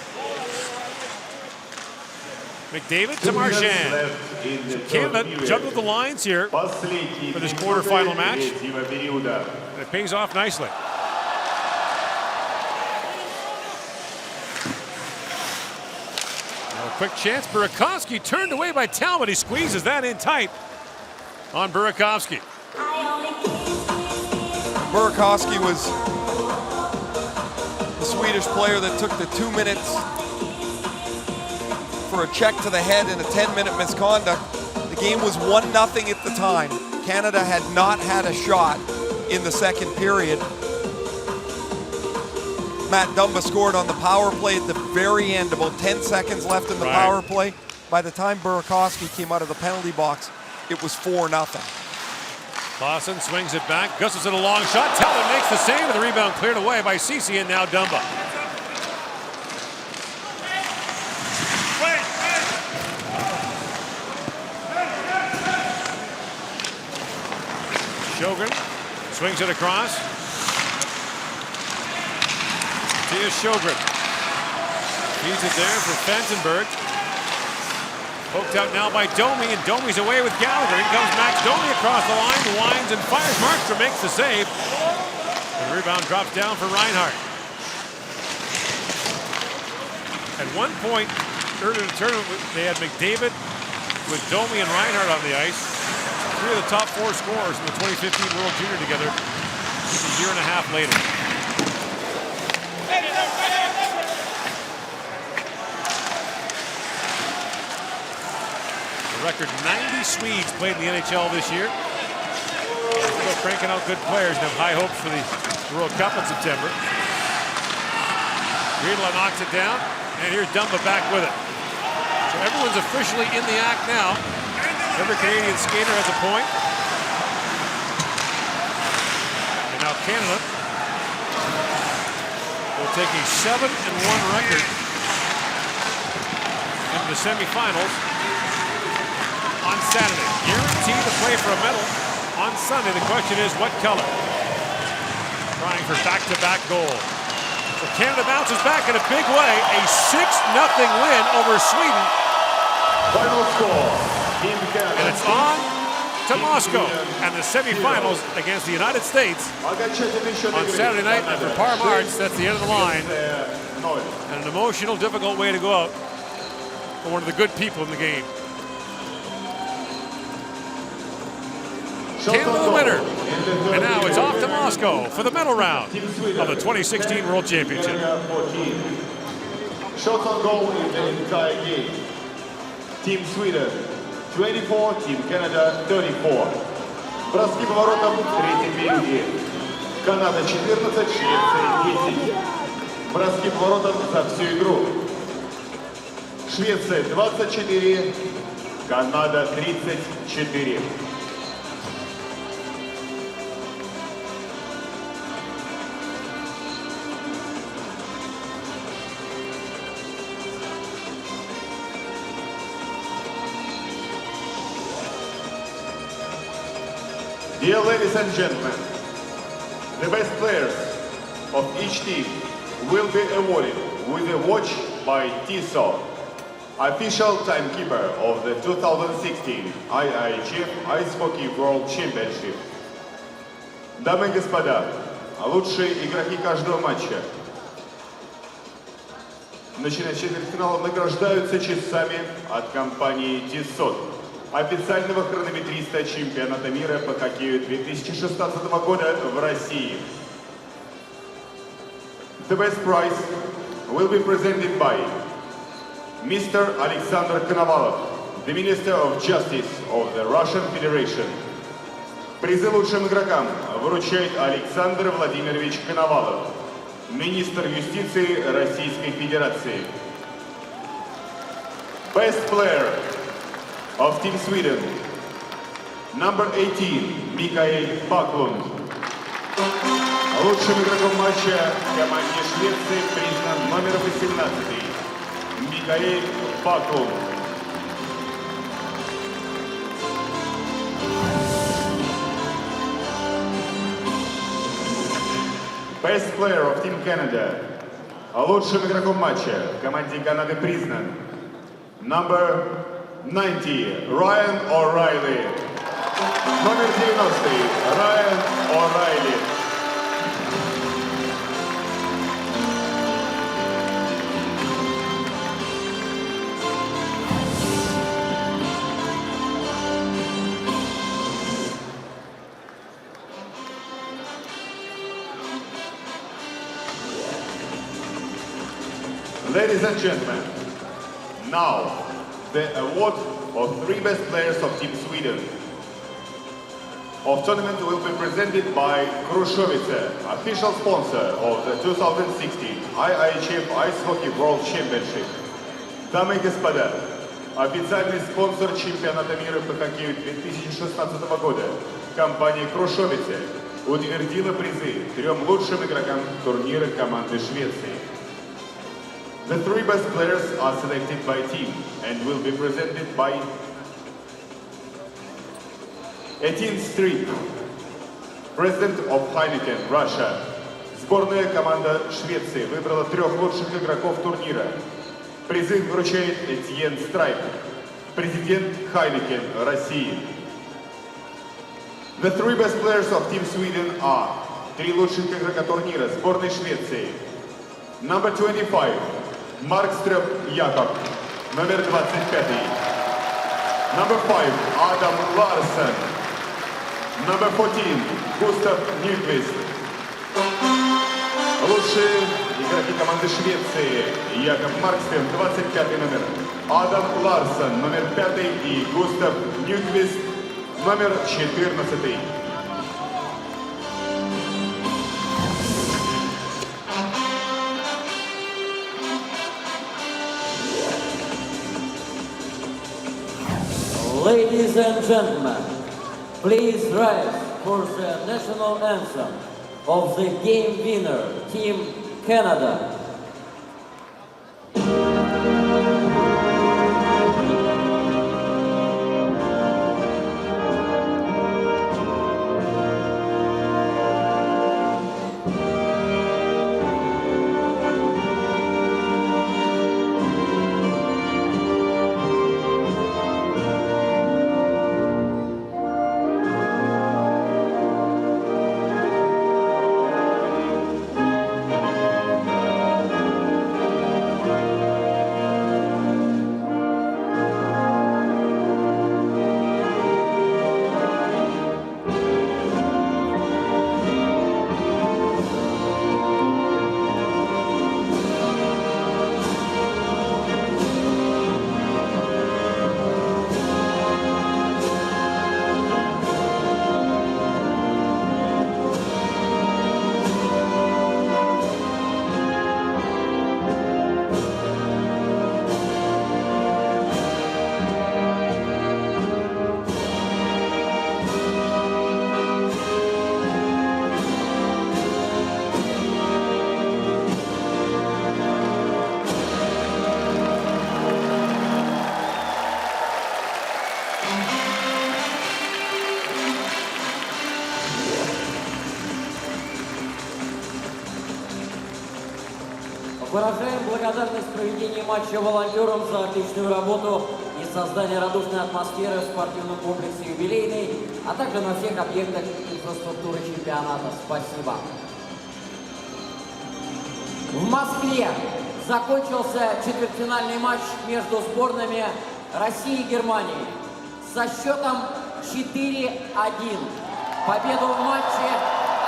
McDavid to Marchand. So Canada juggled the lines here for this quarterfinal match. And it pays off nicely. Now a quick chance. Burakovsky turned away by Talbot. He squeezes that in tight on Burakovsky. Burakovsky was the Swedish player that took the 2 minutes for a check to the head and a 10-minute misconduct. The game was 1-0 at the time. Canada had not had a shot in the second period. Matt Dumba scored on the power play at the very end, about 10 seconds left in the power play. By the time Burakovsky came out of the penalty box, it was 4-0. Clausen swings it back. Gustafsson a long shot. Talbot makes the save, and the rebound cleared away by Ceci, and now Dumba. Sjogren swings it across. Here's Sjogren. Feeds it there for Fantenberg. Poked out now by Domi, and Domi's away with Gallagher. In comes Max Domi across the line, winds and fires. Markstrom makes the save. And the rebound drops down for Reinhart. At one point earlier in the tournament, they had McDavid with Domi and Reinhart on the ice. Three of the top four scorers in the 2015 World Junior together just a year and a half later. The record 90 Swedes played in the NHL this year. Still cranking out good players and have high hopes for the World Cup in September. Riedla knocks it down, and here's Dumba back with it. So everyone's officially in the act now. Every Canadian skater has a point. And now Canada will take a 7-1 record into the semifinals on Saturday. Guaranteed to play for a medal on Sunday. The question is, what color? Trying for back-to-back goals. So Canada bounces back in a big way. A 6-0 win over Sweden. Final score. And it's on to Moscow and the semifinals against the United States on Saturday night. And for Parmart's, that's the end of the line. And an emotional, difficult way to go out for one of the good people in the game. Canada the winner. And now it's off to Moscow for the medal round of the 2016 World Championship. Shots on goal in the entire game. Team Sweden 24, Team Canada 34. Броски по воротам в третьем периоде. Канада 14, Швеция 10. Броски по воротам за всю игру. Швеция 24, Канада 34. Dear ladies and gentlemen, the best players of each team will be awarded with a watch by TISO, official timekeeper of the 2016 IIHF Ice Hockey World Championship. Дамы и господа, лучшие игроки каждого матча, начиная с четвертьфинала, награждаются часами от компании TISO, официального хронометриста чемпионата мира по хоккею 2016 года в России. The best prize will be presented by Mr. Alexander Konovalov, the Minister of Justice of the Russian Federation. Призы лучшим игрокам вручает Александр Владимирович Коновалов, министр юстиции Российской Федерации. Best player of Team Sweden, number 18, Mikael Backlund. Лучшим игроком матча в команде Швеции признан номер 18, Микаэль Баклунд. Best player of Team Canada. Лучшим игроком матча в команде Канады признан number 90, Ryan O'Reilly. Номер 90, Ryan O'Reilly. Ladies and gentlemen, now the award of 3 best players of Team Sweden of tournament will be presented by Krushovice, official sponsor of the 2016 IIHF Ice Hockey World Championship. Дамы и господа, официальный спонсор чемпионата мира по хоккею 2016 года, компания Krushovice, утвердила призы 3 лучшим игрокам турнира команды Швеции. The 3 best players are selected by team and will be presented by 18th Street, President of Heineken, Russia. Сборная команда Швеции выбрала 3 лучших игроков турнира. Призы вручает Этьен Страйк, президент Heineken, России. The 3 best players of Team Sweden are 3 лучших игрока турнира сборной Швеции. Number 25. Маркстрём Якоб, номер 25. Number 5, Адам Ларсен. Number 14, Густав Ньюквист. Лучшие игроки команды Швеции. Якоб Маркстрём, 25 номер. Адам Ларсен, номер 5. И Густав Ньюквист, номер 14. Ladies and gentlemen, please rise for the national anthem of the game winner, Team Canada. Выражаем благодарность проведению матча волонтерам за отличную работу и создание радушной атмосферы в спортивном комплексе «Юбилейный», а также на всех объектах инфраструктуры чемпионата. Спасибо. В Москве закончился четвертьфинальный матч между сборными России и Германии со счетом 4-1. Победу в матче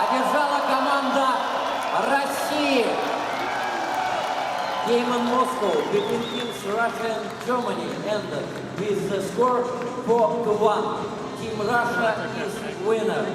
одержала команда России. Game in Moscow between teams Russia and Germany ended with the score 4-1. Team Russia is winner.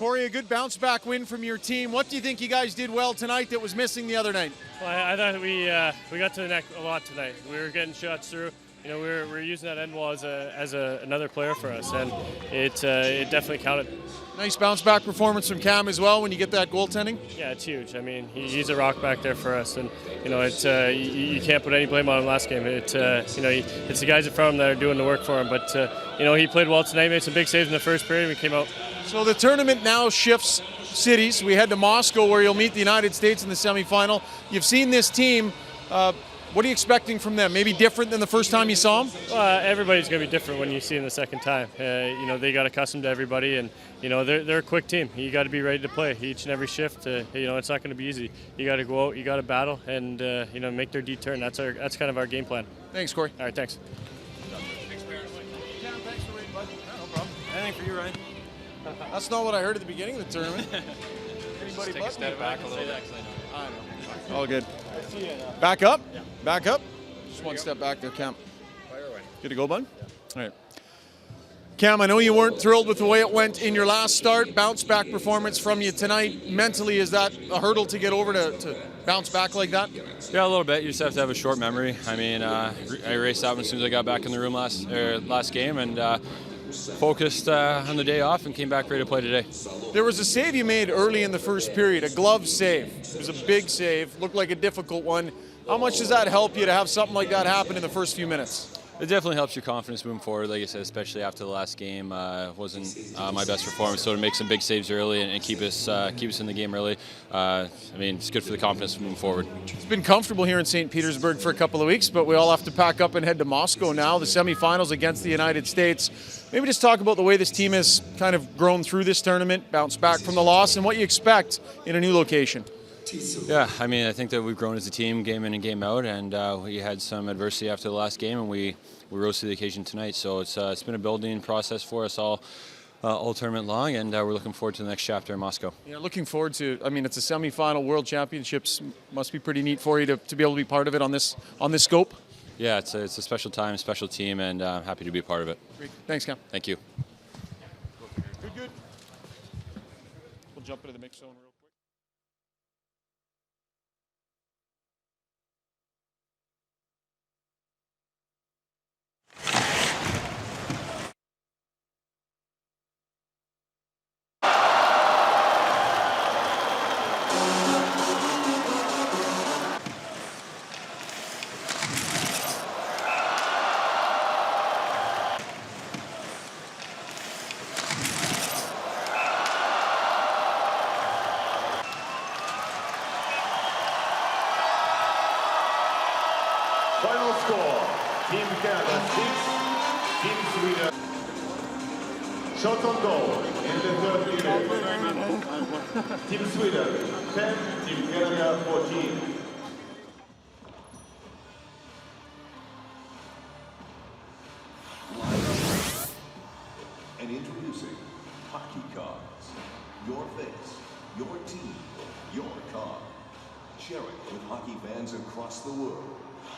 Corey, a good bounce-back win from your team. What do you think you guys did well tonight that was missing the other night? Well, I thought we got to the net a lot tonight. We were getting shots through. You know, we were using that end wall as another player for us, and it definitely counted. Nice bounce-back performance from Cam as well when you get that goaltending. Yeah, it's huge. I mean, he's a rock back there for us, and you know, you can't put any blame on him last game. It's the guys in front of him that are doing the work for him. But you know, he played well tonight, made some big saves in the first period, and we came out. So the tournament now shifts cities. We head to Moscow, where you'll meet the United States in the semifinal. You've seen this team. What are you expecting from them? Maybe different than the first time you saw them? Everybody's going to be different when you see them the second time. You know, they got accustomed to everybody, and you know, they're a quick team. You got to be ready to play each and every shift. You know, it's not going to be easy. You got to go out, you got to battle, and you know, make their D turn. That's kind of our game plan. Thanks, Corey. All right, thanks. Thanks for waiting, bud. No problem. Anything for you, Ryan. That's not what I heard at the beginning of the tournament. Anybody take a step back a little bit. I know. All good. Back up? Yeah. Back up? Just one step back there, Cam. Fire away. Good to go, bud? All right. Cam, I know you weren't thrilled with the way it went in your last start. Bounce back performance from you tonight. Mentally, is that a hurdle to get over to bounce back like that? Yeah, a little bit. You just have to have a short memory. I mean, I erased that one as soon as I got back in the room last game, and focused on the day off and came back ready to play today. There was a save you made early in the first period, a glove save. It was a big save, looked like a difficult one. How much does that help you to have something like that happen in the first few minutes? It definitely helps your confidence moving forward. Like I said, especially after the last game, wasn't my best performance. So to make some big saves early and keep us in the game early, I mean, it's good for the confidence moving forward. It's been comfortable here in St. Petersburg for a couple of weeks, but we all have to pack up and head to Moscow now. The semifinals against the United States. Maybe just talk about the way this team has kind of grown through this tournament, bounced back from the loss, and what you expect in a new location. Yeah, I mean, I think that we've grown as a team, game in and game out, and we had some adversity after the last game, and we rose to the occasion tonight. So it's been a building process for us all tournament long, and we're looking forward to the next chapter in Moscow. Yeah, looking forward to. I mean, it's a semifinal World Championships. Must be pretty neat for you to be able to be part of it on this scope. Yeah, it's a special time, special team, and I'm happy to be a part of it. Great. Thanks, Cam. Thank you. Good. We'll jump into the mix zone real quick. Final score, Team Canada 6, Team Sweden. Shots on goal in the third period. Team Sweden 10, Team Canada 14. And introducing Hockey Cards. Your face, your team, your card. Share it with hockey fans across the world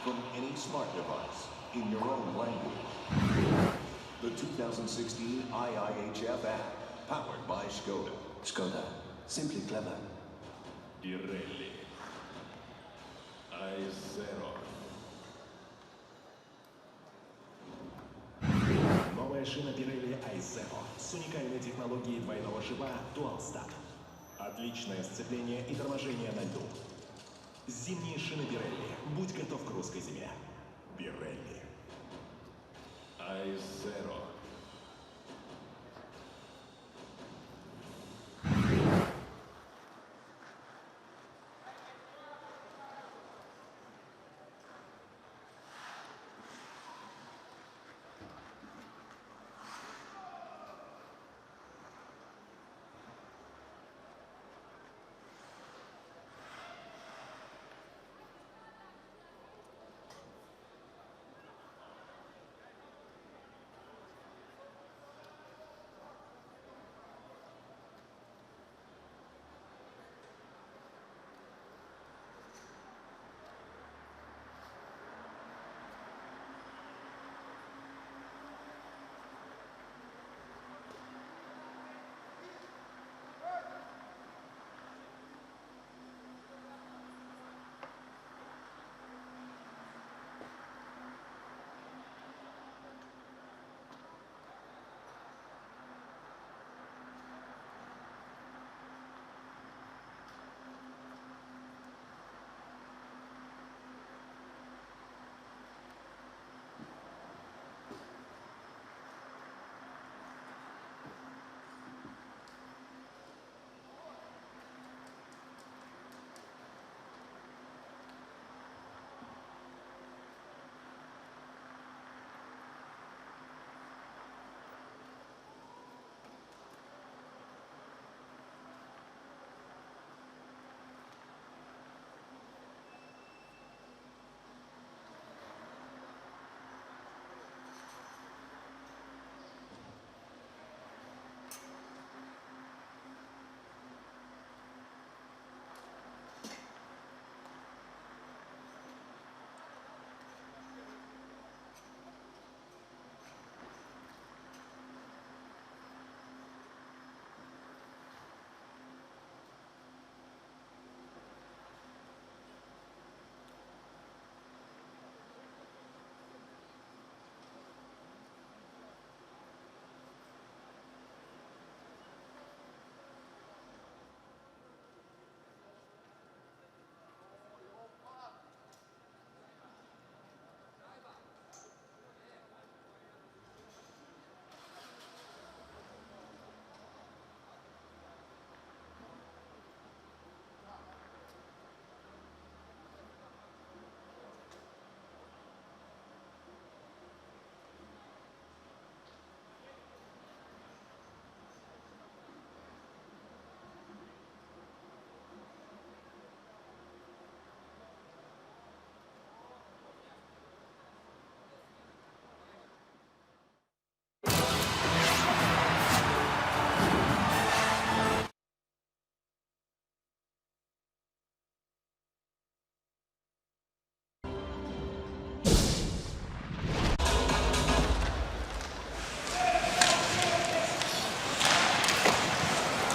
from any smart device in your own language. The 2016 IIHF app, powered by Skoda. Skoda, simply clever. Pirelli. I0. Новая шина Pirelli i0 с уникальной технологией двойного шипа Dual Stack. Отличное сцепление и торможение на льду. Зимние шины Pirelli. Будь готов к русской зиме. Pirelli. I0.